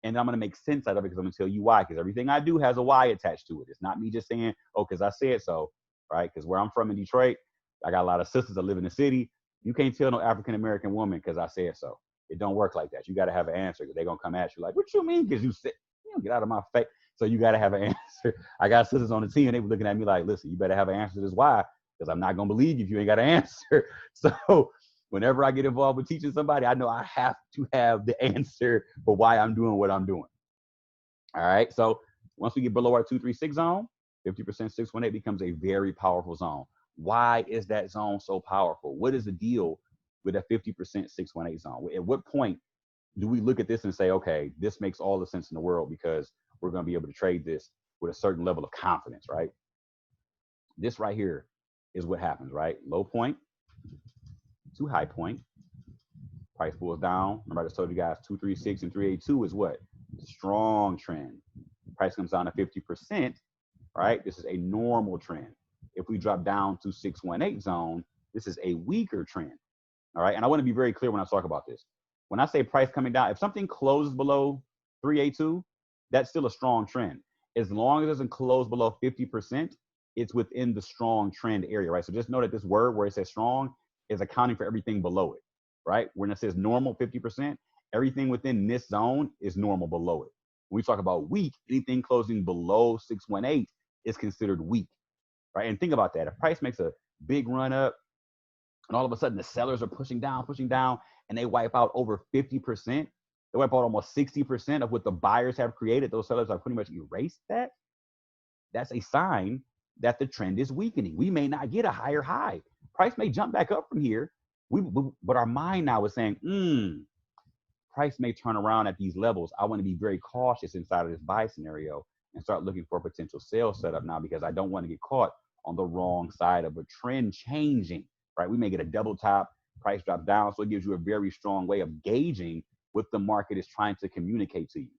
And I'm going to make sense out of it because I'm going to tell you why. Because everything I do has a why attached to it. It's not me just saying, oh, because I said so, right? Because where I'm from in Detroit, I got a lot of sisters that live in the city. You can't tell no African-American woman because I said so. It don't work like that. You got to have an answer because they're going to come at you like, what you mean? Because you said, you know, get out of my face. So you got to have an answer. I got sisters on the team and they were looking at me like, listen, you better have an answer to this why, because I'm not going to believe you if you ain't got an answer. So whenever I get involved with teaching somebody, I know I have to have the answer for why I'm doing what I'm doing. All right. So once we get below our 236 zone, 50% 618 becomes a very powerful zone. Why is that zone so powerful? What is the deal with a 50% 618 zone? At what point do we look at this and say, okay, this makes all the sense in the world because we're going to be able to trade this with a certain level of confidence, right? This right here is what happens, right? Low point to high point. Price pulls down. Remember I just told you guys 236 and 382 is what? Strong trend. Price comes down to 50%, right? This is a normal trend. If we drop down to 618 zone, this is a weaker trend. All right. And I want to be very clear when I talk about this. When I say price coming down, if something closes below 382, that's still a strong trend. As long as it doesn't close below 50%, it's within the strong trend area, right? So just know that this word where it says strong is accounting for everything below it, right? When it says normal 50%, everything within this zone is normal below it. When we talk about weak, anything closing below 618 is considered weak, right? And think about that. If price makes a big run up and all of a sudden the sellers are pushing down, and they wipe out over 50%, they wipe out almost 60% of what the buyers have created. Those sellers have pretty much erased that. That's a sign that the trend is weakening. We may not get a higher high. Price may jump back up from here. But our mind now is saying, price may turn around at these levels. I want to be very cautious inside of this buy scenario and start looking for a potential sale setup now because I don't want to get caught on the wrong side of a trend changing, right? We may get a double top, price drops down. So it gives you a very strong way of gauging what the market is trying to communicate to you.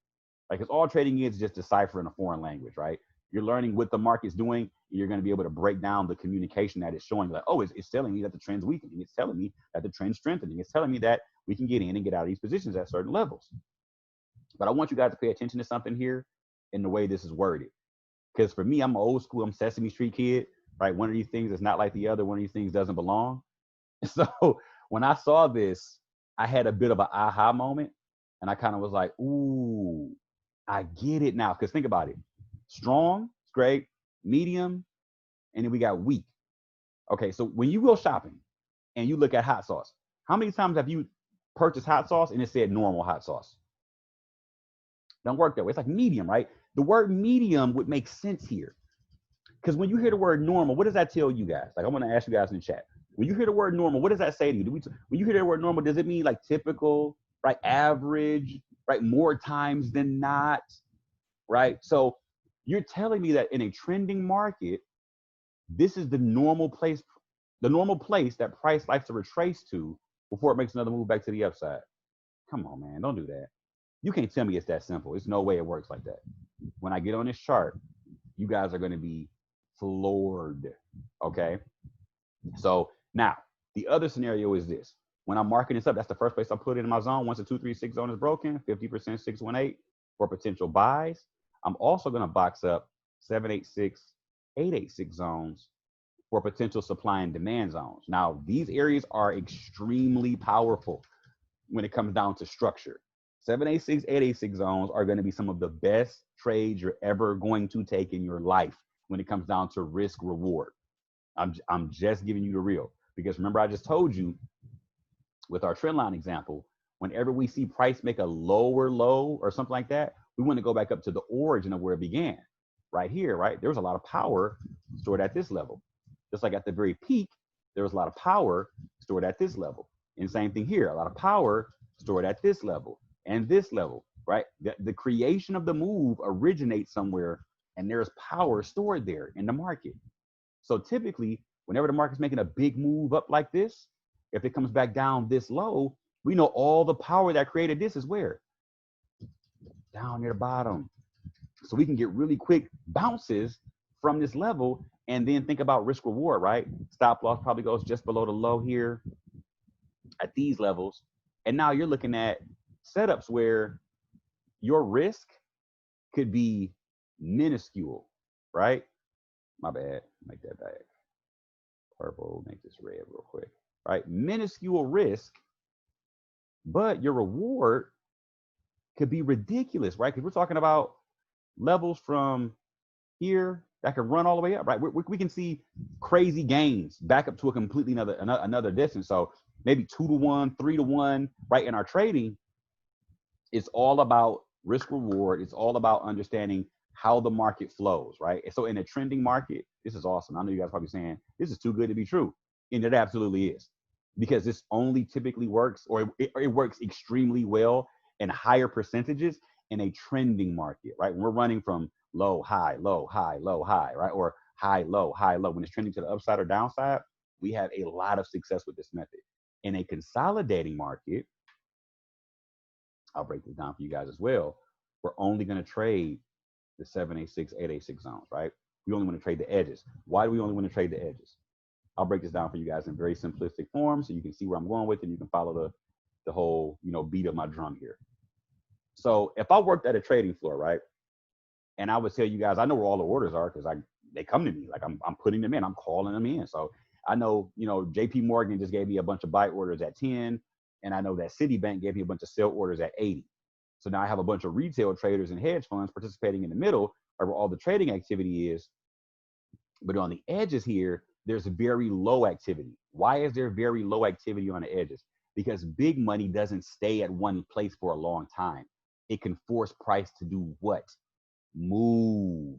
Like, because all trading is just deciphering a foreign language, right? You're learning what the market's doing. You're going to be able to break down the communication that it's showing. Like, oh, it's telling me that the trend's weakening. It's telling me that the trend's strengthening. It's telling me that we can get in and get out of these positions at certain levels. But I want you guys to pay attention to something here in the way this is worded. Because for me, I'm old school. I'm Sesame Street kid, right? One of these things is not like the other. One of these things doesn't belong. So when I saw this, I had a bit of an aha moment. And I kind of was like, ooh, I get it now. Because think about it. Strong, it's great. Medium, and then we got weak. Okay, so when you go shopping and you look at hot sauce, how many times have you purchased hot sauce and it said normal hot sauce? Don't work that way. It's like medium, right? The word medium would make sense here. Because when you hear the word normal, what does that tell you guys? Like, I want to ask you guys in the chat. When you hear the word normal, what does that say to you? When you hear the word normal, does it mean like typical, right? Average, right? More times than not, right? So you're telling me that in a trending market, this is the normal place that price likes to retrace to before it makes another move back to the upside. Come on, man, don't do that. You can't tell me it's that simple. There's no way it works like that. When I get on this chart, you guys are going to be floored. Okay. So now the other scenario is this. When I'm marking this up, that's the first place I put it in my zone. Once the 236 zone is broken, 50% 618 for potential buys. I'm also going to box up 786, 886 zones for potential supply and demand zones. Now, these areas are extremely powerful when it comes down to structure. 786, 886 zones are going to be some of the best trades you're ever going to take in your life when it comes down to risk reward. I'm just giving you the real, because remember I just told you with our trend line example, whenever we see price make a lower low or something like that, we want to go back up to the origin of where it began. Right here, right? There was a lot of power stored at this level. Just like at the very peak, there was a lot of power stored at this level. And same thing here, a lot of power stored at this level and this level, right? The creation of the move originates somewhere, and there's power stored there in the market. So typically, whenever the market's making a big move up like this, if it comes back down this low, we know all the power that created this is where? Down near the bottom. So we can get really quick bounces from this level and then think about risk reward, right? Stop loss probably goes just below the low here at these levels. And now you're looking at setups where your risk could be minuscule, right? My bad. Make that back. Purple, make this red real quick. Right? Minuscule risk, but your reward could be ridiculous, right? Because we're talking about levels from here that can run all the way up, right? We can see crazy gains back up to a completely another distance. So maybe 2-to-1, 3-to-1, right? In our trading, it's all about risk reward. It's all about understanding how the market flows, right? So in a trending market, this is awesome. I know you guys are probably saying this is too good to be true, and it absolutely is, because this only typically works, or it works extremely well in higher percentages in a trending market, right? When we're running from low, high, low, high, low, high, right? Or high, low, high, low. When it's trending to the upside or downside, we have a lot of success with this method. In a consolidating market, I'll break this down for you guys as well. We're only going to trade the 786, 886 zones, right? We only want to trade the edges. Why do we only want to trade the edges? I'll break this down for you guys in very simplistic form so you can see where I'm going with it, and you can follow the whole, beat of my drum here. So if I worked at a trading floor, right, and I would tell you guys, I know where all the orders are because they come to me. Like I'm putting them in, I'm calling them in. So I know, JP Morgan just gave me a bunch of buy orders at 10, and I know that Citibank gave me a bunch of sell orders at 80. So now I have a bunch of retail traders and hedge funds participating in the middle where all the trading activity is. But on the edges here, there's very low activity. Why is there very low activity on the edges? Because big money doesn't stay at one place for a long time. It can force price to do what? Move,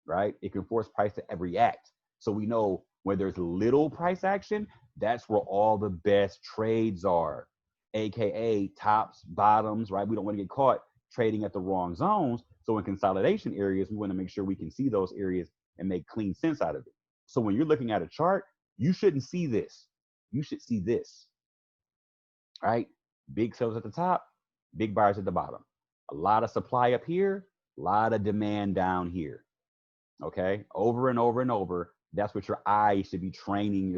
right? It can force price to react. So we know where there's little price action, that's where all the best trades are, aka tops, bottoms, right? We don't want to get caught trading at the wrong zones. So in consolidation areas, we want to make sure we can see those areas and make clean sense out of it. So when you're looking at a chart, you shouldn't see this. You should see this, right? Big sellers at the top, big buyers at the bottom. A lot of supply up here, a lot of demand down here. Okay, over and over and over. That's what your eyes should be training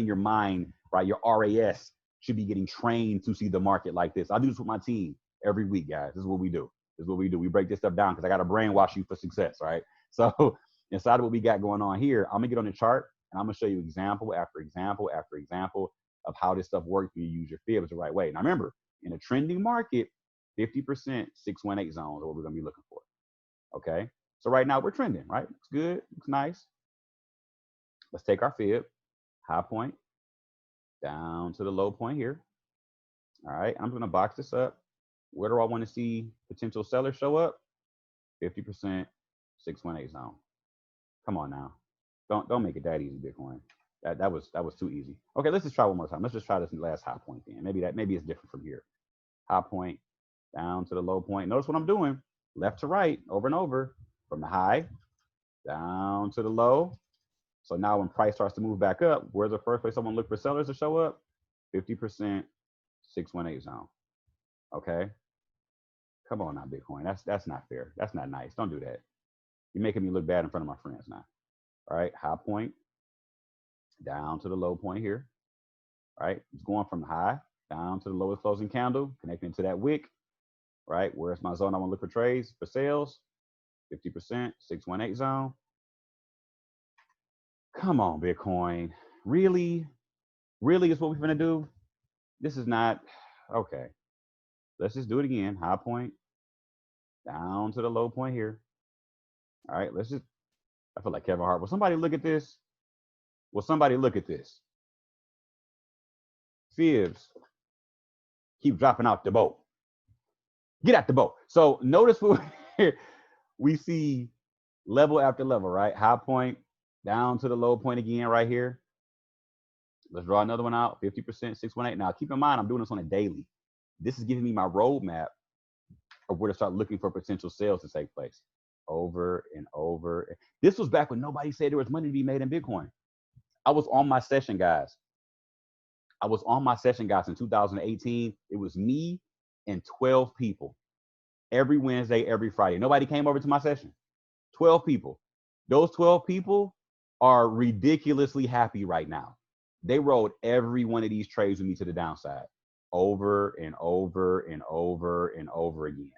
your mind, right? Your RAS should be getting trained to see the market like this. I do this with my team every week, guys. This is what we do. This is what we do. We break this stuff down because I got to brainwash you for success, right? So inside of what we got going on here, I'm gonna get on the chart and I'm gonna show you example after example after example of how this stuff works when you use your fibs the right way. Now remember, in a trending market, 50% 618 zones are what we're gonna be looking for. Okay. So right now we're trending, right? Looks good, looks nice. Let's take our fib, high point, down to the low point here. All right, I'm gonna box this up. Where do I want to see potential sellers show up? 50% 618 zone. Come on now. Don't make it that easy, Bitcoin. That was too easy. Okay, let's just try one more time. Let's just try this last high point then. Maybe it's different from here. High point, down to the low point. Notice what I'm doing. Left to right, over and over. From the high, down to the low. So now when price starts to move back up, where's the first place someone look for sellers to show up? 50% 618 zone. Okay. Come on now, Bitcoin. That's not fair. That's not nice. Don't do that. You're making me look bad in front of my friends now. right? High point down to the low point here, right? It's going from high down to the lowest closing candle, connecting to that wick, right? Where's my zone? I want to look for trades for sales, 50%, 618 zone. Come on, Bitcoin. Really? Really is what we're going to do? This is not, okay. Let's just do it again. High point down to the low point here. All right, let's just, I feel like Kevin Hart. Will somebody look at this? Will somebody look at this? Fibs, keep dropping out the boat. Get out the boat. So notice we see level after level, right? High point down to the low point again right here. Let's draw another one out, 50%, 618. Now, keep in mind, I'm doing this on a daily. This is giving me my roadmap of where to start looking for potential sales to take place over and over. This was back when nobody said there was money to be made in Bitcoin. I was on my session, guys. In 2018. It was me and 12 people every Wednesday, every Friday. Nobody came over to my session. 12 people. Those 12 people are ridiculously happy right now. They rode every one of these trades with me to the downside over and over and over and over again.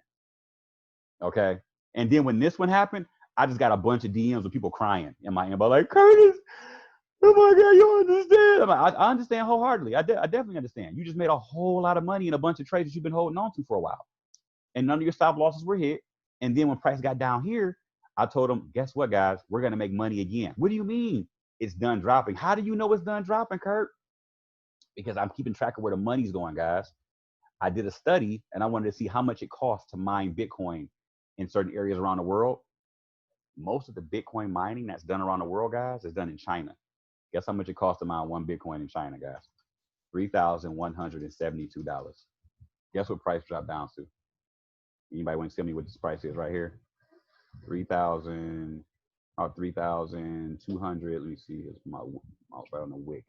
Okay. And then when this one happened, I just got a bunch of DMs of people crying in my inbox, like, Curtis, oh my God, you understand? I'm like, I understand wholeheartedly. I definitely understand. You just made a whole lot of money in a bunch of trades that you've been holding on to for a while. And none of your stop losses were hit. And then when price got down here, I told them, guess what, guys? We're going to make money again. What do you mean it's done dropping? How do you know it's done dropping, Kurt? Because I'm keeping track of where the money's going, guys. I did a study and I wanted to see how much it costs to mine Bitcoin in certain areas around the world. Most of the Bitcoin mining that's done around the world, guys, is done in China. Guess how much it costs to mine one Bitcoin in China, guys? $3,172. Guess what price dropped down to? Anybody want to tell me what this price is right here? 3,000 or 3,200. Let me see. It's my mouse right on the wick.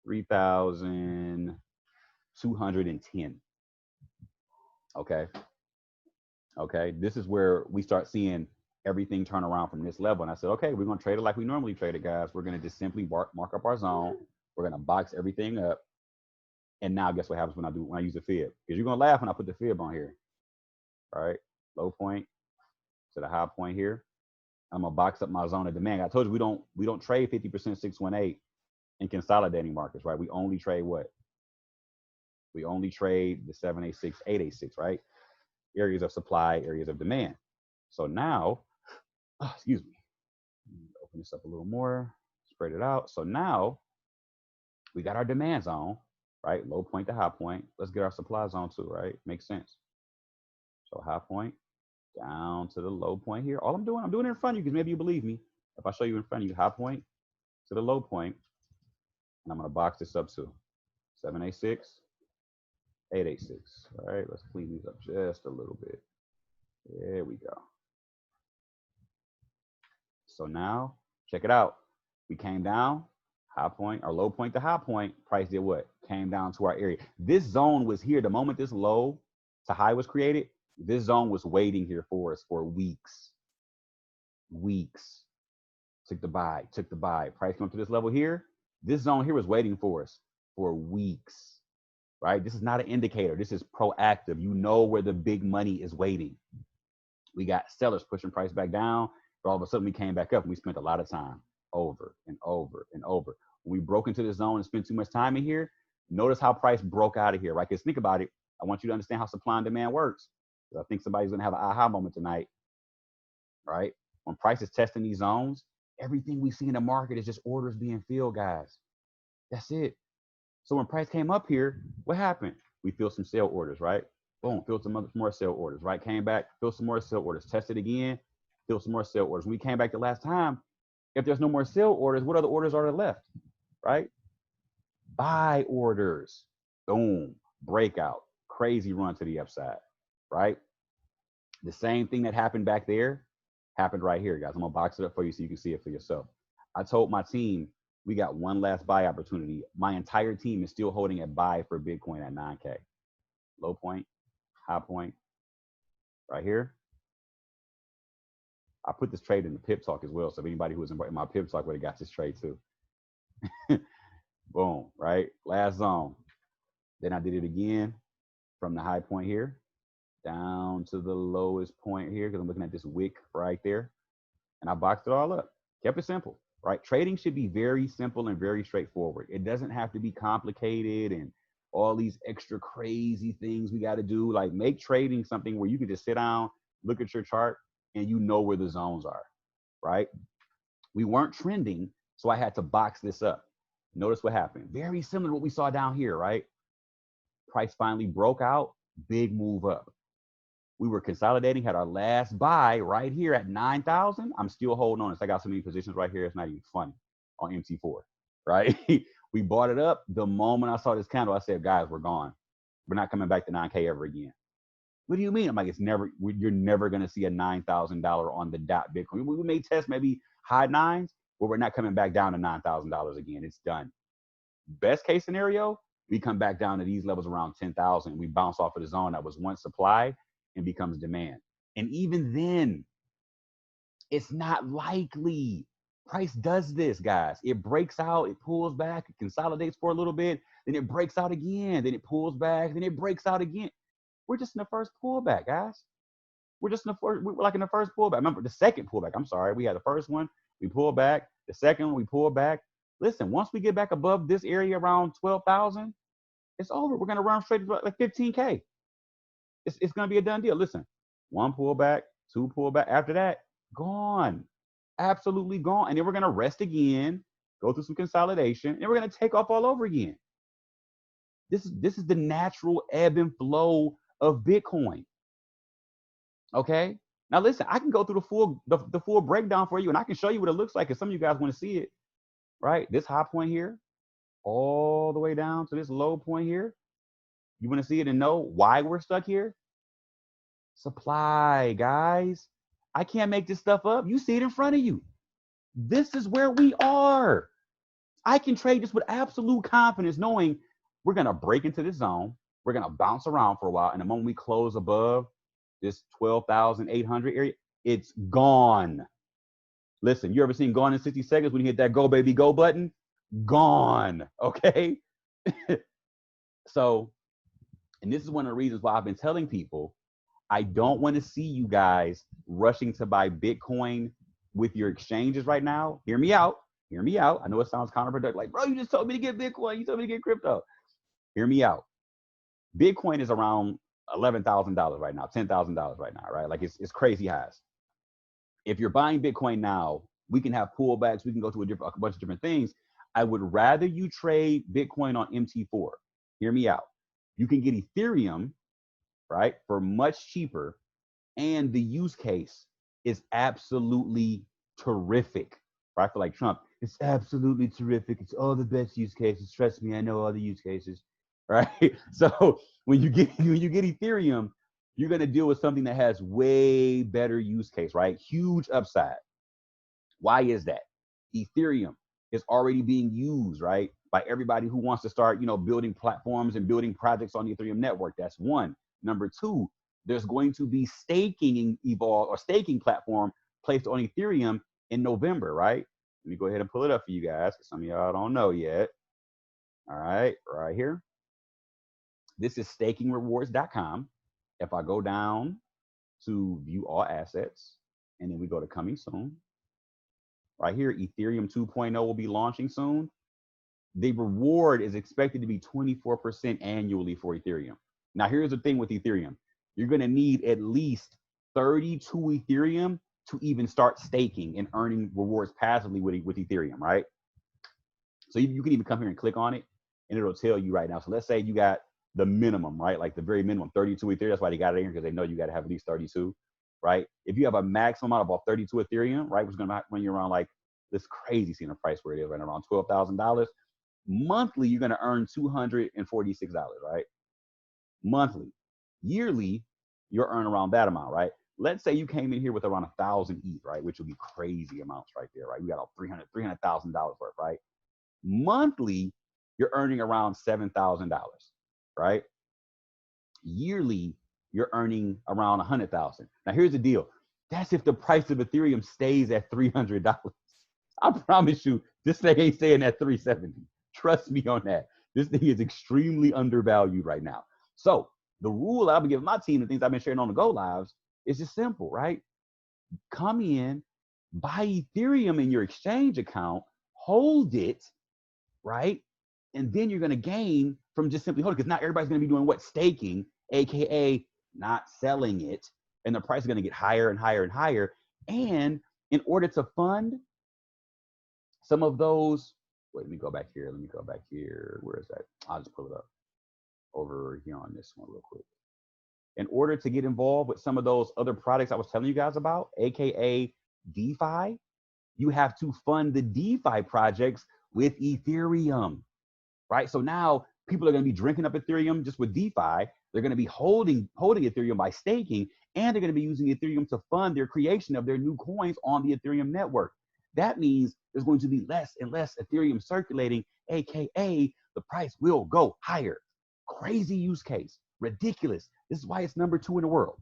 3,210. Okay. Okay. This is where we start seeing everything turn around from this level. And I said, okay, we're going to trade it like we normally trade it, guys. We're going to just simply mark up our zone. We're going to box everything up. And now guess what happens when I use the fib? Because you're going to laugh when I put the fib on here. All right. Low point to the high point here. I'm gonna box up my zone of demand. I told you we don't trade 50% 618 in consolidating markets, right? We only trade what? We only trade the 786, 886, right? Areas of supply, areas of demand. So now, excuse me, open this up a little more, spread it out. So now we got our demand zone, right? Low point to high point. Let's get our supply zone too, right? Makes sense. So high point down to the low point here. All I'm doing it in front of you because maybe you believe me. If I show you in front of you, high point to the low point, and I'm going to box this up to 786, 886. All right, let's clean these up just a little bit. There we go. So now, check it out. We came down, high point, or low point to high point. Price did what? Came down to our area. This zone was here. The moment this low to high was created, this zone was waiting here for us for weeks. Weeks. Took the buy. Price come to this level here. This zone here was waiting for us for weeks, right? This is not an indicator. This is proactive. You know where the big money is waiting. We got sellers pushing price back down, but all of a sudden we came back up and we spent a lot of time over and over and over. When we broke into the zone and spent too much time in here, notice how price broke out of here, right? Because think about it. I want you to understand how supply and demand works. I think somebody's going to have an aha moment tonight, right? When price is testing these zones, everything we see in the market is just orders being filled, guys. That's it. So when price came up here, what happened? We filled some sell orders, right? Boom, filled some more sell orders, right? Came back, filled some more sell orders, tested again, filled some more sell orders. When we came back the last time, if there's no more sell orders, what other orders are there left, right? Buy orders. Boom, breakout, crazy run to the upside, right? The same thing that happened back there happened right here, guys. I'm gonna box it up for you so you can see it for yourself. I told my team we got one last buy opportunity. My entire team is still holding a buy for Bitcoin at 9K. Low point, high point, right here. I put this trade in the pip talk as well. So if anybody who was in my pip talk would have got this trade too. Boom, right? Last zone. Then I did it again from the high point here down to the lowest point here because I'm looking at this wick right there. And I boxed it all up. Kept it simple, right? Trading should be very simple and very straightforward. It doesn't have to be complicated and all these extra crazy things we got to do. Like make trading something where you can just sit down, look at your chart, and you know where the zones are, right? We weren't trending, so I had to box this up. Notice what happened. Very similar to what we saw down here, right? Price finally broke out, big move up. We were consolidating, had our last buy right here at 9,000. I'm still holding on. I got so many positions right here. It's not even funny on MT4, right? We bought it up. The moment I saw this candle, I said, guys, we're gone. We're not coming back to 9K ever again. What do you mean? I'm like, you're never going to see a $9,000 on the dot Bitcoin. We may test maybe high nines, but we're not coming back down to $9,000 again. It's done. Best case scenario, we come back down to these levels around 10,000. We bounce off of the zone that was once supply and becomes demand. And even then, it's not likely. Price does this, guys. It breaks out, it pulls back, it consolidates for a little bit, then it breaks out again, then it pulls back, then it breaks out again. We're just in the first pullback, guys. We're like in the first pullback. Remember the second pullback. I'm sorry. We had the first one, we pulled back. The second one, we pulled back. Listen, once we get back above this area around 12,000, it's over. We're going to run straight to like 15K. It's going to be a done deal. Listen, one pullback, two pullback. After that, gone. Absolutely gone. And then we're going to rest again, go through some consolidation, and we're going to take off all over again. This is the natural ebb and flow of Bitcoin. Okay? Now listen, I can go through the full breakdown for you, and I can show you what it looks like if some of you guys want to see it. Right? This high point here, all the way down to this low point here. You want to see it and know why we're stuck here? Supply, guys. I can't make this stuff up. You see it in front of you. This is where we are. I can trade this with absolute confidence, knowing we're going to break into this zone. We're going to bounce around for a while. And the moment we close above this 12,800 area, it's gone. Listen, you ever seen Gone in 60 Seconds when you hit that go, baby, go button? Gone. Okay? So, and this is one of the reasons why I've been telling people, I don't want to see you guys rushing to buy Bitcoin with your exchanges right now. Hear me out. Hear me out. I know it sounds counterproductive. Like, bro, you just told me to get Bitcoin. You told me to get crypto. Hear me out. Bitcoin is around $11,000 right now, $10,000 right now, right? Like it's crazy highs. If you're buying Bitcoin now, we can have pullbacks. We can go through a bunch of different things. I would rather you trade Bitcoin on MT4. Hear me out. You can get Ethereum, right, for much cheaper. And the use case is absolutely terrific. Right? For like Trump, it's absolutely terrific. It's all the best use cases. Trust me, I know all the use cases. Right? So when you get Ethereum, you're going to deal with something that has way better use case, right? Huge upside. Why is that? Ethereum is already being used, right, by everybody who wants to start, building platforms and building projects on the Ethereum network. That's one. Number two, there's going to be staking staking platform placed on Ethereum in November, right? Let me go ahead and pull it up for you guys, because some of y'all don't know yet. All right, right here. This is stakingrewards.com. If I go down to view all assets, and then we go to coming soon, right here, Ethereum 2.0 will be launching soon. The reward is expected to be 24% annually for Ethereum. Now, here's the thing with Ethereum. You're going to need at least 32 Ethereum to even start staking and earning rewards passively with Ethereum, right? So you can even come here and click on it, and it'll tell you right now. So let's say you got the minimum, right? Like the very minimum, 32 Ethereum. That's why they got it in here, because they know you got to have at least 32, right? If you have a maximum amount of about 32 Ethereum, right, which is going to run you around like this crazy seeing the price where it is right now, around $12,000. Monthly, you're going to earn $246, right? Monthly. Yearly, you'll earn around that amount, right? Let's say you came in here with around 1,000 ETH, right? Which would be crazy amounts right there, right? We got $300,000 worth, right? Monthly, you're earning around $7,000, right? Yearly, you're earning around 100,000. Now, here's the deal. That's if the price of Ethereum stays at $300. I promise you, this thing ain't staying at 370. Trust me on that. This thing is extremely undervalued right now. So the rule I've been giving my team, the things I've been sharing on the Go Lives, is just simple, right? Come in, buy Ethereum in your exchange account, hold it, right? And then you're going to gain from just simply holding, because not everybody's going to be doing what? Staking, AKA not selling it. And the price is going to get higher and higher and higher. And in order to fund some of those, wait, let me go back here. Where is that? I'll just pull it up over here on this one real quick. In order to get involved with some of those other products I was telling you guys about, AKA DeFi, you have to fund the DeFi projects with Ethereum, right? So now people are going to be drinking up Ethereum just with DeFi. They're going to be holding Ethereum by staking, and they're going to be using Ethereum to fund their creation of their new coins on the Ethereum network. That means there's going to be less and less Ethereum circulating, AKA the price will go higher. Crazy use case, ridiculous. This is why it's number 2 in the world,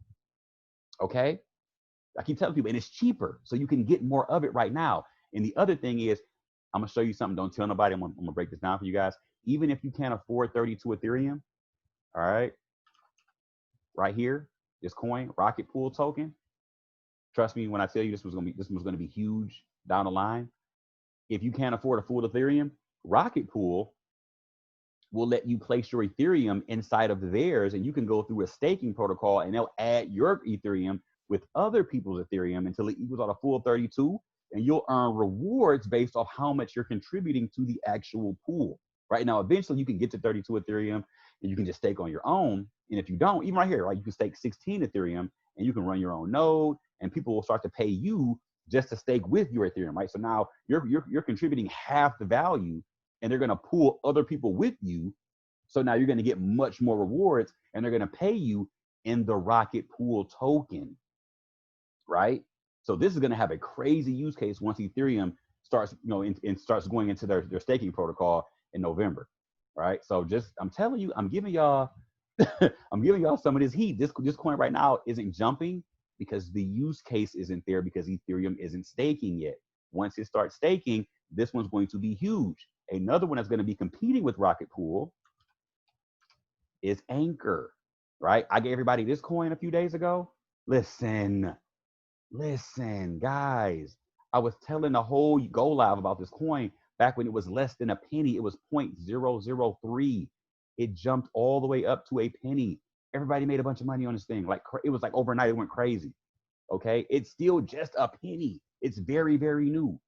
okay? I keep telling people, and it's cheaper, so you can get more of it right now. And the other thing is, I'm going to show you something. Don't tell nobody. I'm going to break this down for you guys. Even if you can't afford 32 Ethereum, all right, right here, this coin, Rocket Pool token. Trust me when I tell you this was going to be huge down the line. If you can't afford a full Ethereum, Rocket Pool will let you place your Ethereum inside of theirs, and you can go through a staking protocol, and they'll add your Ethereum with other people's Ethereum until it equals out a full 32, and you'll earn rewards based off how much you're contributing to the actual pool. Right now, eventually you can get to 32 Ethereum and you can just stake on your own. And if you don't, even right here, right, you can stake 16 Ethereum and you can run your own node, and people will start to pay you just to stake with your Ethereum, right? So now you're contributing half the value, and they're going to pool other people with you. So now you're going to get much more rewards, and they're going to pay you in the Rocket Pool token, right? So this is going to have a crazy use case once Ethereum starts, and starts going into their staking protocol in November, right? So I'm telling you, I'm giving y'all some of this heat. This coin right now isn't jumping because the use case isn't there, because Ethereum isn't staking yet. Once it starts staking, this one's going to be huge. Another one that's going to be competing with Rocket Pool is Anchor, right? I gave everybody this coin a few days ago. Listen, guys. I was telling the whole Go Live about this coin back when it was less than a penny. It was 0.003. It jumped all the way up to a penny. Everybody made a bunch of money on this thing. Like, it was like overnight, it went crazy. Okay, it's still just a penny. It's very, very new.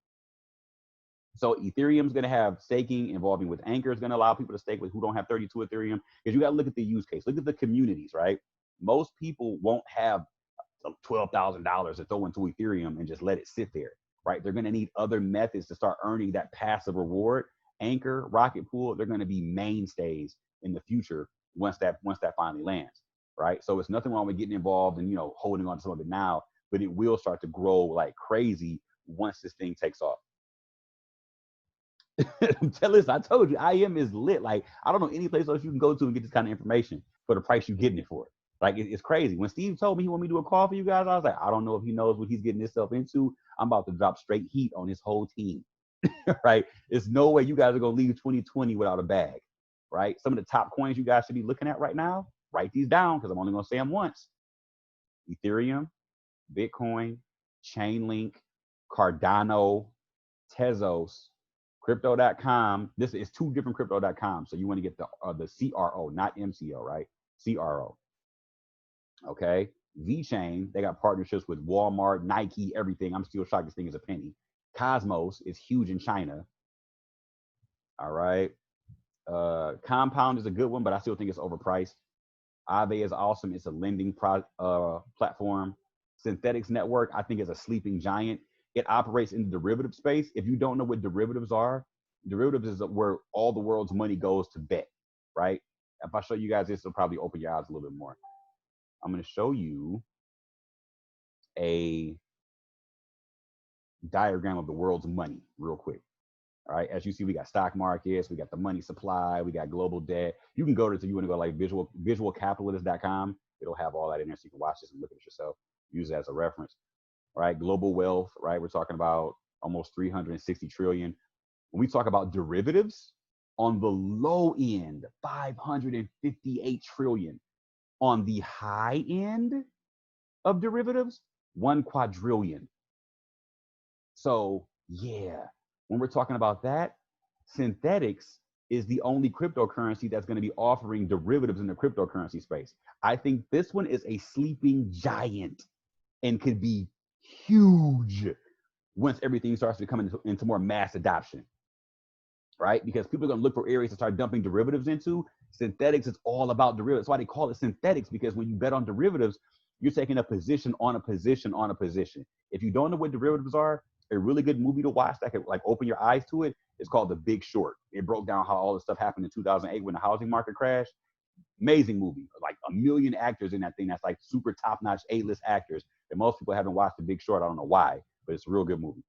So Ethereum's going to have staking involving with Anchor. Is going to allow people to stake with who don't have 32 Ethereum, because you got to look at the use case. Look at the communities, right? Most people won't have $12,000 to throw into Ethereum and just let it sit there, right? They're going to need other methods to start earning that passive reward. Anchor, Rocket Pool, they're going to be mainstays in the future once that finally lands, right? So it's nothing wrong with getting involved and holding on to some of it now, but it will start to grow like crazy once this thing takes off. I told you, IM is lit. Like, I don't know any place else you can go to and get this kind of information for the price you're getting it for. Like, it's crazy. When Steve told me he wanted me to do a call for you guys, I was like, I don't know if he knows what he's getting himself into. I'm about to drop straight heat on his whole team, right? There's no way you guys are going to leave 2020 without a bag, right? Some of the top coins you guys should be looking at right now, write these down because I'm only going to say them once. Ethereum, Bitcoin, Chainlink, Cardano, Tezos, Crypto.com. This is 2 different Crypto.com. So you want to get the CRO, not MCO, right? CRO. Okay. VeChain, they got partnerships with Walmart, Nike, everything. I'm still shocked this thing is a penny. Cosmos is huge in China. All right. Compound is a good one, but I still think it's overpriced. Aave is awesome. It's a lending platform. Synthetics Network, I think, is a sleeping giant. It operates in the derivative space. If you don't know what derivatives are, derivatives is where all the world's money goes to bet, right? If I show you guys this, it'll probably open your eyes a little bit more. I'm going to show you a diagram of the world's money real quick. All right. As you see, we got stock markets, we got the money supply, we got global debt. You can go to, if you want to go like visualcapitalist.com, it'll have all that in there so you can watch this and look at it yourself, use it as a reference. right? Global wealth, right? We're talking about almost 360 trillion. When we talk about derivatives, on the low end, 558 trillion. On the high end of derivatives, 1 quadrillion. So, yeah, when we're talking about that, synthetics is the only cryptocurrency that's going to be offering derivatives in the cryptocurrency space. I think this one is a sleeping giant and could be huge once everything starts to come into more mass adoption, right? Because people are going to look for areas to start dumping derivatives into. Synthetics is all about derivatives. That's why they call it synthetics, because when you bet on derivatives, you're taking a position on a position on a position. If you don't know what derivatives are, a really good movie to watch that could like open your eyes to it is called The Big Short. It broke down how all this stuff happened in 2008 when the housing market crashed. Amazing movie, like a million actors in that thing. That's like super top-notch A-list actors. And most people haven't watched The Big Short. I don't know why, but it's a real good movie.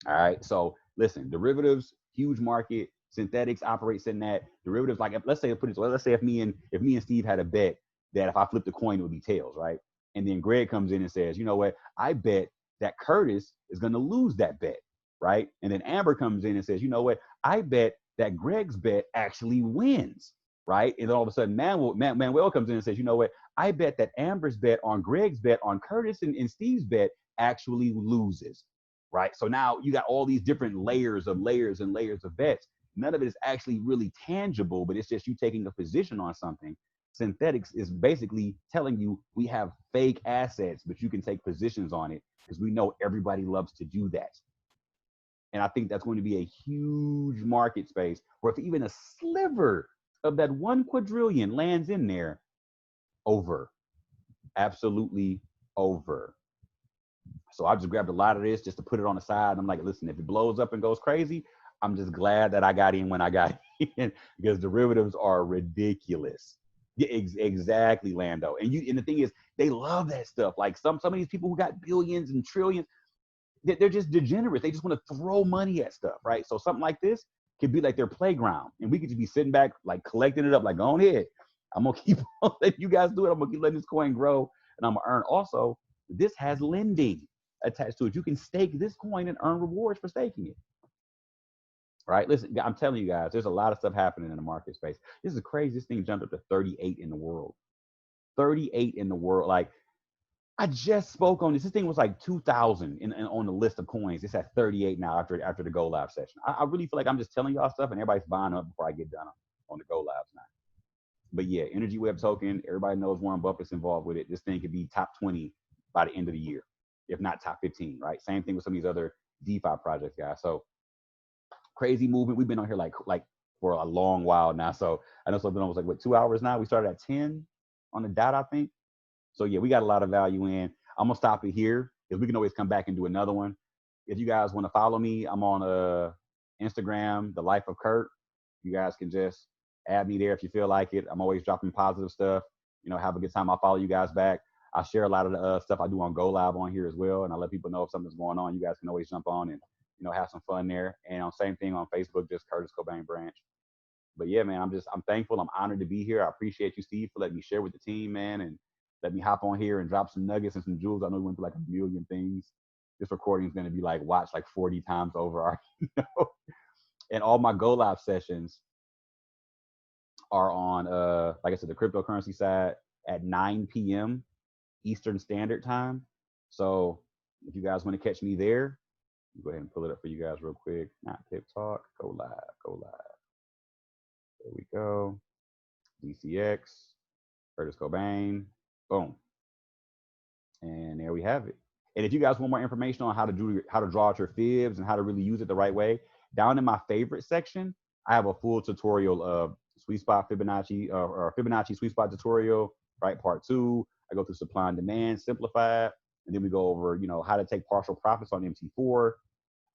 All right. So listen, derivatives, huge market. Synthetics operates in that. Derivatives, like let's say if me and Steve had a bet that if I flipped the coin, it would be tails, right? And then Greg comes in and says, you know what? I bet that Curtis is going to lose that bet, right? And then Amber comes in and says, you know what? I bet that Greg's bet actually wins, right? And then all of a sudden, Manuel comes in and says, you know what? I bet that Amber's bet on Greg's bet on Curtis and Steve's bet actually loses, right? So now you got all these different layers and layers of bets. None of it is actually really tangible, but it's just you taking a position on something. Synthetics is basically telling you we have fake assets, but you can take positions on it because we know everybody loves to do that. And I think that's going to be a huge market space where if even a sliver of that 1 quadrillion lands in there, over, absolutely over. So I just grabbed a lot of this just to put it on the side. I'm like, listen, if it blows up and goes crazy, I'm just glad that I got in when I got in because derivatives are ridiculous. Yeah, exactly, Lando. And the thing is, they love that stuff. Like some of these people who got billions and trillions, they're just degenerates. They just want to throw money at stuff, right? So something like this could be like their playground, and we could just be sitting back, like collecting it up, like go on ahead. I'm gonna keep on letting you guys do it. I'm gonna keep letting this coin grow, and I'm gonna earn. Also, this has lending attached to it. You can stake this coin and earn rewards for staking it. Right? Listen, I'm telling you guys, there's a lot of stuff happening in the market space. This is crazy. This thing jumped up to 38 in the world. 38 in the world. Like I just spoke on this. This thing was like 2,000 on the list of coins. It's at 38 now after the Go Live session. I really feel like I'm just telling y'all stuff and everybody's buying up before I get done on the Go Lives now. But yeah, Energy Web token. Everybody knows Warren Buffett's involved with it. This thing could be top 20 by the end of the year, if not top 15. Right? Same thing with some of these other DeFi projects, guys. So crazy movement. We've been on here like for a long while now. So I know something almost like what 2 hours now. We started at 10 on the dot, I think. So yeah, we got a lot of value in. I'm gonna stop it here because we can always come back and do another one. If you guys want to follow me, I'm on Instagram, The Life of Kurt. You guys can just add me there if you feel like it. I'm always dropping positive stuff. You know, have a good time. I'll follow you guys back. I share a lot of the stuff I do on Go Live on here as well, and I let people know if something's going on. You guys can always jump on and have some fun there. And same thing on Facebook, just Curtis Kobane Branch. But yeah, man, I'm thankful. I'm honored to be here. I appreciate you, Steve, for letting me share with the team, man, and let me hop on here and drop some nuggets and some jewels. I know we went through like a million things. This recording is going to be like watched like 40 times over. And all my Go Live sessions are on, like I said, the cryptocurrency side at 9 p.m. Eastern Standard Time. So if you guys want to catch me there, go ahead and pull it up for you guys real quick. Not Pip Talk. Go live. There we go. DCX. Curtis Cobain. Boom. And there we have it. And if you guys want more information on how to draw out your fibs and how to really use it the right way, down in my favorite section, I have a full tutorial of sweet spot Fibonacci or Fibonacci sweet spot tutorial, right? Part 2. I go through supply and demand, simplified, and then we go over, how to take partial profits on MT4.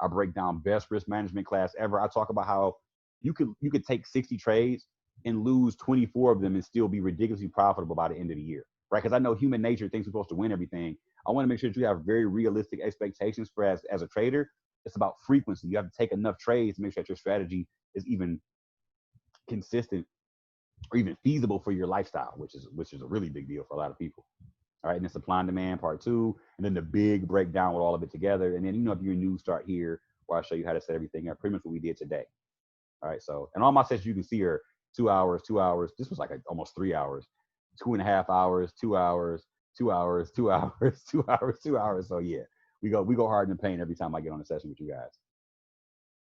I break down best risk management class ever. I talk about how you could take 60 trades and lose 24 of them and still be ridiculously profitable by the end of the year, right? Because I know human nature thinks we're supposed to win everything. I want to make sure that you have very realistic expectations for as a trader. It's about frequency. You have to take enough trades to make sure that your strategy is even consistent or even feasible for your lifestyle, which is a really big deal for a lot of people. All right, and then supply and demand part 2, and then the big breakdown with all of it together. And then, if you're new, start here where I show you how to set everything up. Pretty much what we did today. All right, so, and all my sessions you can see are 2 hours, 2 hours. This was like almost 3 hours, 2.5 hours, 2 hours, 2 hours, 2 hours, 2 hours, 2 hours. So yeah, we go hard in the paint every time I get on a session with you guys.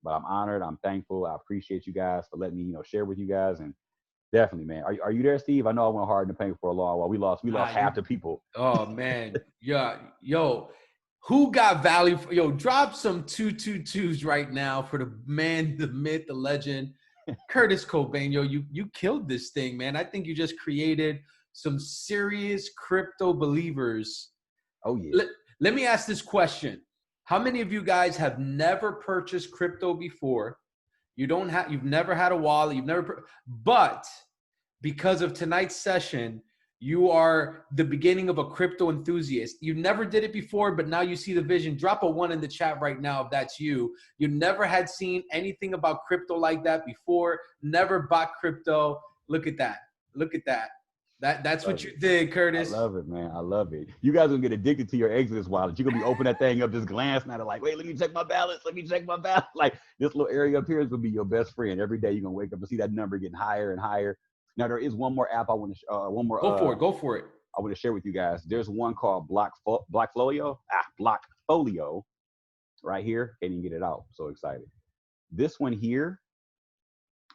But I'm honored. I'm thankful. I appreciate you guys for letting me, share with you guys. And definitely, man. Are you there, Steve? I know I went hard in the paint for a long while. We lost half the people. Oh man, yeah, yo, who got value? Drop some 222s right now for the man, the myth, the legend, Curtis Kobane. Yo, you killed this thing, man. I think you just created some serious crypto believers. Oh yeah. Let me ask this question: how many of you guys have never purchased crypto before? You've never had a wallet, but because of tonight's session, you are the beginning of a crypto enthusiast. You never did it before, but now you see the vision. Drop a 1 in the chat right now if that's you. You never had seen anything about crypto like that before, never bought crypto. Look at that. Look at that. That's what you did, Curtis. I love it, man. I love it. You guys will get addicted to your Exodus wallet. You're going to be opening that thing up, just glancing at it like, wait, let me check my balance. Let me check my balance. Like, this little area up here is going to be your best friend. Every day you're going to wake up and see that number getting higher and higher. Now, there is one more app I want to Go for it. I want to share with you guys. There's one called Blockfolio right here. Can't even get it out. So excited. This one here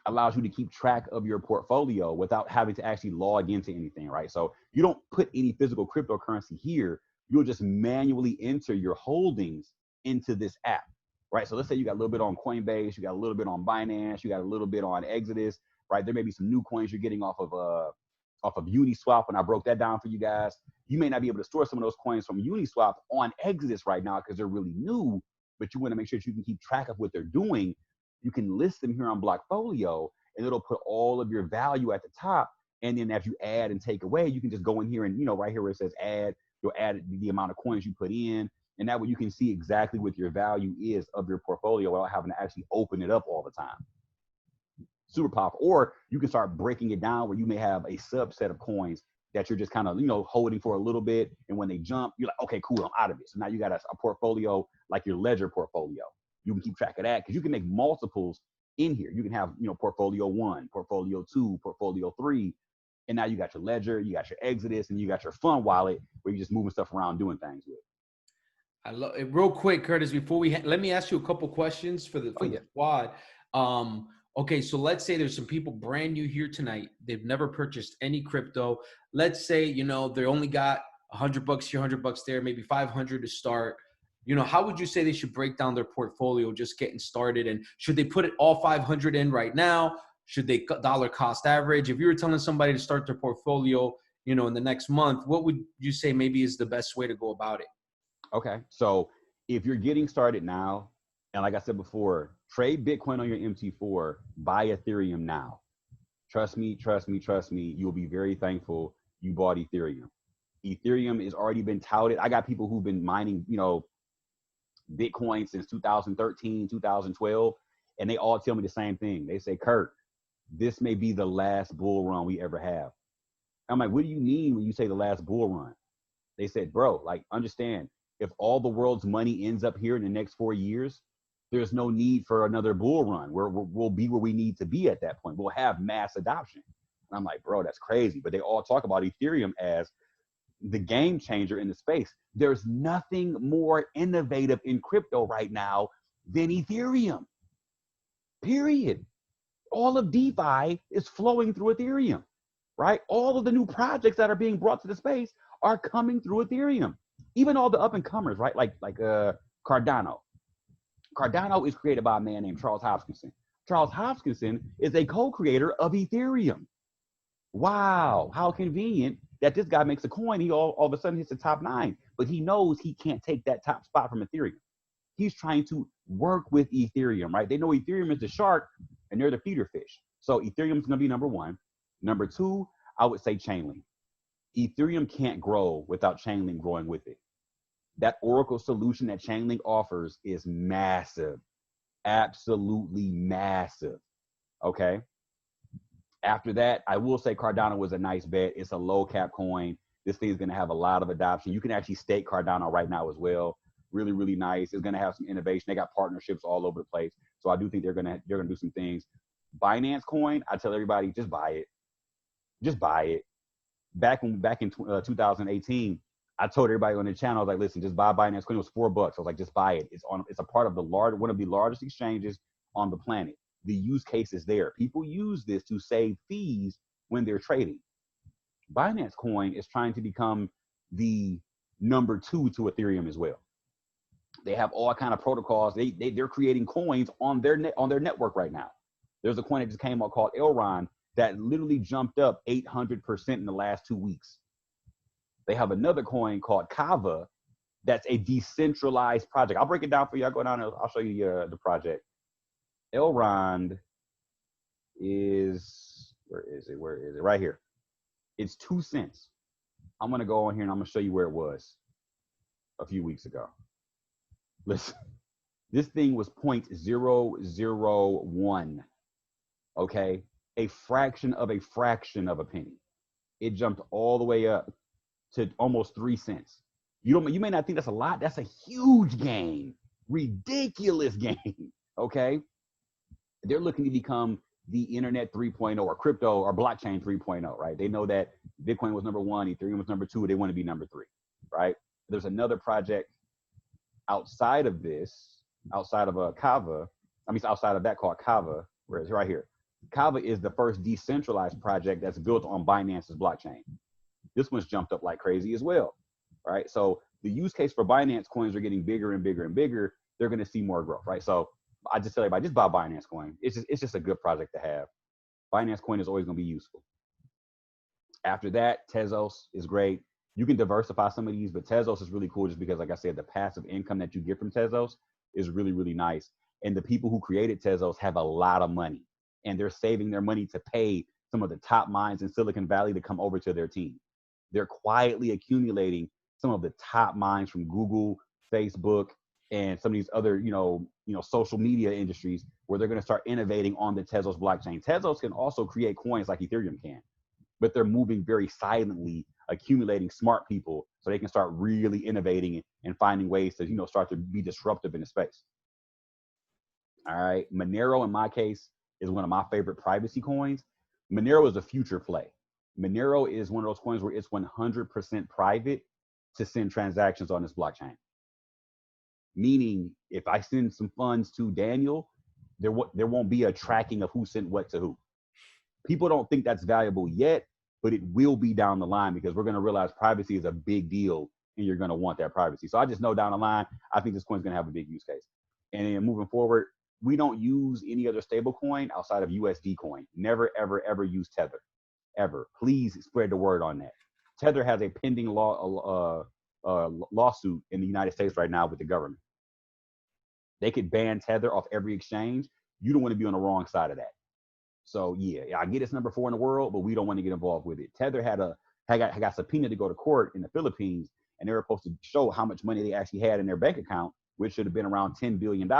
allows you to keep track of your portfolio without having to actually log into anything, right? So you don't put any physical cryptocurrency here. You'll just manually enter your holdings into this app, right? So let's say you got a little bit on Coinbase, you got a little bit on Binance, you got a little bit on Exodus, right? There may be some new coins you're getting off of Uniswap, and I broke that down for you guys. You may not be able to store some of those coins from Uniswap on Exodus right now because they're really new, but you want to make sure that you can keep track of what they're doing. You can list them here on Blockfolio, and it'll put all of your value at the top. And then as you add and take away, you can just go in here and, right here where it says add, you'll add the amount of coins you put in. And that way you can see exactly what your value is of your portfolio without having to actually open it up all the time. Super powerful. Or you can start breaking it down where you may have a subset of coins that you're just kind of, holding for a little bit. And when they jump, you're like, okay, cool, I'm out of it. So now you got a portfolio like your ledger portfolio. You can keep track of that because you can make multiples in here. You can have, portfolio 1, portfolio 2, portfolio 3. And now you got your ledger, you got your Exodus, and you got your fun wallet where you're just moving stuff around, doing things with. I love it. Real quick, Curtis, before let me ask you a couple questions for the squad. Okay, so let's say there's some people brand new here tonight. They've never purchased any crypto. Let's say, they only got $100 here, $100 there, maybe 500 to start. How would you say they should break down their portfolio just getting started? And should they put it all 500 in right now? Should they dollar cost average? If you were telling somebody to start their portfolio, in the next month, what would you say maybe is the best way to go about it? Okay, so if you're getting started now, and like I said before, trade Bitcoin on your MT4, buy Ethereum now. Trust me, you'll be very thankful you bought Ethereum. Ethereum has already been touted. I got people who've been mining, Bitcoin since 2013, 2012, and they all tell me the same thing. They say, Kurt, this may be the last bull run we ever have. I'm like, what do you mean when you say the last bull run? They said, bro, like, understand, if all the world's money ends up here in the next 4 years, there's no need for another bull run. We'll be where we need to be at that point. We'll have mass adoption. And I'm like, bro, that's crazy. But they all talk about Ethereum as the game changer in the space. There's nothing more innovative in crypto right now than Ethereum, period. All of DeFi is flowing through Ethereum, right? All of the new projects that are being brought to the space are coming through Ethereum. Even all the up and comers, right? Like Cardano. Cardano is created by a man named Charles Hoskinson. Charles Hoskinson is a co-creator of Ethereum. Wow, how convenient that this guy makes a coin. He all of a sudden hits the top 9, but he knows he can't take that top spot from Ethereum. He's trying to work with Ethereum, right? They know Ethereum is the shark and they're the feeder fish. So Ethereum is going to be number 1. Number 2, I would say Chainlink. Ethereum can't grow without Chainlink growing with it. That Oracle solution that Chainlink offers is massive, absolutely massive. Okay. After that, I will say Cardano was a nice bet. It's a low cap coin. This thing is going to have a lot of adoption. You can actually stake Cardano right now as well. Really, really nice. It's going to have some innovation. They got partnerships all over the place. So I do think they're going to do some things. Binance Coin, I tell everybody, just buy it. Just buy it. Back in 2018, I told everybody on the channel, I was like, listen, just buy Binance Coin. It was $4. I was like, just buy it. It's a part of one of the largest exchanges on the planet. The use case is there. People use this to save fees when they're trading. Binance Coin is trying to become the number 2 to Ethereum as well. They have all kind of protocols. They're creating coins on their network right now. There's a coin that just came out called Elrond that literally jumped up 800% in the last 2 weeks. They have another coin called Kava that's a decentralized project. I'll break it down for you. I'll go down and I'll show you the project. Elrond is, where is it? Right here. It's 2 cents. I'm going to go on here and I'm going to show you where it was a few weeks ago. Listen, this thing was 0.001. Okay. A fraction of a penny. It jumped all the way up to almost 3 cents. You may not think that's a lot. That's a huge gain. Ridiculous gain. Okay. They're looking to become the internet 3.0 or crypto or blockchain 3.0, right? They know that Bitcoin was number 1, Ethereum was number 2. They want to be number 3, right? There's another project outside of this, outside of that called Kava, where it's right here. Kava is the first decentralized project that's built on Binance's blockchain. This one's jumped up like crazy as well, right? So the use case for Binance coins are getting bigger and bigger and bigger. They're going to see more growth, right? So I just tell everybody, just buy Binance coin. It's just a good project to have. Binance coin is always going to be useful. After that, Tezos is great. You can diversify some of these, but Tezos is really cool just because, like I said, the passive income that you get from Tezos is really, really nice. And the people who created Tezos have a lot of money, and they're saving their money to pay some of the top minds in Silicon Valley to come over to their team. They're quietly accumulating some of the top minds from Google, Facebook, and some of these other, social media industries where they're going to start innovating on the Tezos blockchain. Tezos can also create coins like Ethereum can, but they're moving very silently, accumulating smart people so they can start really innovating and finding ways to, start to be disruptive in the space. All right. Monero, in my case, is one of my favorite privacy coins. Monero is a future play. Monero is one of those coins where it's 100% private to send transactions on this blockchain. Meaning, if I send some funds to Daniel, there won't be a tracking of who sent what to who. People don't think that's valuable yet, but it will be down the line because we're going to realize privacy is a big deal and you're going to want that privacy. So I just know down the line, I think this coin's going to have a big use case. And then moving forward, we don't use any other stable coin outside of USD coin. Never, ever, ever use Tether. Ever. Please spread the word on that. Tether has a pending lawsuit in the United States right now with the government. They could ban Tether off every exchange. You don't want to be on the wrong side of that. So yeah, I get it's number 4 in the world, but we don't want to get involved with it. Tether got subpoenaed to go to court in the Philippines, and they were supposed to show how much money they actually had in their bank account, which should have been around $10 billion.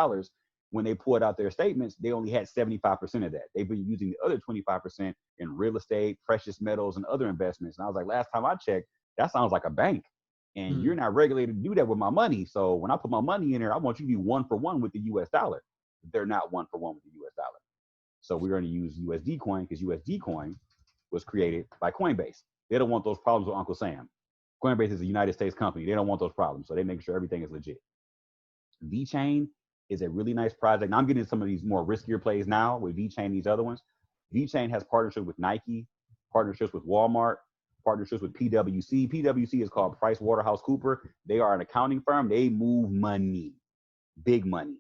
When they pulled out their statements, they only had 75% of that. They've been using the other 25% in real estate, precious metals, and other investments. And I was like, last time I checked, that sounds like a bank. And you're not regulated to do that with my money. So when I put my money in there, I want you to be 1 for 1 with the US dollar. They're not 1 for 1 with the US dollar. So we're going to use USD coin because USD coin was created by Coinbase. They don't want those problems with Uncle Sam. Coinbase is a United States company. They don't want those problems. So they make sure everything is legit. VeChain is a really nice project. Now I'm getting some of these more riskier plays now with VeChain, these other ones. VeChain has partnerships with Nike, partnerships with Walmart, partnerships with PwC. PwC is called PricewaterhouseCoopers. They are an accounting firm. They move money, big money.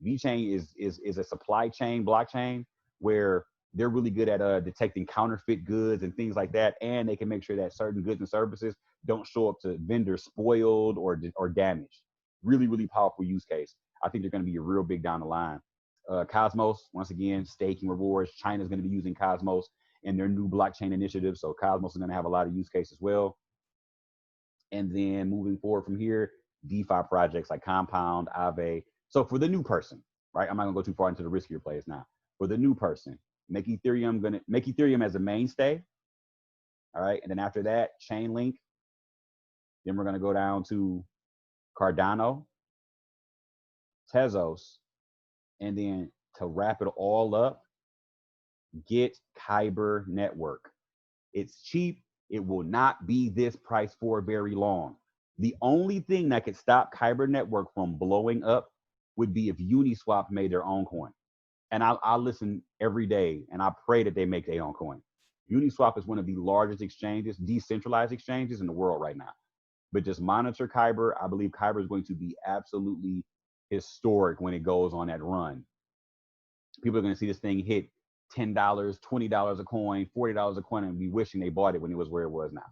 VeChain is a supply chain blockchain where they're really good at detecting counterfeit goods and things like that, and they can make sure that certain goods and services don't show up to vendors spoiled or damaged. Really, really powerful use case. I think they're going to be a real big down the line. Cosmos, once again, staking rewards. China's going to be using Cosmos in their new blockchain initiative, so Cosmos is going to have a lot of use cases as well. And then moving forward from here, DeFi projects like Compound, Aave. So for the new person, right? I'm not gonna go too far into the riskier plays now. For the new person, make Ethereum as a mainstay. All right. And then after that, Chainlink. Then we're going to go down to Cardano, Tezos. And then to wrap it all up, get Kyber Network. It's cheap. It will not be this price for very long. The only thing that could stop Kyber Network from blowing up would be if Uniswap made their own coin. And I listen every day, and I pray that they make their own coin. Uniswap is one of the largest exchanges, decentralized exchanges in the world right now. But just monitor Kyber. I believe Kyber is going to be absolutely historic when it goes on that run. People are going to see this thing hit $10, $20 a coin, $40 a coin, and be wishing they bought it when it was where it was now.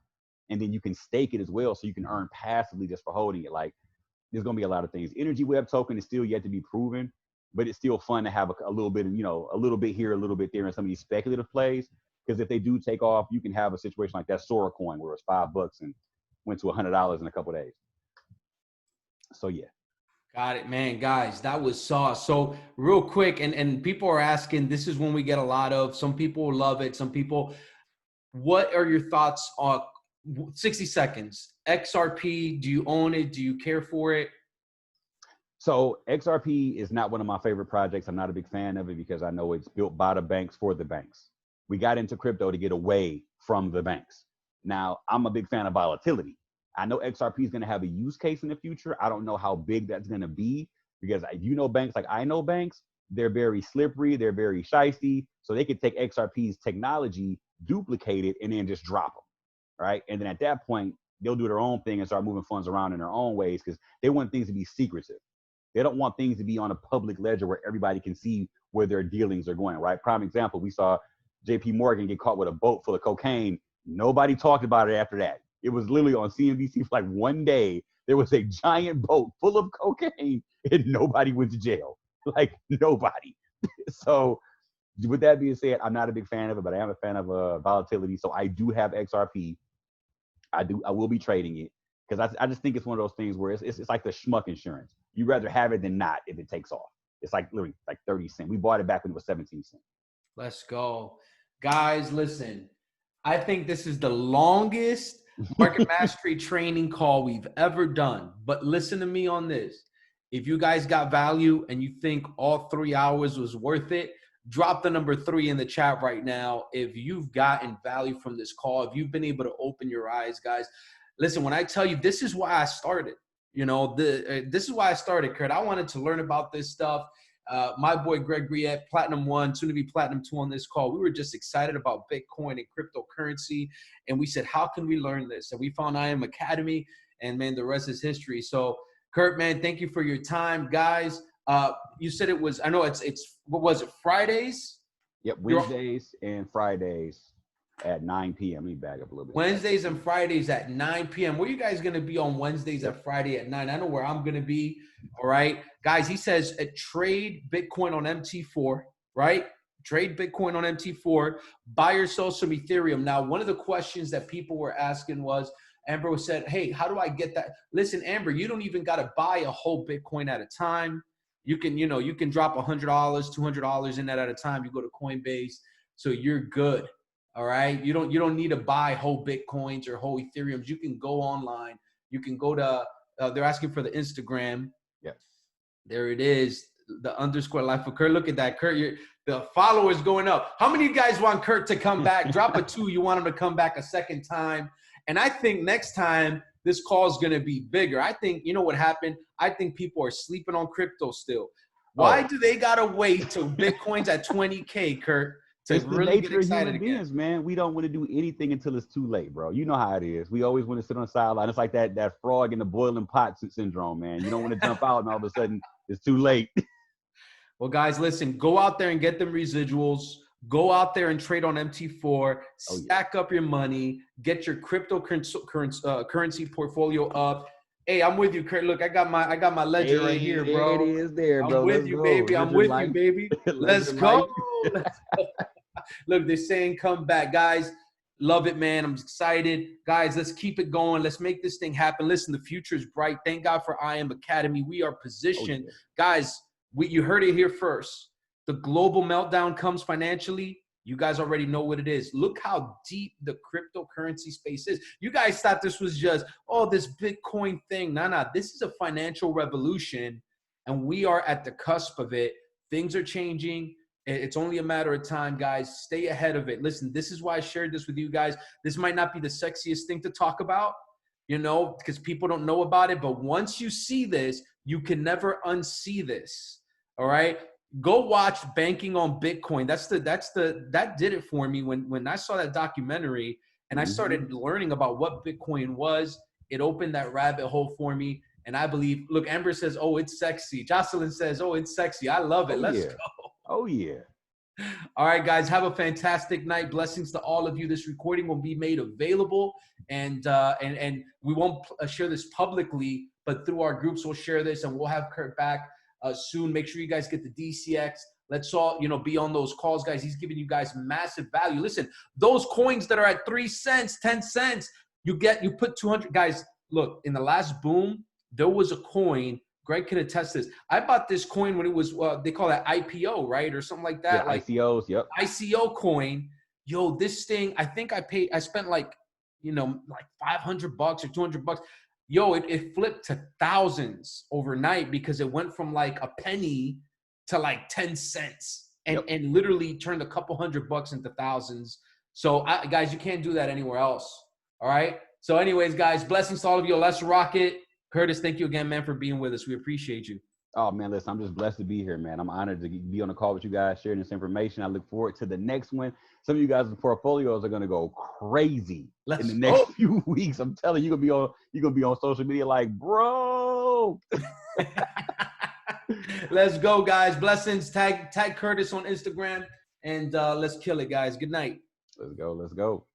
And then you can stake it as well, so you can earn passively just for holding it. Like, there's going to be a lot of things. Energy Web token is still yet to be proven, but it's still fun to have a little bit, a little bit here, a little bit there in some of these speculative plays. Because if they do take off, you can have a situation like that Sora coin where it's $5 and went to $100 in a couple of days. So yeah. Got it, man. Guys, that was sauce. So real quick, and people are asking, this is when we get a lot of, some people love it. Some people, what are your thoughts on 60 seconds? XRP, do you own it? Do you care for it? So XRP is not one of my favorite projects. I'm not a big fan of it because I know it's built by the banks for the banks. We got into crypto to get away from the banks. Now, I'm a big fan of volatility. I know XRP is going to have a use case in the future. I don't know how big that's going to be because banks like I know banks, they're very slippery. They're very shisty. So they could take XRP's technology, duplicate it, and then just drop them, right? And then at that point, they'll do their own thing and start moving funds around in their own ways because they want things to be secretive. They don't want things to be on a public ledger where everybody can see where their dealings are going, right? Prime example, we saw JP Morgan get caught with a boat full of cocaine. Nobody talked about it after that. It was literally on CNBC for like one day. There was a giant boat full of cocaine and nobody went to jail. Like nobody. So with that being said, I'm not a big fan of it, but I am a fan of volatility. So I do have XRP. I will be trading it because I just think it's one of those things where it's like the schmuck insurance. You'd rather have it than not if it takes off. It's like literally like 30 cents. We bought it back when it was 17 cents. Let's go. Guys, listen, I think this is the longest market mastery training call we've ever done. But listen to me on this. If you guys got value and you think all 3 hours was worth it, drop the number 3 in the chat right now. If you've gotten value from this call, if you've been able to open your eyes, guys, listen, when I tell you, this is why I started. This is why I started, Kurt. I wanted to learn about this stuff. My boy Greg Griette, Platinum 1, soon to be Platinum 2 on this call. We were just excited about Bitcoin and cryptocurrency. And we said, how can we learn this? And we found IM Academy, and man, the rest is history. So Kurt, man, thank you for your time. Guys, you said it was, I know it's what was it, Fridays? Yep, Wednesdays and Fridays at 9 p.m. Let me back up a little bit. Wednesdays and Fridays at 9 p.m. Where are you guys going to be on Wednesdays and Friday at 9? I know where I'm going to be. All right. Guys, he says trade Bitcoin on MT4, right? Trade Bitcoin on MT4, buy or sell some Ethereum. Now, one of the questions that people were asking was, Amber said, hey, how do I get that? Listen, Amber, you don't even got to buy a whole Bitcoin at a time. You can drop $100, $200 in that at a time. You go to Coinbase. So you're good. All right. You don't need to buy whole Bitcoins or whole Ethereums. You can go online. You can go to, they're asking for the Instagram. Yes. There it is. The _ life of Kurt. Look at that. Kurt, the followers going up. How many of you guys want Kurt to come back? Drop a 2. You want him to come back a second time. And I think next time this call is going to be bigger. I think, you know what happened? I think people are sleeping on crypto still. Why do they got to wait till Bitcoin's at 20K, Kurt? It's the nature of human beings, man. We don't want to do anything until it's too late, bro. You know how it is. We always want to sit on the sideline. It's like that frog in the boiling pot syndrome, man. You don't want to jump out and all of a sudden it's too late. Well, guys, listen, go out there and get them residuals. Go out there and trade on MT4. Stack up your money. Get your cryptocurrency portfolio up. Hey, I'm with you, Kurt. Look, I got my ledger right here, bro. It is there, bro. I'm with you, baby. I'm with you, baby. Let's go. Look, they're saying come back, guys. Love it, man. I'm excited. Guys, let's keep it going. Let's make this thing happen. Listen, the future is bright. Thank God for IM Academy. We are positioned. Guys, you heard it here first. The global meltdown comes financially. You guys already know what it is. Look how deep the cryptocurrency space is. You guys thought this was just, oh, this Bitcoin thing. Nah. This is a financial revolution, and we are at the cusp of it. Things are changing. It's only a matter of time, guys. Stay ahead of it. Listen, this is why I shared this with you guys. This might not be the sexiest thing to talk about, you know, because people don't know about it. But once you see this, you can never unsee this. All right. Go watch Banking on Bitcoin. That did it for me when I saw that documentary and I started learning about what Bitcoin was. It opened that rabbit hole for me. And I believe, look, Amber says, oh, it's sexy. Jocelyn says, oh, it's sexy. I love it. Let's go. Oh, yeah. All right, guys, have a fantastic night. Blessings to all of you. This recording will be made available, and we won't share this publicly, but through our groups, we'll share this, and we'll have Kurt back soon. Make sure you guys get the DCX. Let's all, be on those calls, guys. He's giving you guys massive value. Listen, those coins that are at 3 cents, 10 cents, you put 200. Guys, look, in the last boom, there was a coin. Greg can attest this. I bought this coin when it was, they call that IPO, right? Or something like that. Yeah, like ICOs, yep. ICO coin. Yo, this thing, I think I spent like $500 or $200. Yo, it flipped to thousands overnight because it went from like a penny to like 10 cents and literally turned a couple $100 into thousands. So guys, you can't do that anywhere else. All right. So anyways, guys, blessings to all of you. Let's rock it. Curtis, thank you again, man, for being with us. We appreciate you. Oh, man, listen, I'm just blessed to be here, man. I'm honored to be on the call with you guys, sharing this information. I look forward to the next one. Some of you guys' portfolios are going to go crazy in the next few weeks. I'm telling you, you're gonna be on social media like, bro. Let's go, guys. Blessings. Tag Curtis on Instagram, and let's kill it, guys. Good night. Let's go.